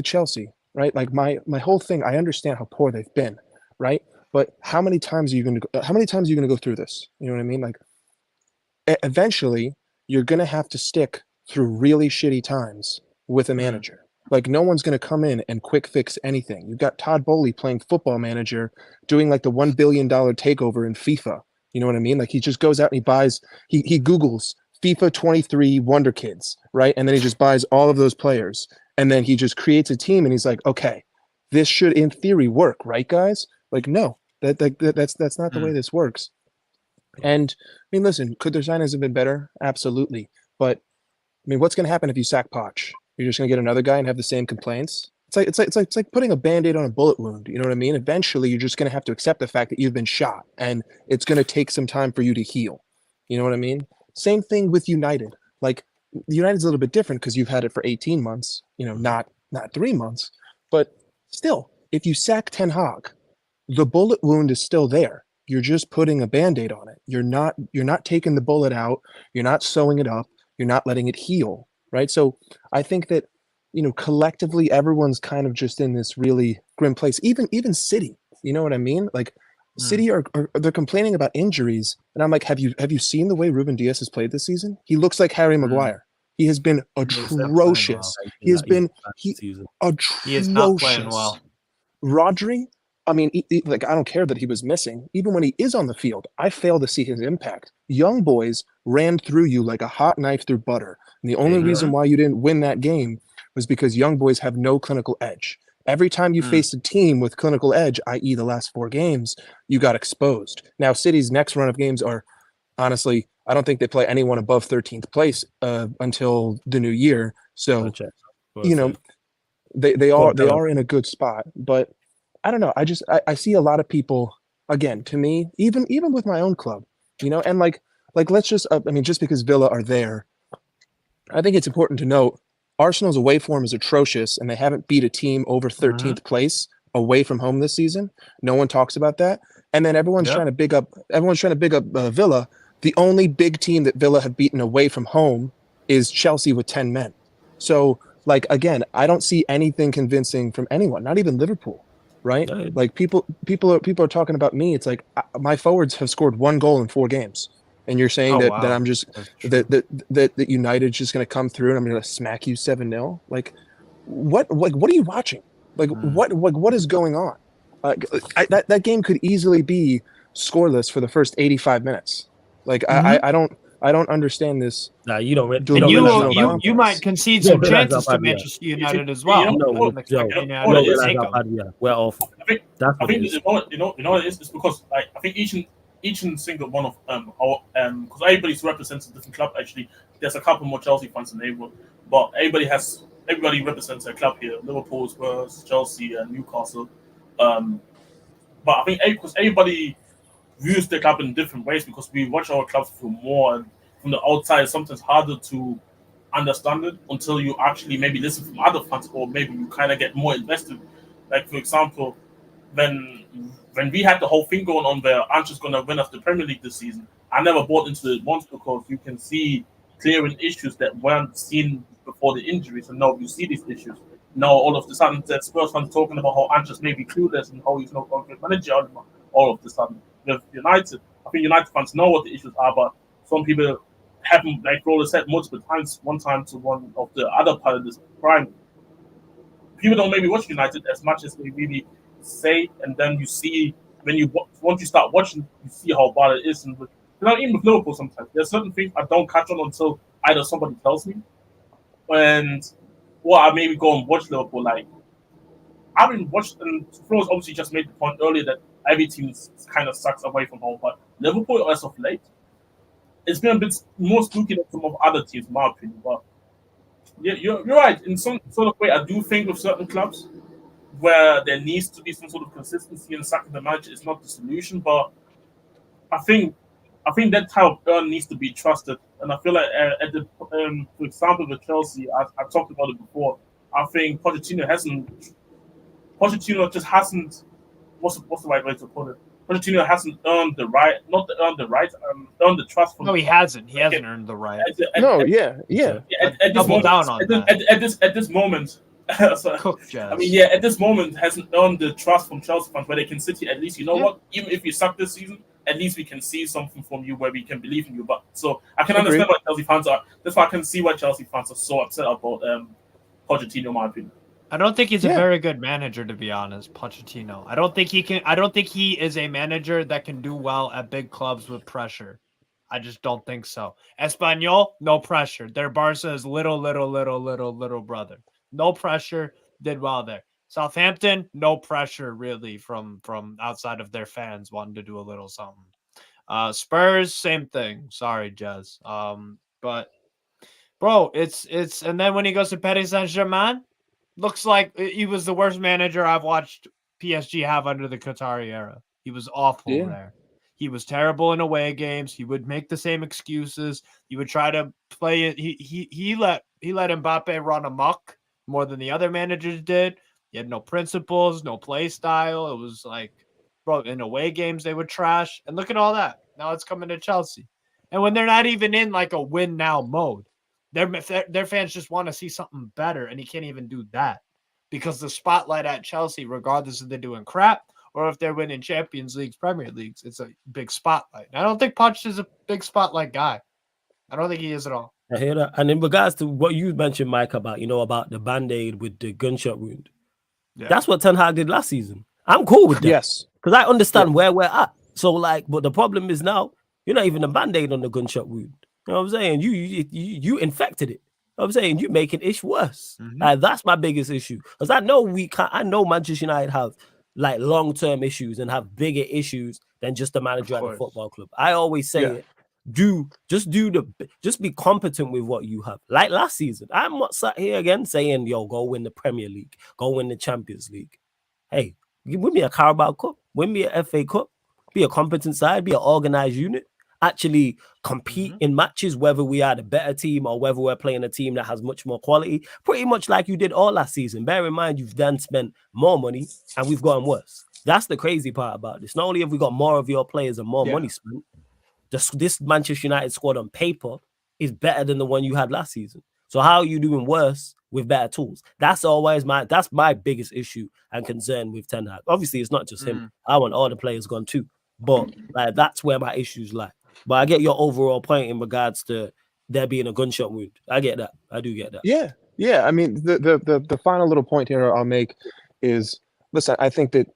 Chelsea, right? Like, my whole thing, I understand how poor they've been, right? But how many times are you going to go through this? You know what I mean? Like, eventually you're going to have to stick through really shitty times with a manager. Like, no one's going to come in and quick fix anything. You've got Todd Bowley playing Football Manager, doing like the $1 billion takeover in FIFA. You know what I mean? Like, he just goes out and he Googles FIFA 23 Wonder Kids, right? And then he just buys all of those players. And then he just creates a team and he's like, okay, this should in theory work, right, guys? Like, no, that's not the way this works. And I mean, listen, could their signings have been better? Absolutely. But I mean, what's going to happen if you sack Poch? You're just going to get another guy and have the same complaints. It's like putting a Band-Aid on a bullet wound. You know what I mean? Eventually, you're just going to have to accept the fact that you've been shot, and it's going to take some time for you to heal. You know what I mean? Same thing with United. Like, United's a little bit different because you've had it for 18 months. You know, not 3 months, but still, if you sack Ten Hag, the bullet wound is still there. You're just putting a Band-Aid on it. You're not taking the bullet out. You're not sewing it up. You're not letting it heal, right? So I think that, collectively, everyone's kind of just in this really grim place. Even City, you know what I mean? Like, City they're complaining about injuries, and I'm like, have you seen the way Ruben Dias has played this season? He looks like Harry Maguire. He has been atrocious. He has been atrocious. He is not playing well. Rodri, I mean, like, I don't care that he was missing. Even when he is on the field, I fail to see his impact. Young boys ran through you like a hot knife through butter. And the only reason why you didn't win that game was because young boys have no clinical edge. Every time you faced a team with clinical edge, i.e. the last 4 games, you got exposed. Now, City's next run of games are honestly, I don't think they play anyone above 13th place until the new year. So, you know, they are in a good spot. But I don't know. I see a lot of people, again, to me, even with my own club, you know, and like let's just I mean, just because Villa are there, I think it's important to note Arsenal's away form is atrocious, and they haven't beat a team over 13th place away from home this season. No one talks about that. And then everyone's trying to big up Villa. The only big team that Villa have beaten away from home is Chelsea with 10 men. So, like, again, I don't see anything convincing from anyone, not even Liverpool, right? Like people are talking about me. It's like my forwards have scored 1 goal in 4 games. And you're saying that I'm just that United's just going to come through and I'm going to smack you 7-0. Like, what are you watching? Like, what is going on? That game could easily be scoreless for the first 85 minutes. Like, I don't understand this. Nah, you don't. You might concede some chances to Manchester United as well. We're off. I think it's because like I think each and single one of because everybody's represents a different club. Actually, there's a couple more Chelsea fans than everyone, but everybody represents a club here: Liverpool, Spurs, Chelsea, and Newcastle. But I think because everybody views the club in different ways, because we watch our clubs from more and from the outside. It's sometimes harder to understand it until you actually maybe listen from other fans, or maybe you kind of get more invested. Like for example, when we had the whole thing going on where Ance's going to win us the Premier League this season, I never bought into it once, because you can see clearing issues that weren't seen before the injuries, and now you see these issues. Now all of the sudden, the Spurs fans talking about how Ance's maybe clueless and how he's not going to get manager anymore. All of the sudden, with United, I think United fans know what the issues are, but some people haven't, like Roller said multiple times, one time to one of the other part of this prime. People don't maybe watch United as much as they really say, and then you see once you start watching, you see how bad it is. And even with Liverpool, sometimes there's certain things I don't catch on until either somebody tells me, or I maybe go and watch Liverpool. Like I haven't watched, and Flores obviously just made the point earlier that every team kind of sucks away from home, but Liverpool as of late, it's been a bit more spooky than some of other teams, in my opinion. But yeah, you're right. In some sort of way, I do think with certain clubs where there needs to be some sort of consistency in sacking the manager is not the solution. But I think that type of earn needs to be trusted. And I feel like for example, with Chelsea, I talked about it before. I think Pochettino just hasn't. What's the right way to put it? Pochettino hasn't earned the right, earned the trust from. No, he hasn't. He hasn't earned the right. At this moment, at this moment, hasn't earned the trust from Chelsea fans, where they can sit here at least. You know what? Even if you suck this season, at least we can see something from you where we can believe in you. But so I can understand why Chelsea fans are. That's why I can see why Chelsea fans are so upset about Pochettino, in my opinion. I don't think he's a very good manager, to be honest, Pochettino. I don't think he is a manager that can do well at big clubs with pressure. I just don't think so. Espanyol, no pressure. Their Barca's little brother. No pressure, did well there. Southampton, no pressure really from outside of their fans wanting to do a little something. Spurs, same thing. Sorry, Jez. But bro, it's and then when he goes to Paris Saint-Germain, looks like he was the worst manager I've watched PSG have under the Qatari era. He was awful there. He was terrible in away games. He would make the same excuses. He would try to play it. He let Mbappe run amok more than the other managers did. He had no principles, no play style. It was like, bro, in away games they would trash. And look at all that. Now it's coming to Chelsea. And when they're not even in like a win now mode, their fans just want to see something better, and he can't even do that because the spotlight at Chelsea, regardless if they're doing crap or if they're winning Champions Leagues, Premier Leagues, it's a big spotlight. I don't think Poch is a big spotlight guy. I don't think he is at all. I hear that. And in regards to what you mentioned, Mike, about about the Band-Aid with the gunshot wound, that's what Ten Hag did last season. I'm cool with that. Yes, because I understand where we're at. So but the problem is now you're not even a Band-Aid on the gunshot wound. You know what I'm saying? You infected it. You know what I'm saying? You making it worse. That's my biggest issue. Because I know Manchester United have like long-term issues and have bigger issues than just the manager at the football club. I always say it. just be competent with what you have. Like last season, I'm not sat here again saying, yo, go win the Premier League, go win the Champions League. Hey, win me a Carabao Cup, win me a FA Cup, be a competent side, be an organized unit, actually compete in matches, whether we are the better team or whether we're playing a team that has much more quality, pretty much like you did all last season. Bear in mind, you've then spent more money and we've gotten worse. That's the crazy part about this. Not only have we got more of your players and more money spent, this Manchester United squad on paper is better than the one you had last season. So how are you doing worse with better tools? That's my biggest issue and concern with Ten Hag. Obviously, it's not just him. I want all the players gone too. But like that's where my issues lie. But I get your overall point in regards to there being a gunshot wound. I get that. I do get that. Yeah. I mean, the final little point here I'll make is, listen, I think that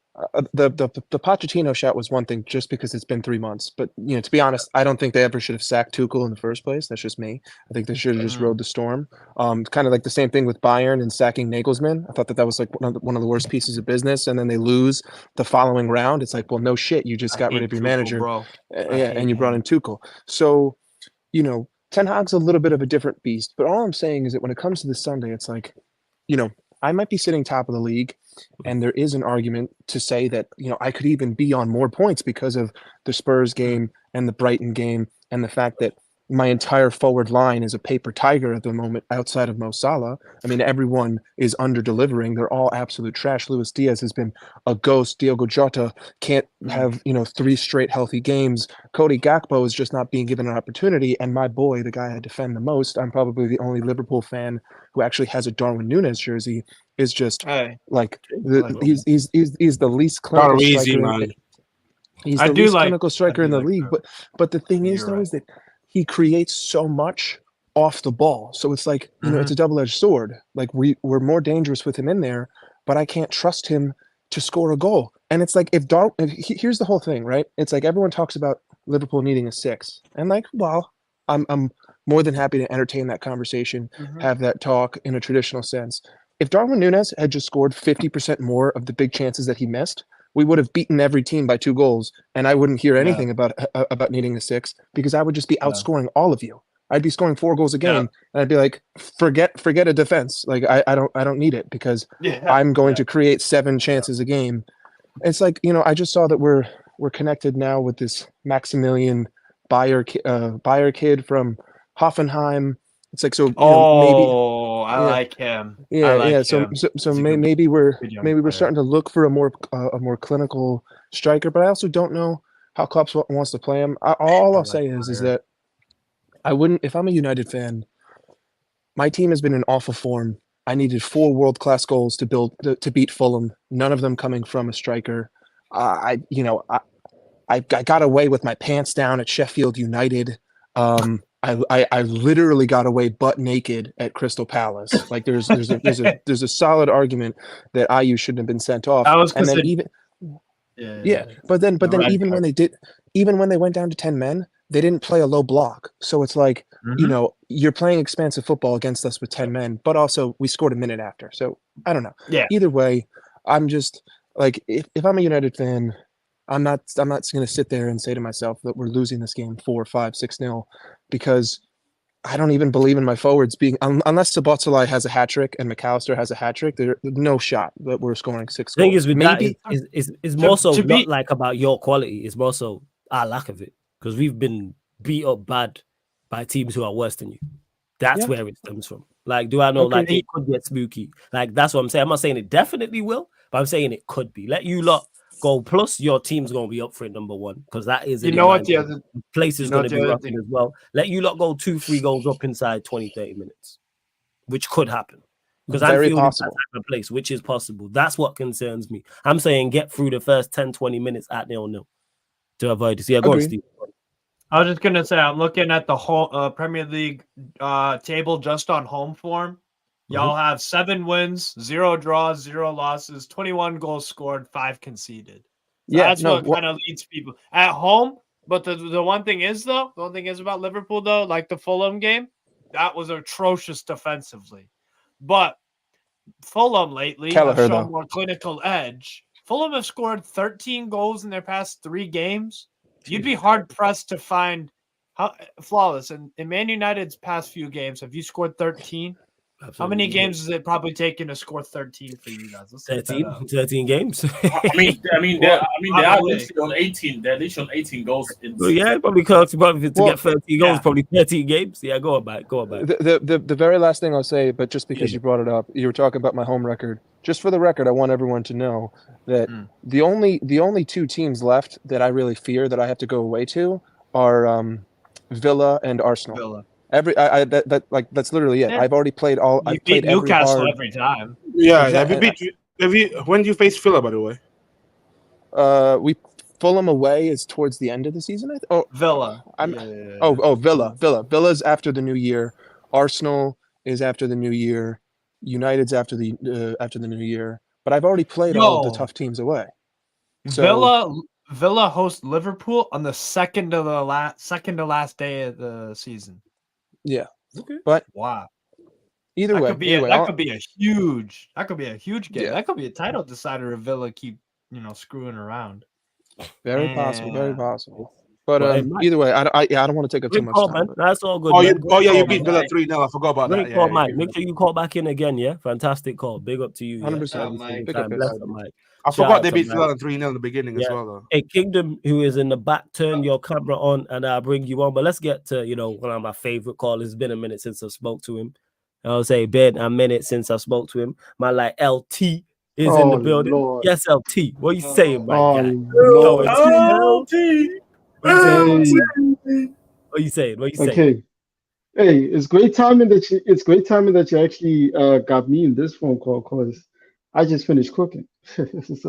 the Pochettino shot was one thing just because it's been 3 months. But, you know, to be honest, I don't think they ever should have sacked Tuchel in the first place. That's just me. I think they should have just rode the storm. Kind of like the same thing with Bayern and sacking Nagelsmann. I thought that was like one of the worst pieces of business. And then they lose the following round. It's like, well, no shit. You just got rid of your manager. Bro. And you brought in Tuchel. So, you know, Ten Hag's a little bit of a different beast. But all I'm saying is that when it comes to this Sunday, it's like, you know, I might be sitting top of the league, and there is an argument to say that, you know, I could even be on more points because of the Spurs game and the Brighton game and the fact that my entire forward line is a paper tiger at the moment outside of Mo Salah. I mean, everyone is under-delivering. They're all absolute trash. Luis Diaz has been a ghost. Diogo Jota can't have, you know, 3 straight healthy games. Cody Gakpo is just not being given an opportunity. And my boy, the guy I defend the most, I'm probably the only Liverpool fan who actually has a Darwin Núñez jersey, is just like he's the least clinical striker. He's the least clinical striker in the league. But the thing is, though, is that he creates so much off the ball. So it's like, you know, it's a double-edged sword. Like we're more dangerous with him in there, but I can't trust him to score a goal. And it's like here's the whole thing, right? It's like everyone talks about Liverpool needing a 6. And like, well, I'm more than happy to entertain that conversation, have that talk in a traditional sense. If Darwin Núñez had just scored 50% more of the big chances that he missed, we would have beaten every team by 2 goals, and I wouldn't hear anything about needing a 6 because I would just be outscoring all of you. I'd be scoring 4 goals a game, and I'd be like, forget a defense. Like I don't need it because I'm going to create 7 chances a game. It's like, you know, I just saw that we're connected now with this Maximilian Bayer kid from Hoffenheim. It's like, so, you know, maybe I like him. So maybe we're starting to look for a more clinical striker, but I also don't know how Klopp wants to play him. All I'll say is that I wouldn't, if I'm a United fan, my team has been in awful form. I needed 4 world-class goals to beat Fulham. None of them coming from a striker. I got away with my pants down at Sheffield United. I literally got away butt naked at Crystal Palace. Like there's a solid argument that IU shouldn't have been sent off. But then even when they went down to 10 men, they didn't play a low block. So it's like, you know, you're playing expansive football against us with 10 men, but also we scored a minute after. So I don't know. Either way, I'm just like, if I'm a United fan, I'm not going to sit there and say to myself that we're losing this game 4, 5, 6-0 because I don't even believe in my forwards being unless Szoboszlai has a hat trick and McAllister has a hat trick. There's no shot that we're scoring 6 goals. The thing is with maybe that is more so not like about your quality. It's more so our lack of it because we've been beat up bad by teams who are worse than you. That's where it stems from. Like, do I know? Like, it could get spooky. Like, that's what I'm saying. I'm not saying it definitely will, but I'm saying it could be. Let you lot go. Plus, your team's going to be up for it, number 1, because that is, you know what, the other place is going to be rocking as well. Let you lot go 2-3 goals up inside 20-30 minutes, which could happen. Because I'm feeling that type of place, which is possible. That's what concerns me. I'm saying get through the first 10-20 minutes at 0-0 to avoid this. Yeah, go on, Steve. I was just going to say, I'm looking at the whole Premier League table just on home form. Y'all have 7 wins, 0 draws, 0 losses, 21 goals scored, 5 conceded. So that's what kind of leads people at home. But the one thing is, though, about Liverpool, though, like the Fulham game, that was atrocious defensively. But Fulham lately have shown more clinical edge. Fulham have scored 13 goals in their past 3 games. You'd be hard-pressed to find How flawless in Man United's past few games? Have you scored 13? How many games is it probably taken to score 13 for you guys? Let's 13 games. I mean, they are literally on 18. They're literally on 18 goals. Well, yeah, probably to get 30 goals, probably 13 games. Yeah, go on back. The very last thing I'll say, but just because you brought it up, you were talking about my home record. Just for the record, I want everyone to know that the only two teams left that I really fear that I have to go away to are Villa and Arsenal. Villa. That's literally it. Yeah. I've already played all. I've played Newcastle every time. Yeah, when do you face Villa, by the way? We Fulham away is towards the end of the season. Villa. Villa. Villa's after the new year. Arsenal is after the new year. United's after the new year. But I've already played all of the tough teams away. So, Villa hosts Liverpool on the second to last day of the season. Yeah. Okay. But wow. Either way, that could be a huge game. Yeah. That could be a title decider if Villa keep screwing around. Very possible. But either way, I don't want to take up too much time. Man. That's all good. You beat Villa 3-0. I forgot about that. Great call, Mike. Make sure you call back in again. Yeah, fantastic call. Big up to you. 100%. Big up, Mike. I forgot they beat Villa 3-0 in the beginning as well, though. Hey, Kingdom, who is in the back, turn your camera on and I'll bring you on. But let's get to one of my favorite callers. It's been a minute since I spoke to him. I'll say been a minute since I spoke to him. My LT is in the building. Lord. Yes, LT. What are you saying, my guy? LT. What are you saying? Okay. Hey, it's great timing that you actually got me in this phone call because I just finished cooking. Okay. Is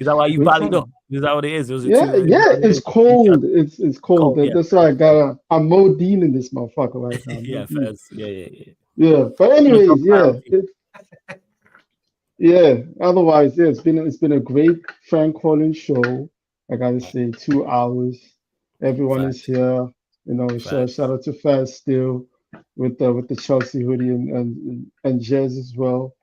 that why you valid up? Is that what it is? It's cold. It's cold. That's why I'm Modine in this motherfucker right now. Yeah, fast. Yeah. Yeah, but anyways, Otherwise, it's been a great fan calling show. I gotta say, 2 hours. Everyone is here. Shout out to Fast still with the Chelsea hoodie and Jez as well,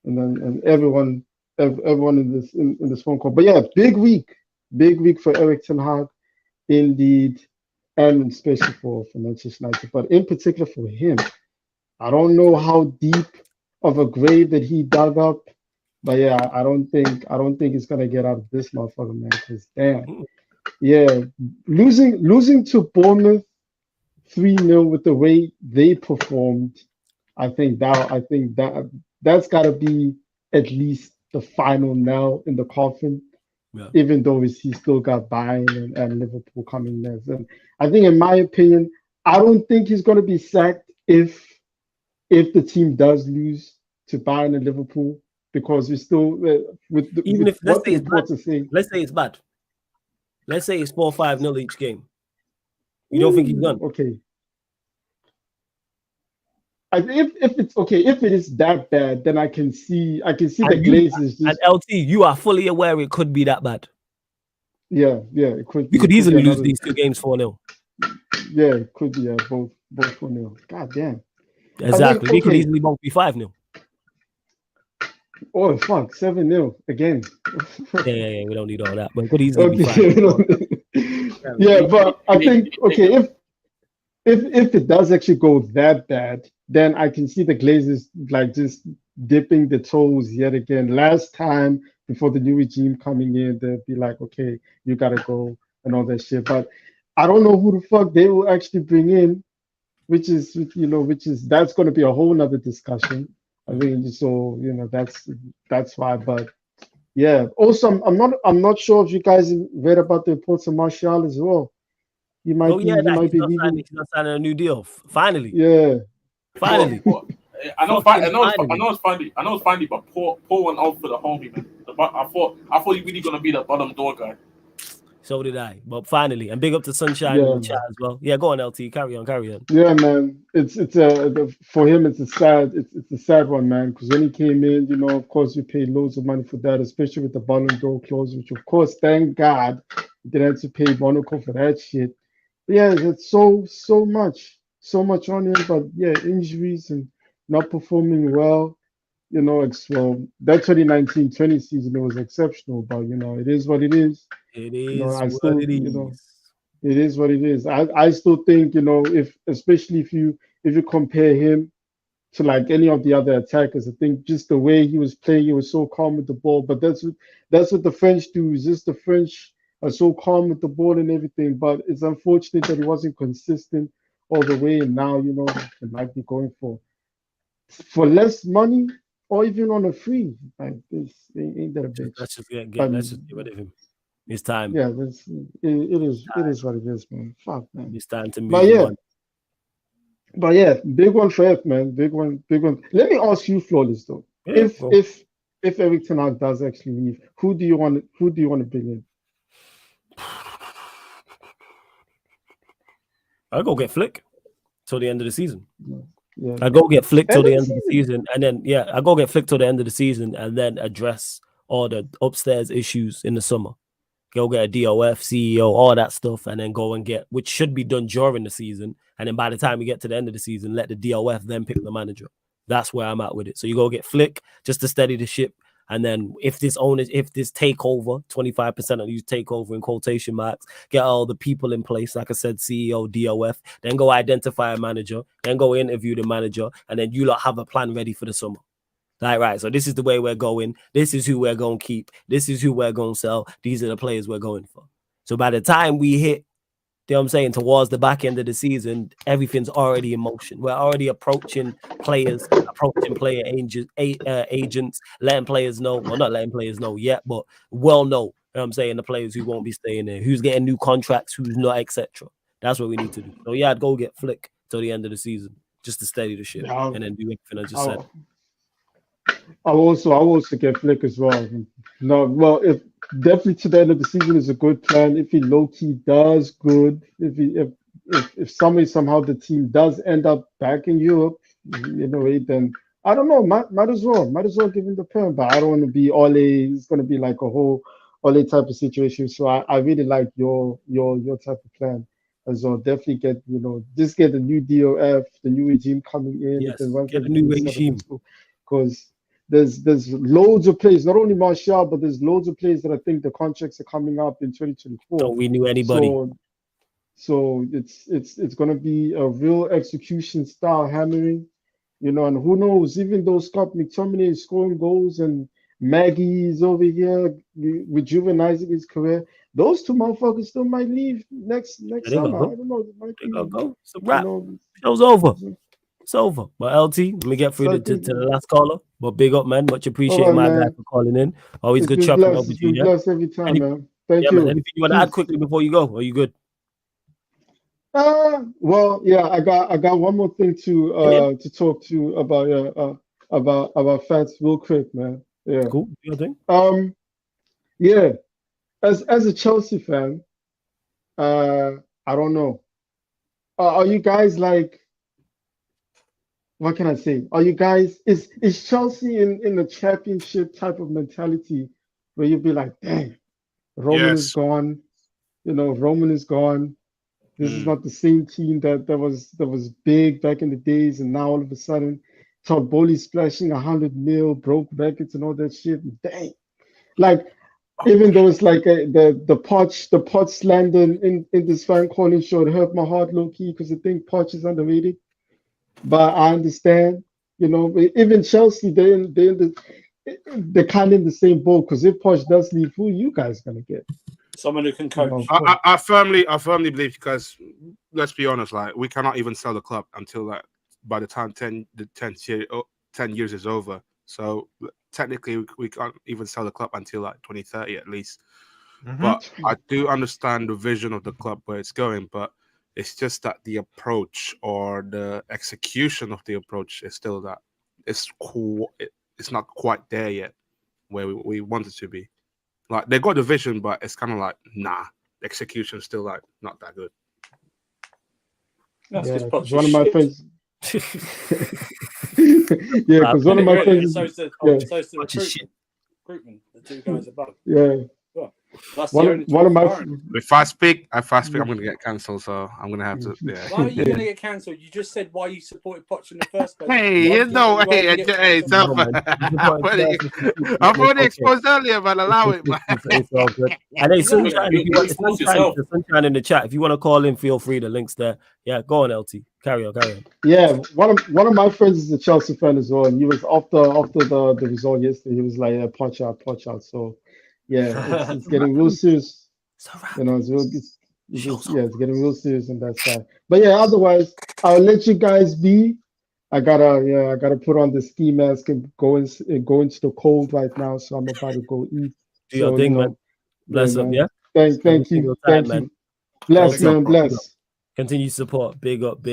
and everyone in this phone call. But yeah, big week for Erik ten Hag, indeed, and especially for Manchester United. But in particular for him, I don't know how deep of a grave that he dug up, but yeah, I don't think he's gonna get out of this motherfucker, man. Because damn, yeah, losing to Bournemouth 3-0 with the way they performed, I think that's got to be at least the final nail in the coffin. Yeah. Even though he still got Bayern and Liverpool coming next, and I think, in my opinion, I don't think he's going to be sacked if the team does lose to Bayern and Liverpool, because we still let's say it's bad. Let's say it's 4-5-0 each game. You don't think he's done? Okay. If it is that bad, then I can see the Glazers. And LT, you are fully aware it could be that bad. Yeah, it could. You could easily lose these two games 4-0. Yeah, it could be both 4-0. God damn. Exactly. We could easily both be 5-0. Oh fuck, 7-0 again. Yeah, we don't need all that, but it could easily be 5-0. Yeah, but I think if it does actually go that bad, then I can see the Glazers just dipping the toes yet again. Last time, before the new regime coming in, they'd be like, okay, you gotta go and all that shit. But I don't know who the fuck they will actually bring in, which is that's going to be a whole nother discussion. I think so. That's why. But yeah. Also, I'm not sure if you guys read about the reports of Martial as well. He might be leaving. He's not signing a new deal. Finally. Yeah. Finally. I know it's funny, but Paul went out for the homie, man. I thought he really gonna be the bottom door guy. So did I, but finally, and big up to Sunshine in the chat as well. Yeah, go on, LT. Carry on. Yeah, man. For him, it's a sad one, man. Because when he came in, of course, we paid loads of money for that, especially with the Ballon d'Or clause, which, of course, thank God, we didn't have to pay Monaco for that shit. But yeah, it's so much on him. But yeah, injuries and not performing well. That 2019-20 season, it was exceptional, but it is what it is. It is what it is. It is what it is. I still think, especially if you compare him to like any of the other attackers, I think just the way he was playing, he was so calm with the ball. But that's what the French do. Is just the French are so calm with the ball and everything. But it's unfortunate that he wasn't consistent all the way. And now, they might be going for less money or even on a free. Like this, ain't that a bitch? Let's just get rid of him. It's time. Yeah, it is what it is, man. Fuck, man. It's time to move on. But yeah, big one for F, man. Big one. Let me ask you, Flawless, though. Yeah, if Eric Ten Hag does actually leave, who do you want to bring in? I'll go get Flick till the end of the season. Yeah. I go get Flick till the end of the season, and then I go get Flick till the end of the season, and then address all the upstairs issues in the summer. Go get a DOF, CEO, all that stuff, and then go and get, which should be done during the season. And then by the time we get to the end of the season, let the DOF then pick the manager. That's where I'm at with it. So you go get Flick just to steady the ship. And then if this takeover, 25% of these takeover in quotation marks, get all the people in place, like I said, CEO, DOF, then go identify a manager, then go interview the manager, and then you lot have a plan ready for the summer. Like, right, so this is the way we're going. This is who we're going to keep. This is who we're going to sell. These are the players we're going for. So by the time we hit, you know what I'm saying, towards the back end of the season, everything's already in motion. We're already approaching players, approaching player agents, letting players know, well, not letting players know yet, but well know, you know what I'm saying, the players who won't be staying there, who's getting new contracts, who's not, etc. That's what we need to do. So yeah, I'd go get Flick till the end of the season just to steady the ship and then do everything I just said. I'll also get Flick as well. No, well, if definitely to the end of the season is a good plan. If he low key does good, if somehow the team does end up back in Europe, then I don't know. Might as well give him the perm. But I don't want to be Ole. It's going to be like a whole Ole type of situation. So I really like your type of plan as well. Definitely get just get the new DOF, the new regime coming in. Yes, get a new regime because. There's loads of players, not only Martial, but there's loads of players that I think the contracts are coming up in 2024. Don't we knew anybody? So it's gonna be a real execution style hammering, and who knows? Even though Scott McTominay is scoring goals and Maggie is over here rejuvenating his career, those two motherfuckers still might leave next summer. I don't know. Go. It's a wrap. Show's over. It's over. But LT, let me get through to the last caller. But big up, man. Much appreciated, my guy, for calling in. Always good chopping up with you. Yeah? Every time, man. Thank you. Man. Anything you want to add quickly before you go? Are you good? Well, yeah. I got one more thing to talk to about Fats real quick, man. Yeah. Cool. Your thing. Yeah. As a Chelsea fan, I don't know. Are you guys like? What can I say? Are you guys is Chelsea in the championship type of mentality where you'd be like, dang, Roman is gone, Roman is gone. This is not the same team that was big back in the days, and now all of a sudden, Todd Bowley splashing 100 mil, broke records and all that shit. Dang, like even though it's like the Poch slander in this fan calling show, it hurt my heart low key because I think Poch is underrated. But I understand, even Chelsea, they're kind of in the same boat because if Poch does leave, who are you guys gonna get? Someone who can coach. I firmly believe, because let's be honest, like we cannot even sell the club until like by the time 10 years is over. So technically, we can't even sell the club until like 2030 at least. Mm-hmm. But I do understand the vision of the club where it's going, but it's just that the approach or the execution of the approach is still that it's not quite there yet where we want it to be. Like they got the vision, but it's kind of like the execution still like not that good. That's because one of my friends. Yeah, because one of my friends. So it's the recruitment, the two guys above. Yeah. That's the only one of my if I speak, I'm gonna get cancelled. So I'm gonna have to. Yeah. Why are you gonna get cancelled? You just said why you supported Poch in the first place. Hey, you know, hey, I've already exposed earlier, man. Allow it, man. It's all good. And hey, Sunshine, if you want the Sunshine in the chat, if you want to call in, feel free. The links there. Yeah, go on, LT. Carry on. Yeah, one of my friends is a Chelsea fan as well, and he was after the result yesterday. He was like, yeah, punch out. So yeah, it's getting real serious. You know, it's getting real serious on that side. But yeah, otherwise, I'll let you guys be. I gotta put on the ski mask and go into the cold right now. So I'm about to go eat. Do your thing, man. Bless up, yeah. Thank you. Bless, man. Bless. Continue support. Big up.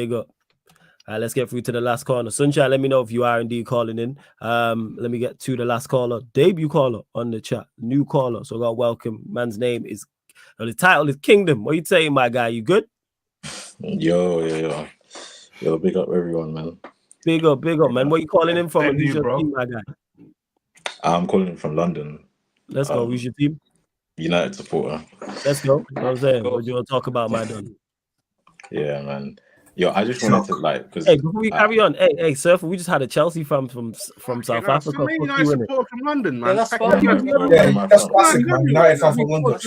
All right, let's get through to the last caller. Sunshine, let me know if you are indeed calling in. Let me get to the last caller. Debut caller on the chat. New caller. So God welcome. Man's name is, the title is Kingdom. What are you saying, my guy? You good? Yo. Big up everyone, man. Big up, man. Where you calling in from? And who's your team, my guy? I'm calling in from London. Let's go. Who's your team? United supporter. Let's go. You know what I'm saying? What do you want to talk about, my don? Yeah, man. Yo, I just wanted to because hey, before we carry on, hey, Surfer, we just had a Chelsea fan from South Africa. United support from London, man. That's classic, man. United fan from London.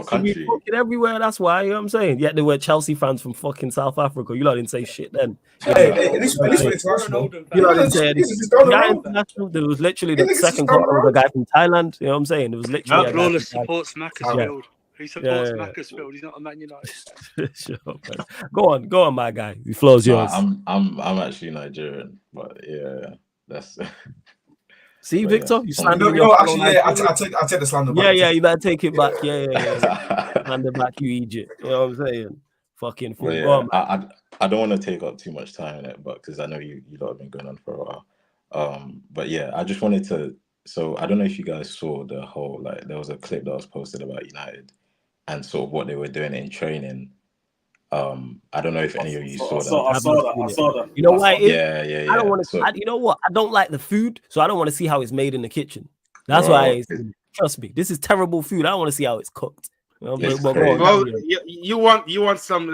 Fucking everywhere. That's why, you know what I'm saying. Yet there were Chelsea fans from fucking South Africa. You lot didn't say shit then. Hey, this international. You lot didn't say anything. International. There was literally the second couple was a guy from Thailand. You know what I'm saying? There was literally. Roller supports Macclesfield. He supports Macclesfield. He's not a Man United. Sure, go on, my guy. The floor's yours. I'm actually Nigerian, but yeah, that's. See, Victor, you slander. I take the slander back. Yeah, you better take it back. Yeah. Slander back, you Egypt. You know what I'm saying? Fucking fool. Yeah, I don't want to take up too much time in it, but because I know you lot have been going on for a while. But yeah, I just wanted to. So I don't know if you guys saw the whole there was a clip that was posted about United and sort of what they were doing in training. I don't know if any of you saw that. I saw that. You know why? Yeah. I don't want to. You know what? I don't like the food, so I don't want to see how it's made in the kitchen. That's why. Trust me, this is terrible food. I don't want to see how it's cooked. You want some,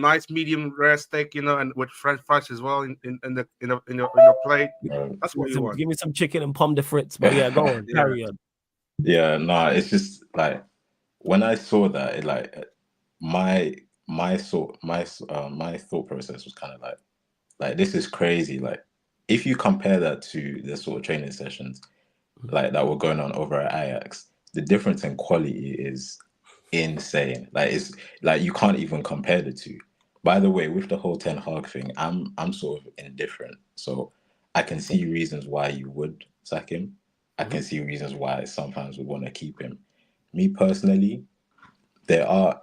nice medium rare steak, and with French fries as well in your plate. That's what you want. Give me some chicken and pomme de frites. But yeah, go on, carry on. Yeah, it's just when I saw that, my thought process was kind of like this is crazy. Like if you compare that to the sort of training sessions that were going on over at Ajax, the difference in quality is insane. It's you can't even compare the two. By the way, with the whole Ten Hag thing, I'm sort of indifferent. So I can see reasons why you would sack him. I can see reasons why some fans would want to keep him. Me personally, I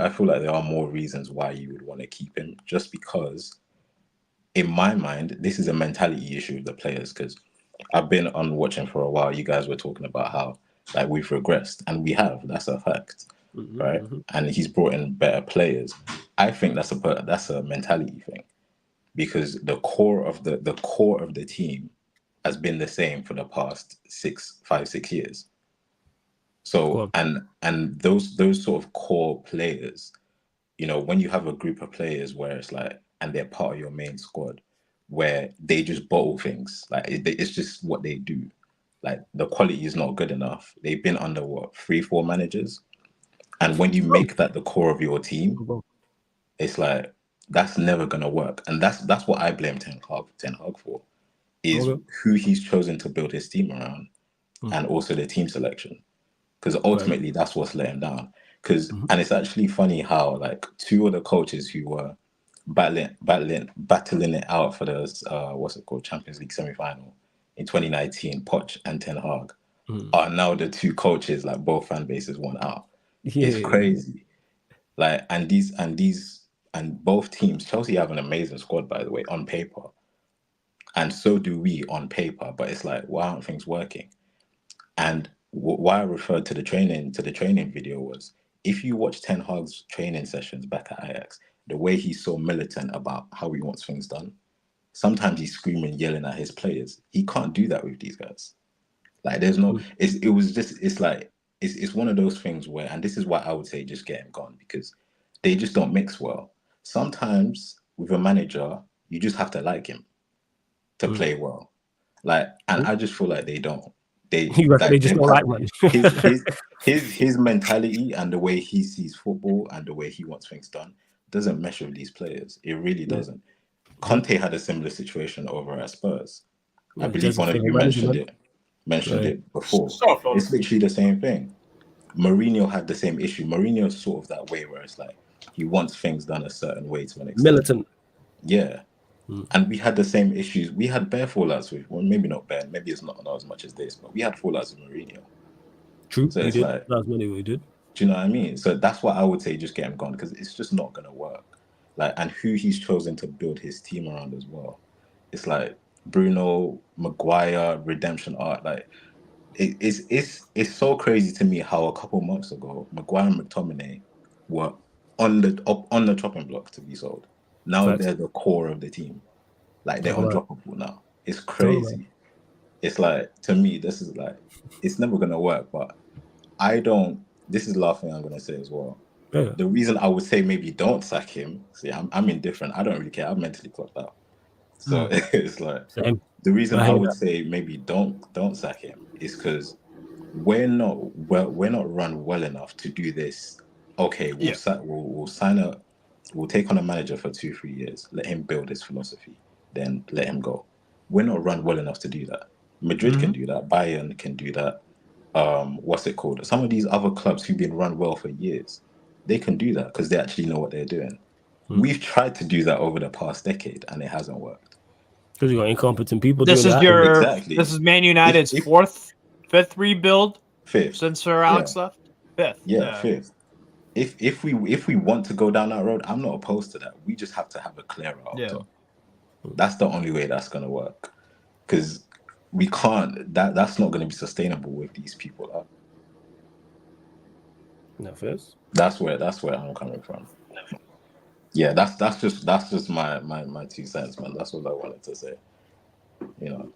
feel like there are more reasons why you would want to keep him, just because in my mind, this is a mentality issue of the players, because I've been on watching for a while. You guys were talking about how we've regressed, and we have. That's a fact, right? And he's brought in better players. I think that's a mentality thing, because the core of the team has been the same for the past 6 years. So and those sort of core players, when you have a group of players where it's and they're part of your main squad, where they just bottle things, it's just what they do. The quality is not good enough. They've been under 3-4 managers, and when you make that the core of your team, it's that's never gonna work. And that's what I blame Ten Hag for, is who he's chosen to build his team around, and also the team selection, because ultimately that's what's let him down. And it's actually funny how two of the coaches who were battling it out for the Champions League semi-final in 2019, Poch and Ten Hag, are now the two coaches both fan bases want out. It's crazy. And both teams, Chelsea have an amazing squad, by the way, on paper, and so do we on paper. But it's why aren't things working? And why I referred to the training video was, if you watch Ten Hag's training sessions back at Ajax, the way he's so militant about how he wants things done, sometimes he's screaming, yelling at his players. He can't do that with these guys. There's no. It's it's one of those things where, and this is why I would say just get him gone, because they just don't mix well. Sometimes with a manager, you just have to like him to play well. Like, and I just feel like they don't. They just don't like money. his mentality and the way he sees football and the way he wants things done doesn't mesh with these players. It really doesn't. Conte had a similar situation over at Spurs. I believe one of you mentioned it before. It's literally the same thing. Mourinho had the same issue. Mourinho's sort of that way where it's like he wants things done a certain way to an extent. Militant. Yeah. And we had the same issues. We had bare fallouts with, well, maybe not bare, maybe it's not as much as this, but we had fallouts with Mourinho. True. So it's like, that's many we did. Do you know what I mean? So that's why I would say just get him gone, because it's just not gonna work. Like, and who he's chosen to build his team around as well. It's like Bruno, Maguire, redemption art. Like, it's so crazy to me how a couple months ago Maguire and McTominay were on the chopping block to be sold. Now they're the core of the team. Like, they're undroppable now. It's crazy. It's like, to me, this is like, it's never gonna work. But this is the last thing I'm gonna say as well. Yeah. The reason I would say maybe don't sack him, see, I'm indifferent. I don't really care. I'm mentally clocked out. So it's like, the reason I would say maybe don't sack him is because we're not run well enough to do this. Okay, we'll take on a manager for 2-3 years, let him build his philosophy, then let him go. We're not run well enough to do that. Madrid can do that. Bayern can do that. What's it called? Some of these other clubs who've been run well for years, they can do that because they actually know what they're doing. We've tried to do that over the past decade and it hasn't worked. Because you got incompetent people This doing is that. This is Man United's fifth rebuild since Sir Alex left. Fifth. Yeah, fifth. If we want to go down that road, I'm not opposed to that. We just have to have a clearer up top. That's the only way that's gonna work. Because we can't. That's not gonna be sustainable with these people up. No first. That's where I'm coming from. Yeah, that's just my 2 cents, man. That's what I wanted to say. You know.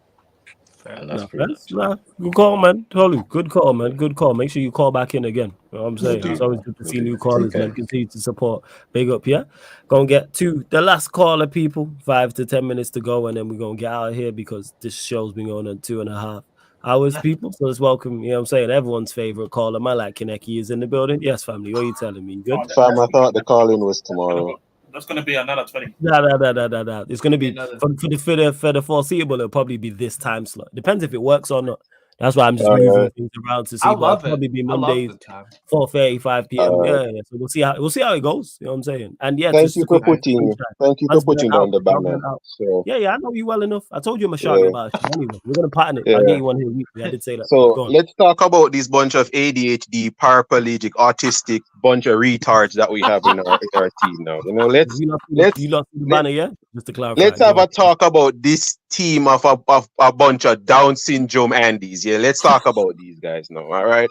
And that's pretty much. Good call, man. Totally. Good call, man. Good call. Make sure you call back in again. You know what I'm saying? It's always good to see new callers, man. Continue to support. Big up, yeah? Gonna get to the last caller, people. 5 to 10 minutes to go, and then we're gonna get out of here because this show's been going on 2.5 hours, people. So let's welcome, you know what I'm saying, everyone's favorite caller. My like Kaneki is in the building. Yes, family. What are you telling me? You good? Fam, I thought the call-in was tomorrow. That's going to be another 20. No. It's going to be for the foreseeable. It'll probably be this time slot. Depends if it works or not. That's why I'm just moving things around to see. I love it'll probably be it. Mondays, 4:30, 5 p.m. Yeah. So we'll see how it goes. You know what I'm saying? And yeah, thank you for putting down the banner. So yeah, I know you well enough. I told you I'm a shark about it. Anyway, we're gonna pattern it. I'll get you one here weekly. I did say that. So let's talk about this bunch of ADHD, paraplegic, autistic bunch of retards that we have in our team now. You know, let's you lost the banner, yeah? Just to clarify. Let's have a talk about this team of a bunch of Down syndrome Andes. Yeah, let's talk about these guys now. All right.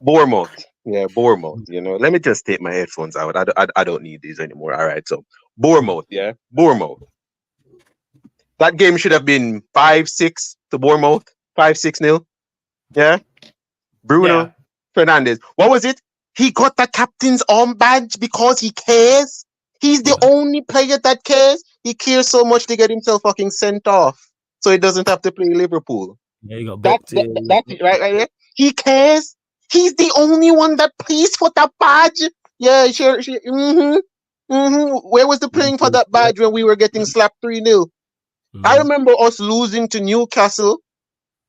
Bournemouth. Yeah, Bournemouth. You know, let me just take my headphones out. I don't need these anymore. All right. So Bournemouth, yeah. Bournemouth. That game should have been 5-6 to Bournemouth. 5-6-0. Yeah. Bruno Fernandes. What was it? He got the captain's arm badge because he cares. He's the only player that cares. He cares so much to get himself fucking sent off, so he doesn't have to play Liverpool. Yeah, you got that's right. He cares. He's the only one that plays for that badge. Yeah, sure. Where was the playing for that badge when we were getting slapped 3-0? I remember us losing to Newcastle,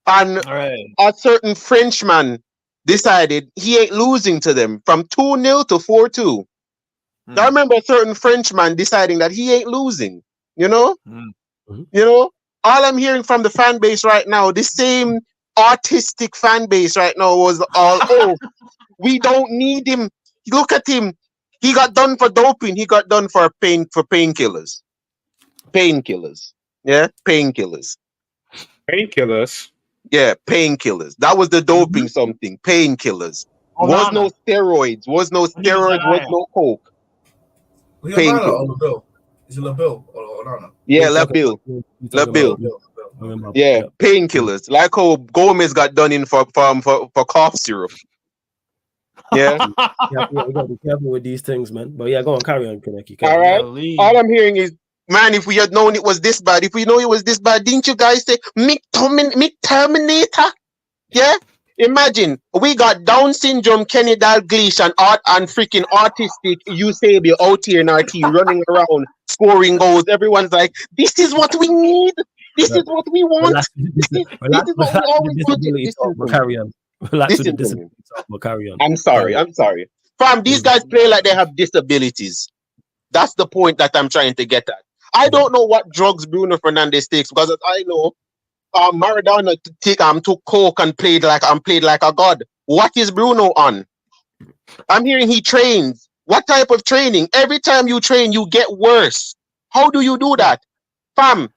and a certain Frenchman decided he ain't losing to them from 2-0 to 4-2. I remember a certain Frenchman deciding that he ain't losing, you know? You know, all I'm hearing from the fan base right now, the same artistic fan base right now was all, we don't need him. Look at him. He got done for doping. He got done for painkillers. Painkillers. Yeah, painkillers. Painkillers? Yeah, painkillers. That was the doping something. Painkillers. Was no steroids. Was no coke. Painkillers. Is it LaBille or Onana? Yeah, LaBille. Yeah, painkillers. Like how Gomez got done in for cough syrup. Yeah. You gotta be careful with these things, man. But yeah, go on, carry on, Kaneki. All right. All I'm hearing is, man, if we had known it was this bad, if we know it was this bad, didn't you guys say Terminator? Yeah. Imagine we got Down syndrome, Kenny Dalglish, and freaking autistic Eusebio out here in our team running around scoring goals. Everyone's like, this is what we need. This is what we want. This is what we always wanted. Carry on. Relax with the disability. We'll carry on. I'm sorry. Fam, these guys play like they have disabilities. That's the point that I'm trying to get at. I don't know what drugs Bruno Fernandes takes, because I know Maradona took coke and played like a god. What is Bruno on? I'm hearing he trains. What type of training? Every time you train, you get worse. How do you do that? Fam,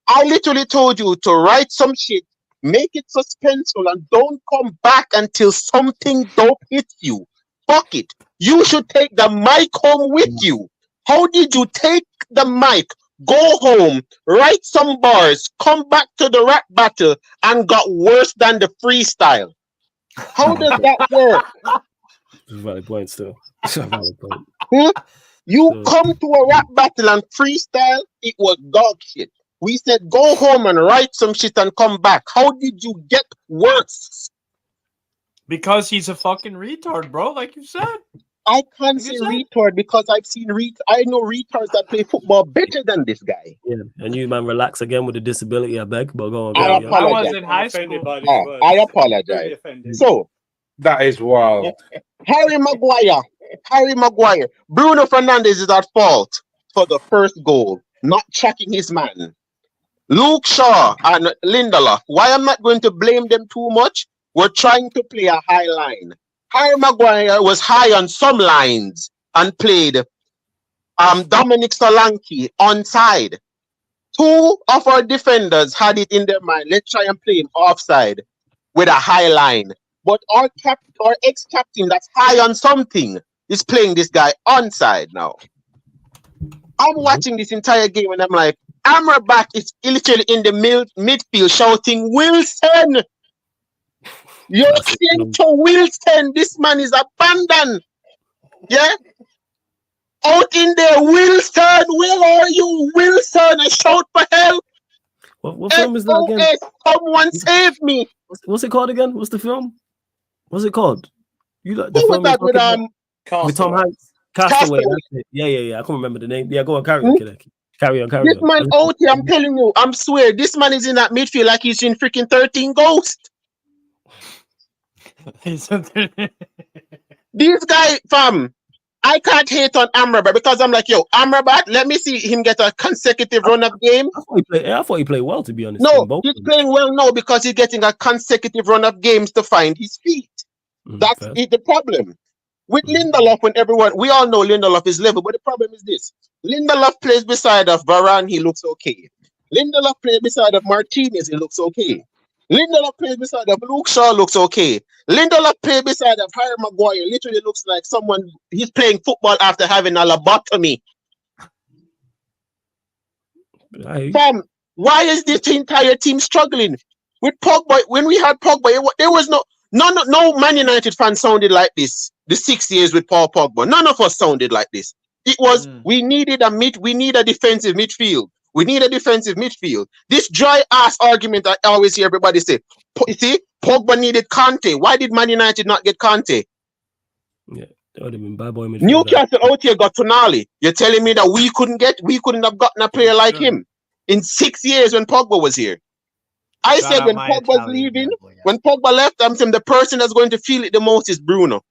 I literally told you to write some shit, make it suspenseful, and don't come back until something dope hits you. Fuck it. You should take the mic home with you. How did you take the mic, go home, write some bars, come back to the rap battle, and got worse than the freestyle? How does that work? Valid point still. Valid point. You come to a rap battle and freestyle, it was dog shit. We said go home and write some shit and come back. How did you get worse? Because he's a fucking retard, bro, like you said. I can't say retard because I've seen I know retards that play football better than this guy. Yeah, and you, man, relax again with the disability, I beg. But go on. I apologize. I was in high school. I apologize. So that is wild. Harry Maguire. Bruno Fernandes is at fault for the first goal, not tracking his man. Luke Shaw and Lindelof. Why I'm not going to blame them too much? We're trying to play a high line. Harry Maguire was high on some lines and played Dominic Solanke onside. Two of our defenders had it in their mind, let's try and play him offside with a high line. But our ex-captain that's high on something is playing this guy onside now. I'm watching this entire game and I'm like, Amrabat is literally in the midfield shouting, Wilson! You're saying to Wilson, this man is abandoned. Yeah? Out in there, Wilson, where are you? Wilson, I shout for help. What film is that again? Someone save me. What's it called again? What's the film? What's it called? You like the Who film was that with Tom Hanks? Castaway. Yeah. I can't remember the name. Yeah, go on, carry on, Kaneki. Carry on. This man out here, I'm telling you, I swear, this man is in that midfield like he's in freaking 13 Ghosts. These guys, fam, I can't hate on Amrabat because I'm like, yo, Amrabat, let me see him get a consecutive run of game. I thought he played well, to be honest. No, he's playing well now because he's getting a consecutive run of games to find his feet. That's the problem. With Lindelof, we all know Lindelof is level, but the problem is this. Lindelof plays beside of Varane, he looks okay. Lindelof plays beside of Martinez, he looks okay. Lindelof plays beside of Luke Shaw, looks okay. Lindelof plays beside of Harry Maguire, literally looks like he's playing football after having a lobotomy. Fam, why is this entire team struggling? With Pogba, when we had Pogba, there was no Man United fan sounded like this. The 6 years with Paul Pogba, none of us sounded like this. It was we need a defensive midfield. We need a defensive midfield. This dry ass argument I always hear everybody say. See, Pogba needed Conte. Why did Man United not get Conte? Yeah, that would have been bad boy midfield. Newcastle out here got Tonali. You're telling me that we couldn't have gotten a player like him in 6 years when Pogba was here. I said when Pogba's leaving, when Pogba left, I'm saying the person that's going to feel it the most is Bruno.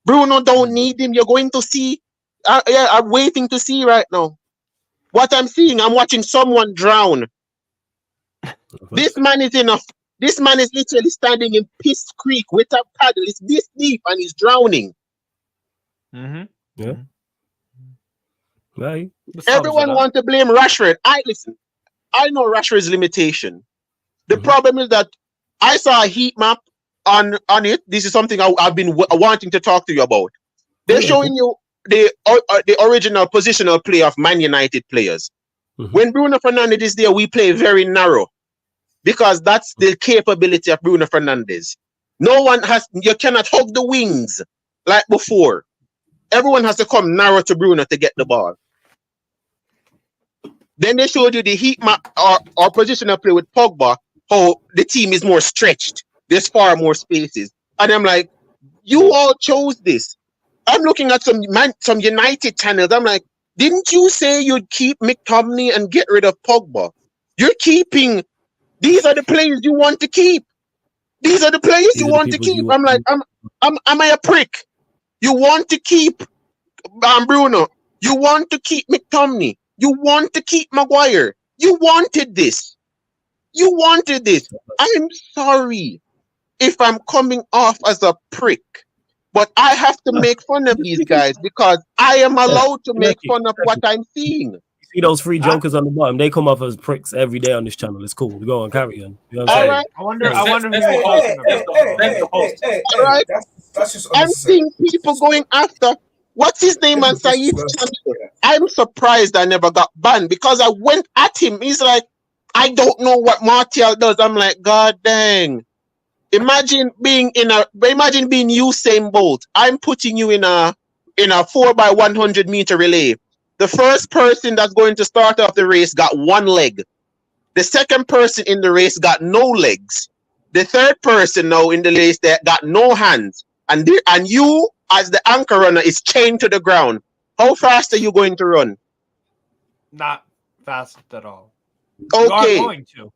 Bruno don't need him. You're going to see. I'm waiting to see right now. What I'm seeing, I'm watching someone drown. This man is literally standing in Piss Creek with a paddle. It's this deep and he's drowning. Yeah. Right. Everyone wants to blame Rashford. I know Rashford's limitation. The problem is that I saw a heat map on it. This is something I've been wanting to talk to you about. They're showing you the original positional play of Man United players. When Bruno Fernandes is there, we play very narrow. because that's the capability of Bruno Fernandes. You cannot hug the wings like before. Everyone has to come narrow to Bruno to get the ball. Then they showed you the heat map or positional play with Pogba, how the team is more stretched. There's far more spaces. And I'm like, you all chose this. I'm looking at some United channels. I'm like, didn't you say you'd keep McTominay and get rid of Pogba? You're keeping. These are the players you want to keep. These are the players you want to keep. I'm like, am I a prick? You want to keep Bruno. You want to keep McTominay. You want to keep Maguire. You wanted this. You wanted this. I'm sorry if I'm coming off as a prick, but I have to make fun of these guys because I am allowed to make fun of what I'm seeing. See those free jokers on the bottom? They come off as pricks every day on this channel. It's cool. Go on, carry on. You know what I'm saying? Right. I wonder who you're talking about. All right. I'm seeing people going after what's his name on Saeed's channel. I'm surprised I never got banned because I went at him. He's like, I don't know what Martial does. I'm like, God dang. Imagine being Usain Bolt. I'm putting you in a 4x100 meter relay. The first person that's going to start off the race got one leg. The second person in the race got no legs. The third person now in the race that got no hands. And you, as the anchor runner, is chained to the ground. How fast are you going to run? Not fast at all. Okay. You are going to.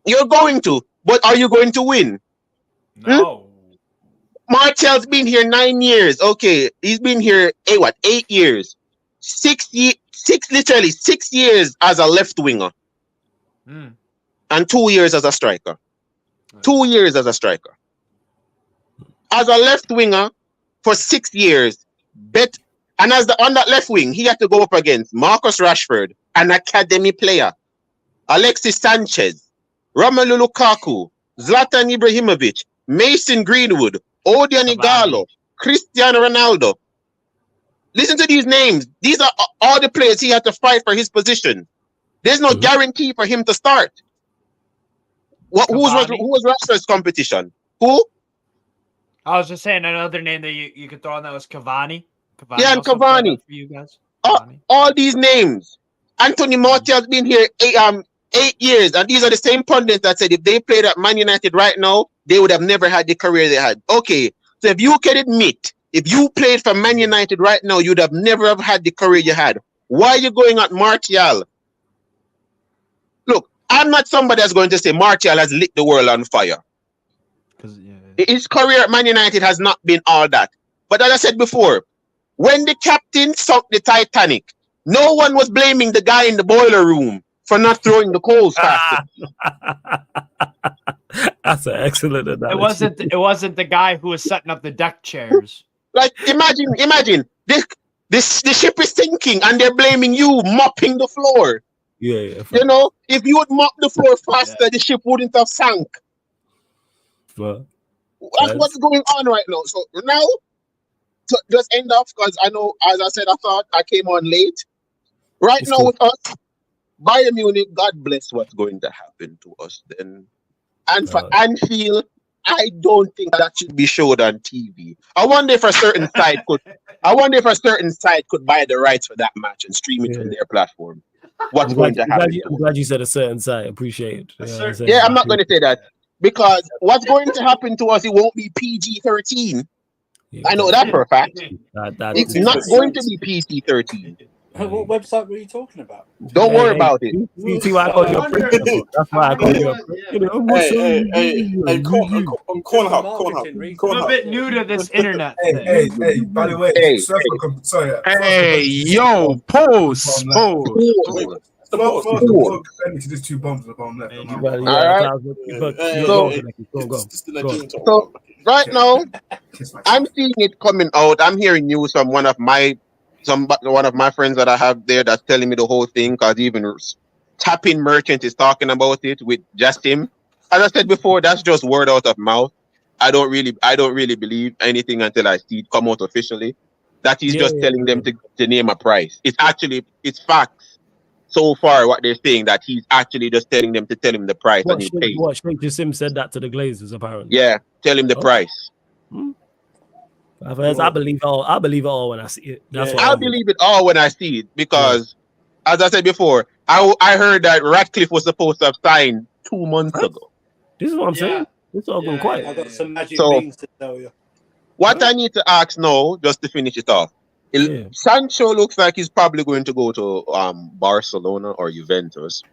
You're going to. But are you going to win? No. Martial's been here 9 years. Okay. He's been here, 8 years. 6 years as a left winger. And 2 years as a striker. 2 years as a striker. As a left winger for 6 years. And on that left wing, he had to go up against Marcus Rashford, an academy player, Alexis Sanchez, Romelu Lukaku, Zlatan Ibrahimovic, Mason Greenwood, Odion Igalo, Cristiano Ronaldo. Listen to these names. These are all the players he had to fight for his position. There's no guarantee for him to start. Who was Rashford's competition? Who? I was just saying another name that you could throw on that was Cavani. Yeah, and Cavani. For you guys. All these names. Anthony Martial's been here 8 years, and these are the same pundits that said if they played at Man United right now, they would have never had the career they had. Okay, so if you can admit, if you played for Man United right now, you'd have never have had the career you had. Why are you going at Martial? Look, I'm not somebody that's going to say Martial has lit the world on fire. His career at Man United has not been all that. But as I said before, when the captain sunk the Titanic, no one was blaming the guy in the boiler room for not throwing the coals faster. That's an excellent analogy. It wasn't the guy who was setting up the deck chairs. Like imagine the ship is sinking and they're blaming you mopping the floor. Yeah. You know, if you would mop the floor faster, the ship wouldn't have sank. Well, that's what's going on right now. So now, to just end off, because I know, as I said, I thought I came on late. Right now with us, Bayern Munich, God bless what's going to happen to us then. And for Anfield, I don't think that should be showed on TV. I wonder if a certain side could buy the rights for that match and stream it on their platform. What's going to happen? I'm glad you said a certain side. Appreciate it. Yeah, I'm not going to say that. Because what's going to happen to us, it won't be PG-13. I know that for a fact. It's not going to be PG-13. What website were you talking about? Don't worry about it. See why I call you a prick? That's why I call you a prick. Corn Hub. I'm a bit new to this internet thing. Hey, by the way, Hey, yo, pause. There's 2 bombs in the bottom left. So right now, I'm seeing it coming out. I'm hearing news from one of my friends that I have there that's telling me the whole thing, because even Tapping Merchant is talking about it with just him. As I said before, that's just word out of mouth. I don't really believe anything until I see it come out officially. That he's just telling them to name a price. It's facts. so far, what they're saying that he's actually just telling them to tell him the price and he'll pay. What Sheik Sim said that to the Glazers apparently. Yeah, tell him the price. I believe it all. I believe it all when I see it. That's what I believe it all when I see it because, as I said before, I heard that Ratcliffe was supposed to have signed 2 months ago. This is what I'm saying. It's all going quiet. I got some magic So- beans to tell you. What I need to ask now, just to finish it off, Sancho looks like he's probably going to go to Barcelona or Juventus.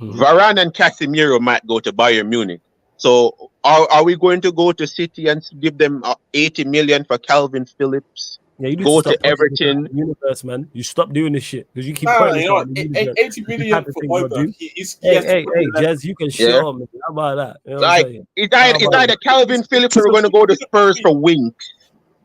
Varane and Casemiro might go to Bayern Munich. So are we going to go to City and give them 80 million for Calvin Phillips? Yeah, you need go to to Everton. Universe, man. You stop doing this shit because you keep. You know what? 80 million for Hoiberg. Hey, Jez, you can show me. How about that? You know what I'm saying? It's either Calvin Phillips or we're going to go to Spurs for Winks.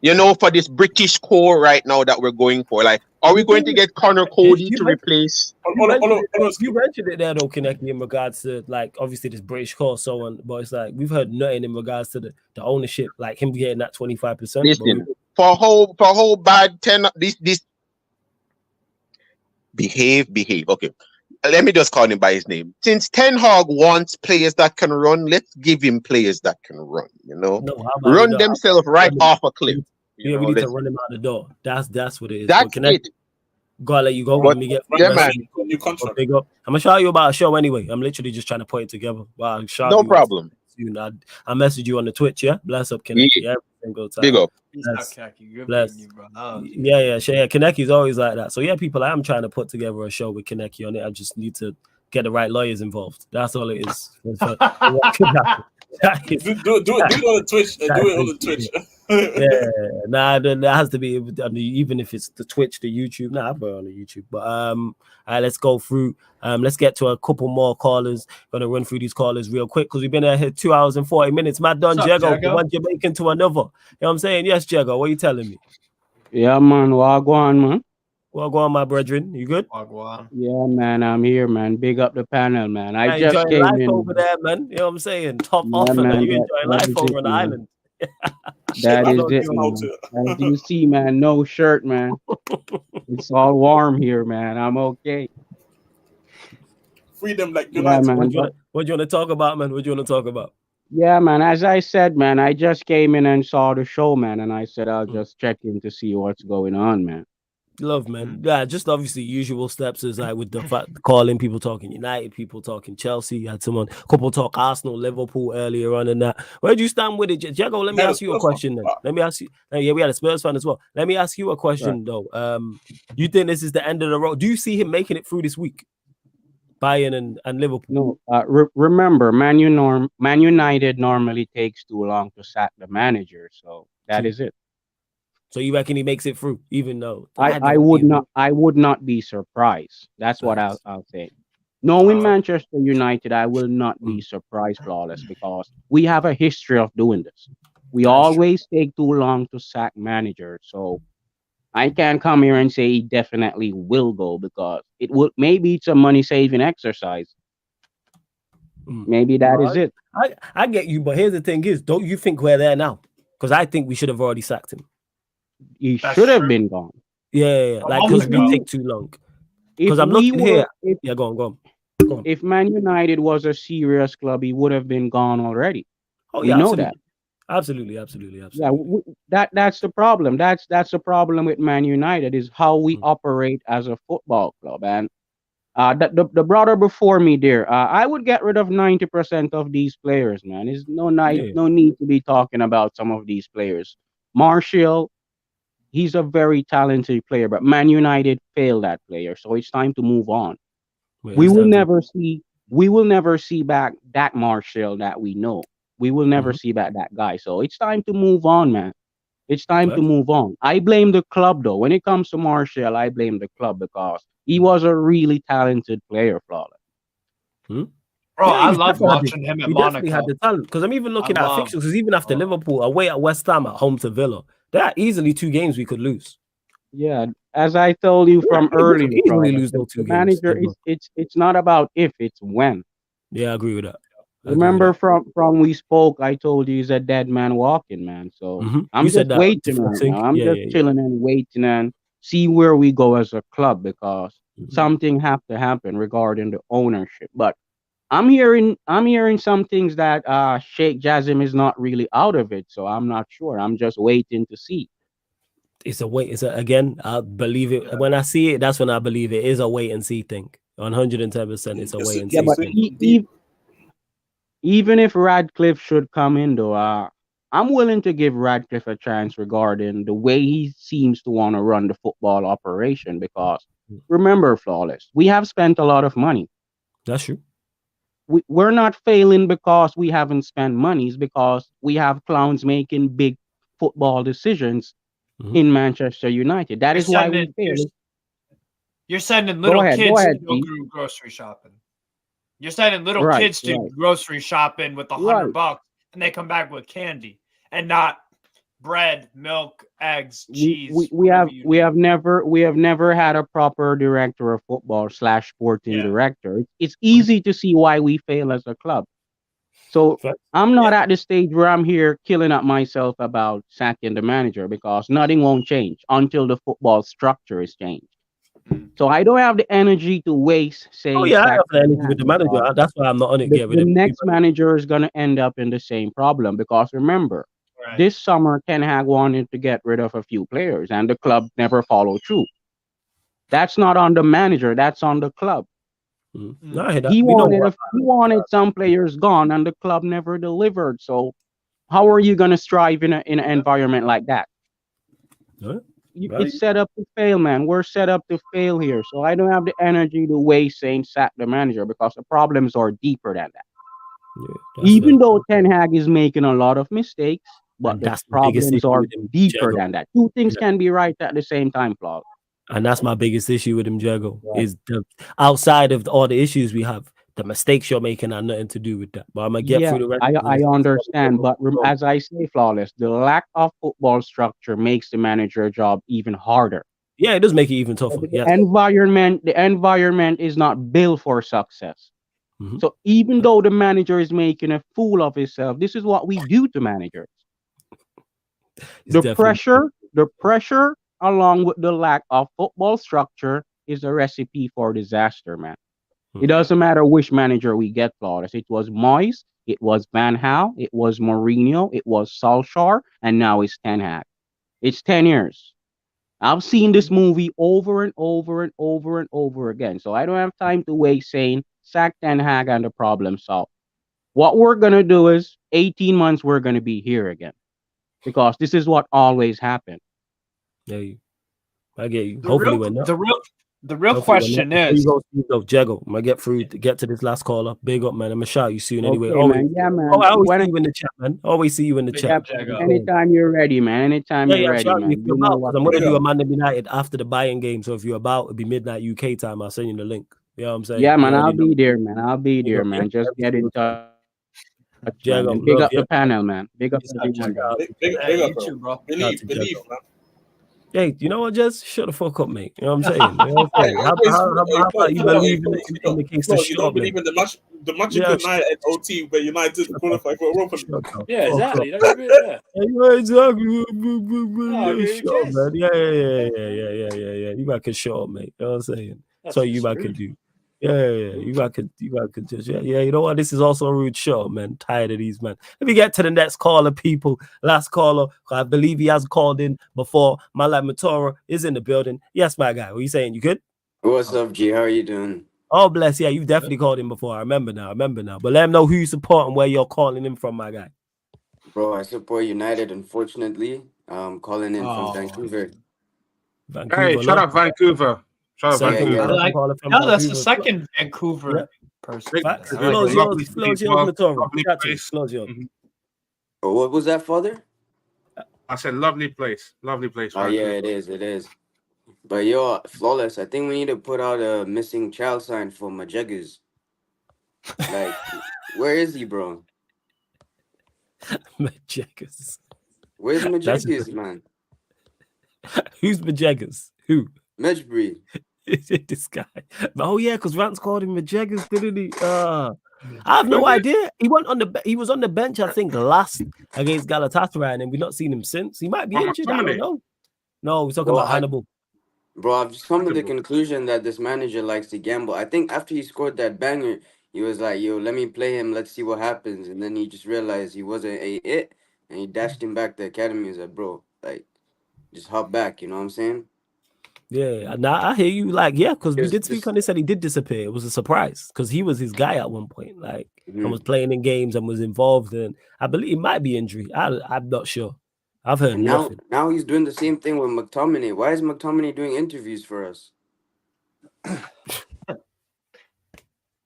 You know, for this British core right now that we're going for. Like, are we going to get Connor Cody to replace? You mentioned it there, though, Kinecki, in regards to, like, obviously this British core, so on. But it's like, we've heard nothing in regards to the ownership, like him getting that 25%. Listen, for whole bad 10, this behave. Okay. Let me just call him by his name. Since Ten Hag wants players that can run, let's give him players that can run, you know? Run themselves right off a cliff. We need to run him out the door. That's what it is. That's it. Gotta let you go. Let me get new contract. I'm gonna shout you about a show anyway. I'm literally just trying to put it together. Wow, no problem. I messaged you on the Twitch, yeah? Bless up, Kinecki. Yeah. Every single time. Big up. Bless. Yeah. Kinecki's always like that. So yeah, people, I am trying to put together a show with Kinecki on it. I just need to get the right lawyers involved. That's all it is. Do it on the Twitch. Do it on the Twitch. There has to be, even if it's the Twitch, the YouTube. I'll put it on the YouTube. But all right, let's go through. Let's get to a couple more callers. Gonna run through these callers real quick because we've been here 2 hours and 40 minutes. Matt Don Jego, from one Jamaican to another. You know what I'm saying? Yes, Jego. What are you telling me? Yeah, man. Wagwan, man. Wagwan, my brethren. You good? Wagwan. Yeah, man. I'm here, man. Big up the panel, man. I just enjoying came life in over there, man. You know what I'm saying? Top offer. man, You enjoying life over on the island. That is it, man. As you see, man, no shirt, man. It's all warm here, man. I'm okay. Freedom, like yeah, man. What do you want to talk about, man? What do you want to talk about? Yeah, man. As I said, man, I just came in and saw the show, man, and I said I'll just check in to see what's going on, man. Love, man. Yeah, just obviously usual steps is like with the calling, people talking United, people talking Chelsea. You had someone, couple talk Arsenal, Liverpool earlier on, and that. Where do you stand with it, Jago? Let me ask you a question then. Let me ask you. Yeah, we had a Spurs fan as well. Let me ask you a question though. You think this is the end of the road? Do you see him making it through this week? Bayern and Liverpool. No, remember, Man United normally takes too long to sack the manager, so that is it. So you reckon he makes it through, even though I would not be surprised. That's what I'll say. Knowing Manchester United, I will not be surprised, Flawless, because we have a history of doing this. We always take too long to sack managers, so I can't come here and say he definitely will go because maybe it's a money saving exercise. Maybe that is it. I get you, but here's the thing: don't you think we're there now? Because I think we should have already sacked him. He should have been gone. Yeah. Like because we take too long. Because I'm looking here. Go on. If Man United was a serious club, he would have been gone already. Oh we yeah, know that. Absolutely. Yeah, that's the problem. That's the problem with Man United is how we operate as a football club. And the brother before me there, I would get rid of 90% of these players, man. There's no need to be talking about some of these players. Martial, he's a very talented player, but Man United failed that player, so it's time to move on. We will never see back that Martial that we know. We will never see back that guy. So it's time to move on, man. It's time to move on. I blame the club, though. When it comes to Martial, I blame the club because he was a really talented player, Flawless. Bro, I love watching him at Monaco. He had the talent because I'm even looking at fixtures. Because even after Liverpool, away at West Ham, at home to Villa, there are easily 2 games we could lose. Yeah, as I told you from earlier, lose those 2 games. Manager, it's not about if, it's when. Yeah, I agree with that. Remember from we spoke, I told you he's a dead man walking, man. So I'm just waiting right now. I'm just chilling and waiting and see where we go as a club because something have to happen regarding the ownership. But I'm hearing some things that Sheikh Jassim is not really out of it, so I'm not sure. I'm just waiting to see. It's a wait. Again, I believe it when I see it. That's when I believe it is a wait and see thing. 110%, it's a wait and see. But even if Radcliffe should come in, though, I'm willing to give Radcliffe a chance regarding the way he seems to want to run the football operation. Because remember, Flawless, we have spent a lot of money. That's true. We're not failing because we haven't spent money. It's because we have clowns making big football decisions in Manchester United. That is why we fail. You're sending little kids to go Steve. grocery shopping. You're sending little kids to grocery shopping with $100, and they come back with candy and not bread, milk, eggs, cheese. We have never had a proper director of football / sporting director. It's easy to see why we fail as a club. So I'm not at the stage where I'm here killing up myself about sacking the manager, because nothing won't change until the football structure is changed. So I don't have the energy to waste saying. I have the energy with the manager. That's why I'm not on it. The next manager is going to end up in the same problem, because remember, this summer Ten Hag wanted to get rid of a few players, and the club never followed through. That's not on the manager. That's on the club. He wanted some players gone, and the club never delivered. So how are you going to strive in an environment like that? It's set up to fail, man. We're set up to fail here. So I don't have the energy to waste saying sack the manager, because the problems are deeper than that. Even though Ten Hag is making a lot of mistakes, but the problems are deeper than that. Two things can be right at the same time, Flaw. And that's my biggest issue with him, Jago, is outside of all the issues we have, the mistakes you're making have nothing to do with that. But I'm going to get through the rest of I understand. But as I say, Flawless, the lack of football structure makes the manager job even harder. Yeah, it does make it even tougher. The environment is not built for success. So even though the manager is making a fool of himself, this is what we do to managers. The pressure along with the lack of football structure is a recipe for disaster, man. It doesn't matter which manager we get, Flawless. It was Moyes, it was Van Gaal, it was Mourinho, it was Solskjaer, and now it's Ten Hag. It's 10 years. I've seen this movie over and over and over and over again. So I don't have time to waste saying sack Ten Hag and the problem solved. What we're going to do is 18 months, we're going to be here again, because this is what always happened. Yeah, I get you. Hopefully we're not. The real question is, Jago, I'm gonna get to this last caller. Big up, man. I'm gonna shout you soon anyway. Man. Yeah, man. I always see you in the chat, man. Always see you in the chat. Anytime you're ready, man. Anytime you're ready, man. I'm gonna do a Man United after the Bayern game. So if you're about, it'll be midnight UK time. I'll send you the link. You know what I'm saying? Yeah, man. I'll be there, man. I'll be there, man. Just get in touch. Jago, big up the panel, man. Big up everyone. Big up, bro. Believe, man. Hey, you know what? Just shut the fuck up, mate. You know what I'm saying? You know what I'm saying? How about you believe in the case to you don't believe in the match of the night at OT where United qualify for Europa? Yeah, exactly. Exactly. Yeah. You might can shut up, mate. You know what I'm saying? That's what you might can do. Yeah. You might could just you know what? This is also a rude show, man. Tired of these, man. Let me get to the next caller, people. Last caller. I believe he has called in before. My lad Mator is in the building. Yes, my guy. What are you saying? You good? What's up, G? How are you doing? Oh, bless. Yeah, you've definitely called in before. I remember now. But let him know who you support and where you're calling in from, my guy. Bro, I support United, unfortunately. I'm calling in from Vancouver. Hey, shout out Vancouver. That's the second Vancouver person. What was that, Father? I said lovely place. Lovely place. Oh, yeah, it is. But yo, Flawless, I think we need to put out a missing child sign for Majegas. Like, where is he, bro? Majegas. Where's Majegas, man? Who's Majegas? Who? Mejbri. This guy. Oh yeah, because Rance called him Majegas, didn't he? I have no idea. He was on the bench, I think, last against Galatasaray, and we've not seen him since. He might be injured. I don't know. No, we're talking about Hannibal. Bro, I've just come to the conclusion that this manager likes to gamble. I think after he scored that banger, he was like, yo, let me play him. Let's see what happens. And then he just realized he wasn't a it. And he dashed him back to the academy. He's like, bro, like, just hop back. You know what I'm saying? Yeah, now I hear you. Like, yeah, because we Just- did speak just- on this and he did disappear. It was a surprise because he was his guy at one point, like, and Mhm. was playing in games and was involved. And I believe it might be injury. I'm not sure. I've heard And now, nothing. now he's doing the same thing with McTominay. Why is McTominay doing interviews for us?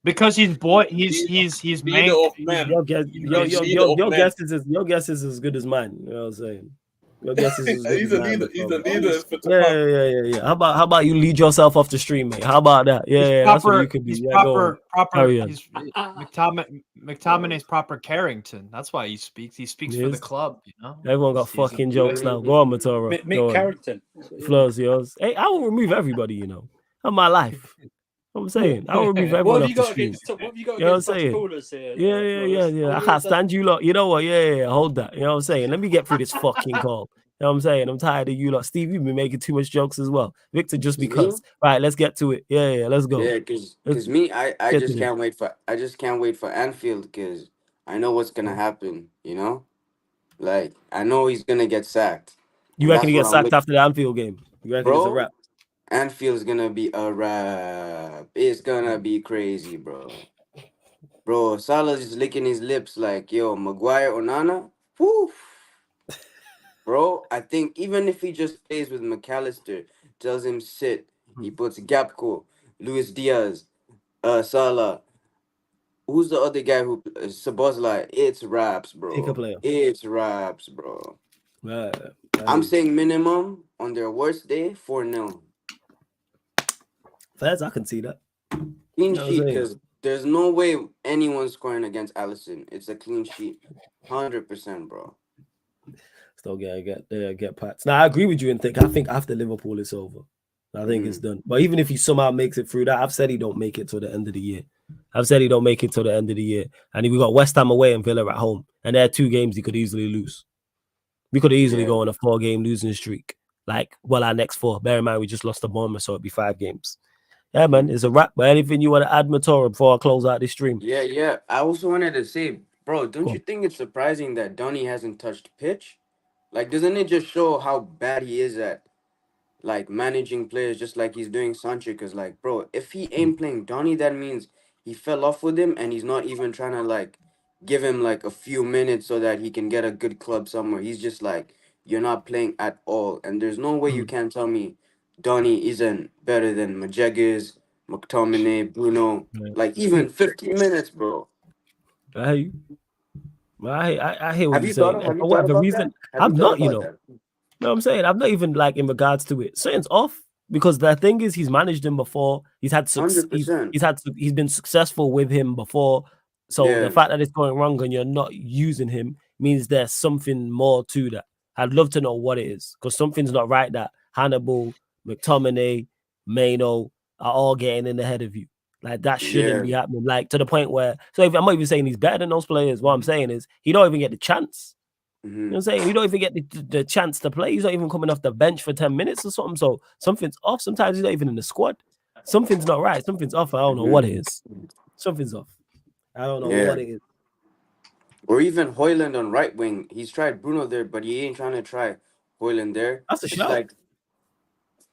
Because he's main. Leader of men. Your guess, Leader of your men. guess is as good as mine. You know what I'm saying? Your guess is as good He's as a mine. leader. He's a leader. Yeah. How about you lead yourself off the stream, mate? How about that? Yeah, that's what you could be. He's Yeah, go on. proper. Carry on. He's McTominay's proper Carrington. That's why he speaks. He speaks He for the is. club. You know. Everyone got fucking jokes now. Go on, Mator. Mick Carrington. Flows yours. Hey, I will remove everybody. You know, on my life. I'm saying I will remove everyone off the stream. What have you got You know what I'm against such saying? callers here? Yeah. I can't stand you lot. You know what? Yeah. Hold that. You know what I'm saying? Let me get through this fucking call. You know what I'm saying? I'm tired of you lot. Steve, you've been making too much jokes as well. Victor, just because. Right, let's get to it. Yeah, let's go. Yeah, because me, I just can't wait for Anfield because I know what's gonna happen. You know, like I know he's gonna get sacked. You And reckon he that's gets what I'm sacked after the Anfield game? You reckon it's a Bro, wrap? Anfield's gonna be a wrap. It's gonna be crazy, bro. Bro, Salah's just licking his lips like, yo, Maguire or Nana? Whew. Bro, I think even if he just plays with McAllister, tells him sit, he puts Gapco, Luis Diaz, Salah. Who's the other guy who Sabozlai? It's raps, bro. Pick a player. It's raps, bro. Right. I'm saying minimum on their worst day, 4-0. Fairs, I can see that. Clean You know what I'm sheet, saying? because there's no way anyone's scoring against Allison. It's a clean sheet. 100%, bro. Still get pats. Now I agree with you and I think after Liverpool it's over. I think it's done. But even if he somehow makes it through that, I've said he don't make it till the end of the year. And we got West Ham away and Villa at home. And there are 2 games he could easily lose. We could easily go on a 4-game losing streak. Like, well, our next 4. Bear in mind we just lost to Bournemouth, so it'd be 5 games. Yeah, man, it's a wrap. But anything you want to add, Mator, before I close out this stream? Yeah. I also wanted to say, bro, don't you think it's surprising that Donny hasn't touched pitch? Like, doesn't it just show how bad he is at, like, managing players just like he's doing Sancho? Because, like, bro, if he ain't playing Donny, that means he fell off with him and he's not even trying to, like, give him, like, a few minutes so that he can get a good club somewhere. He's just like, you're not playing at all. And there's no way you can tell me Donny isn't better than Majegas, McTominay, Bruno. Like, even 15 minutes, bro. I hear you. I hear what Have you're you saying. thought, have And you for thought whatever about reason, that? Have I'm you thought not, you about know. that? You know what I'm saying? I'm not even like in regards to it. Something's off because the thing is he's managed him before. He's had he's been successful with him before. So the fact that it's going wrong and you're not using him means there's something more to that. I'd love to know what it is because something's not right that Hannibal, McTominay, Mano are all getting in ahead of you. Like that shouldn't be happening. Like to the point where, so if I'm not even saying he's better than those players, what I'm saying is he don't even get the chance. You know what I'm saying? He don't even get the chance to play. He's not even coming off the bench for 10 minutes or something. So something's off. Sometimes he's not even in the squad. Something's not right. Something's off. I don't know what it is. Something's off. I don't know what it is. Or even Hoyland on right wing. He's tried Bruno there, but he ain't trying to try Hoyland there. That's a It's shot. like,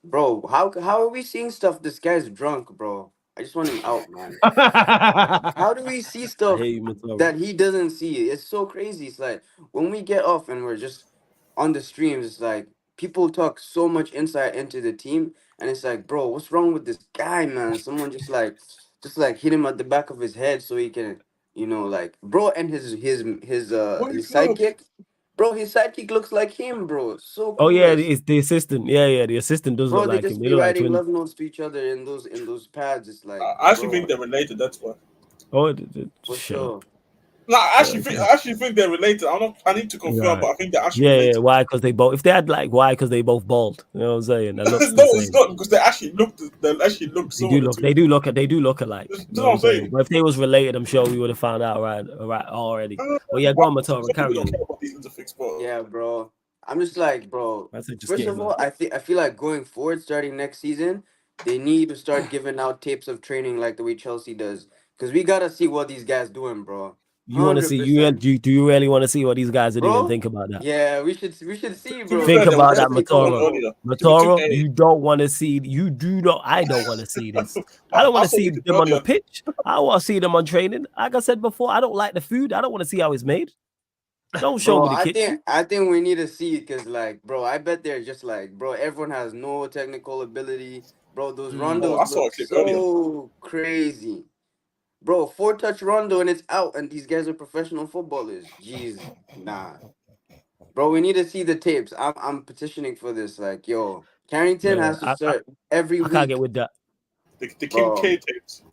bro, how are we seeing stuff? This guy's drunk, bro. I just want him out, man. How do we see stuff that he doesn't see? It's so crazy. It's like when we get off and we're just on the streams, it's like people talk so much insight into the team, and it's like, bro, what's wrong with this guy, man? Someone just like hit him at the back of his head so he can, like, bro, and his sidekick. Bro, his sidekick looks like him, bro. So cool. Oh yeah, it's the assistant. Yeah, the assistant does Bro, look they like just him. be They look like writing twins. love notes to each other in those pads. It's like, I actually bro, think they're related. That's why. Oh, for sure. No, I actually think they're related. I need to confirm, Right. but I think they're actually related. Yeah. Why? Because they both. If they had why? Because they both bald. You know what I'm saying? That looks No, the it's same. not because they actually look They similar. do look. They do look alike. That's You know what I'm I'm saying? saying. But if they was related, I'm sure we would have found out right already. Well, yeah, go on, Mator, carry on. Yeah, bro. I'm just like, bro. That's it, just First get of him all, out. I feel like going forward, starting next season, they need to start giving out tapes of training like the way Chelsea does, because we gotta see what these guys doing, bro. You want to see? Do you really want to see what these guys are doing? Bro. Think about that. Yeah, we should see, bro. Think Because about that, Chelsea, come on, Matora. bro. Matora, you don't want to see. You do not. I don't want to see this. I don't want to see them on the pitch. I want to see them on training. Like I said before, I don't like the food. I don't want to see how it's made. Don't show Bro, me the kitchen. I think we need to see it because, like, bro, I bet they're just like, bro, everyone has no technical ability. Bro, those rondos I saw a look clip so crazy. Bro, 4-touch rondo and it's out, and these guys are professional footballers. Jeez, nah. Bro, we need to see the tapes. I'm petitioning for this. Like, yo, Carrington has to start every I week. can't get with that. The King K tapes.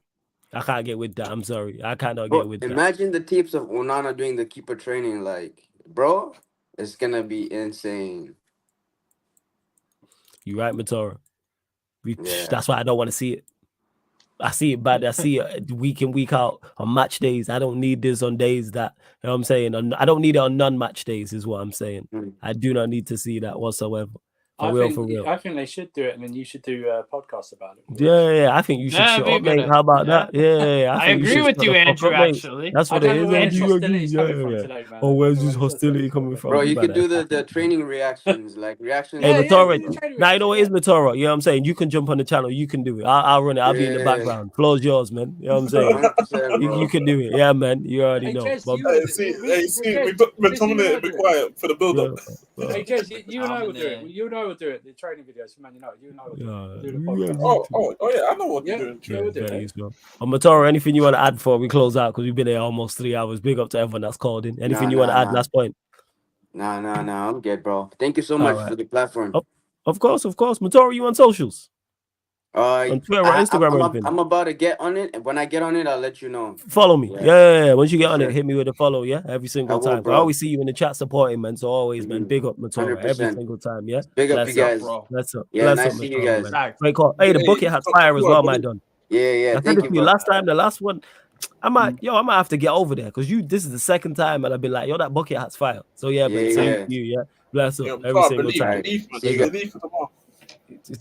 I can't get with that. I'm sorry. I cannot Bro, get with that. imagine the tapes of Onana doing the keeper training. Like, bro, it's gonna be insane. You right, Matora. Yeah. That's why I don't want to see it. I see it bad. I see it week in, week out on match days. I don't need this on days that, you know what I'm saying? I don't need it on non-match days is what I'm saying. I do not need to see that whatsoever. For real. I think they should do it, and then you should do a podcast about it. Yeah. I think you should shut up, mate. How about that? Yeah. I agree with you, Andrew, actually. That's what it is. Where's You hostility's agree? coming from Yeah. today, man. Oh, where's this hostility coming from? Bro, you could do the training reactions, like reactions. Hey, Matora. Now you know what is Matora. You know what I'm saying? You can jump on the channel. You can do it. I'll run it. I'll be in the background. Floor's yours, man. You know what I'm saying? 100%, You can do it. Yeah, man. You already know. We've been dominated, be quiet for the build-up. Hey, Jez, you and I will do it. You and I will do it. The training videos for Man United. You and I will do the podcast. Oh, yeah, I know what you're doing. Yeah, we'll do it. Matora, anything you want to add before we close out? Because we've been here almost 3 hours. Big up to everyone that's called in. Anything you want to add? Last point. Nah. I'm good, bro. Thank you so much for the platform. Of course. Matora, you on socials? On Twitter or Instagram or anything? I'm about to get on it, and when I get on it, I'll let you know. Follow me. Yeah. Once you get on it, hit me with a follow, yeah? Every single time. bro. I always see you in the chat supporting, man. So always, man. Big up, Matora. 100%. Every single time, yeah? Big up you guys. Bless up. Yeah, nice to see you Matora, guys. man. Great call. Hey, the bucket has fire as well, my done. Yeah. I said it to you last time, the last one. I might have to get over there because this is the second time and I've been like, yo, that bucket has fire. So yeah, man. Same to you, yeah. Bless up every single time.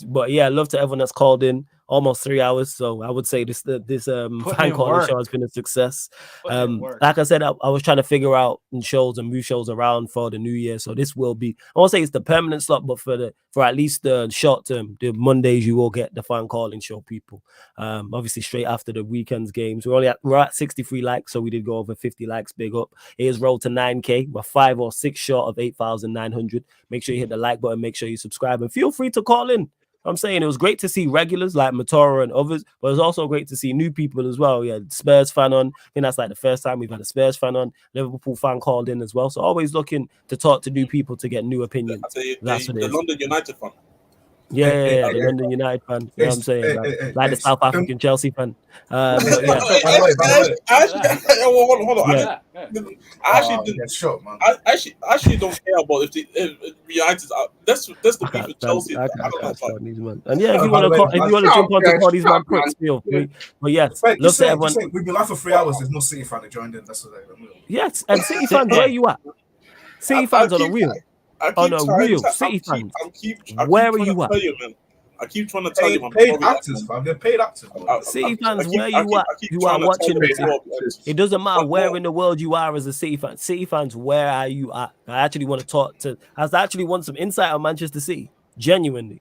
But yeah, love to everyone that's called in. Almost 3 hours, so I would say this fan calling show has been a success. Like I said, I was trying to figure out shows and move shows around for the new year, so this will be, I won't say it's the permanent slot, but for at least the short term, the Mondays you will get the fan calling show, people. Obviously straight after the weekend's games. We're at 63 likes, so we did go over 50 likes. Big up. It is rolled to 9K. We're 5 or 6 short of 8,900. Make sure you hit the like button. Make sure you subscribe and feel free to call in. I'm saying it was great to see regulars like Matora and others, but it's also great to see new people as well. Yeah, Spurs fan on. I think that's like the first time we've had a Spurs fan on. Liverpool fan called in as well. So always looking to talk to new people to get new opinions. That's what it is. The London United fan. Yeah, the London United fan. You know what I'm saying? Like the South African Chelsea fan. But yeah. Hold on. I actually don't care about if United. That's the beef with Chelsea. I don't know about these men. And yeah, if you want to jump on to call these man quick, feel free. But yes, love to everyone. We've been live for 3 hours. There's no City fan that joined in. That's what yes, and City fans, where you at? City fans on a real. City fans. Where are you at? I keep trying to tell you, paid actors, man. They're paid actors. City fans, where you at? You are watching this. It doesn't matter where in the world you are as a City fan. City fans, where are you at? I actually want to talk to. I actually want some insight on Manchester City, genuinely.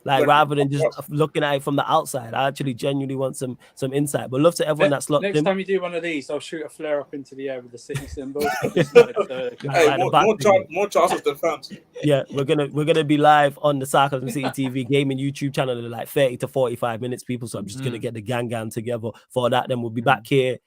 Like rather than just looking at it from the outside, I actually genuinely want some insight. But love to everyone that's locked in. Next time you do one of these, I'll shoot a flare up into the air with the City symbol. More chances than fans. Yeah, we're gonna be live on the Sarcasm City TV gaming YouTube channel in like 30 to 45 minutes, people. So I'm just gonna get the gang together for that. Then we'll be back here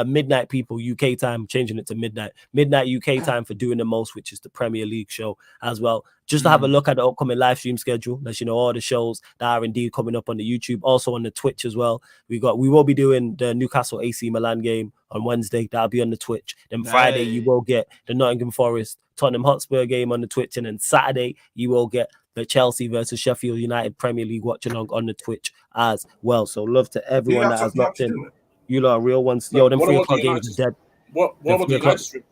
midnight, people, UK time, changing it to midnight UK time for Doing the Most, which is the Premier League show as well. Just to have a look at the upcoming live stream schedule, let you know all the shows that are indeed coming up on the YouTube, also on the Twitch as well. We will be doing the Newcastle AC Milan game on Wednesday. That'll be on the Twitch. Then Friday you will get the Nottingham Forest Tottenham Hotspur game on the Twitch, and then Saturday you will get the Chelsea versus Sheffield United Premier League watch along on the Twitch as well. So love to everyone that has locked in. You lot are real ones. Yo, them 3 o'clock games are dead. What about the United stream?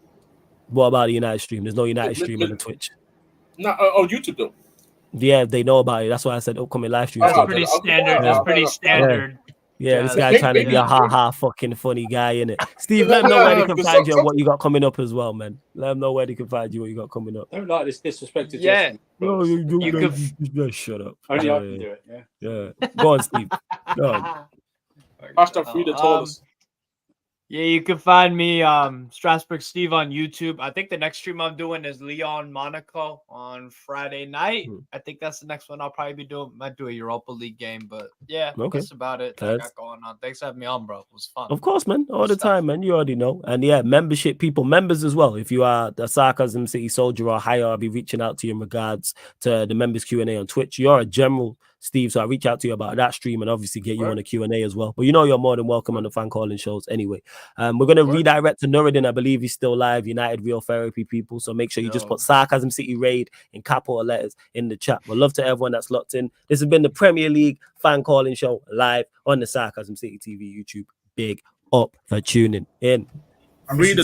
What about the United stream? There's no United stream on the Twitch. No, on YouTube though. Yeah, they know about it. That's why I said upcoming live stream. That's pretty standard. That's pretty standard. Yeah, this guy trying to be a ha fucking funny guy, innit? Steve, let them know where they can find you and what you got coming up as well, man. Let them know where they can find you, what you got coming up. Don't like this disrespect to Yeah. Justin. No, you could shut up. Only I can do it. Yeah. Go on, Steve. Go on. Hashtag free the tallest. Yeah, you can find me, Strasbourg Steve on YouTube. I think the next stream I'm doing is Lyon Monaco on Friday night. I think that's the next one I'll probably be doing. Might do a Europa League game, but yeah, Okay. that's about it that I got going on. Thanks for having me on, bro. It was fun. Of course, man. All the time, man. You already know. And yeah, membership people, members as well. If you are the Sarcasm City Soldier or higher, I'll be reaching out to you in regards to the members Q&A on Twitch. You're a general, Steve, so I reach out to you about that stream and obviously get you on a Q&A as well. But you know you're more than welcome on the fan calling shows anyway. We're going to redirect to Nuruddin. I believe he's still live. United Real Therapy people. So make sure you just put Sarcasm City Raid in capital letters in the chat. But love to everyone that's locked in. This has been the Premier League fan calling show live on the Sarcasm City TV YouTube. Big up for tuning in. Read the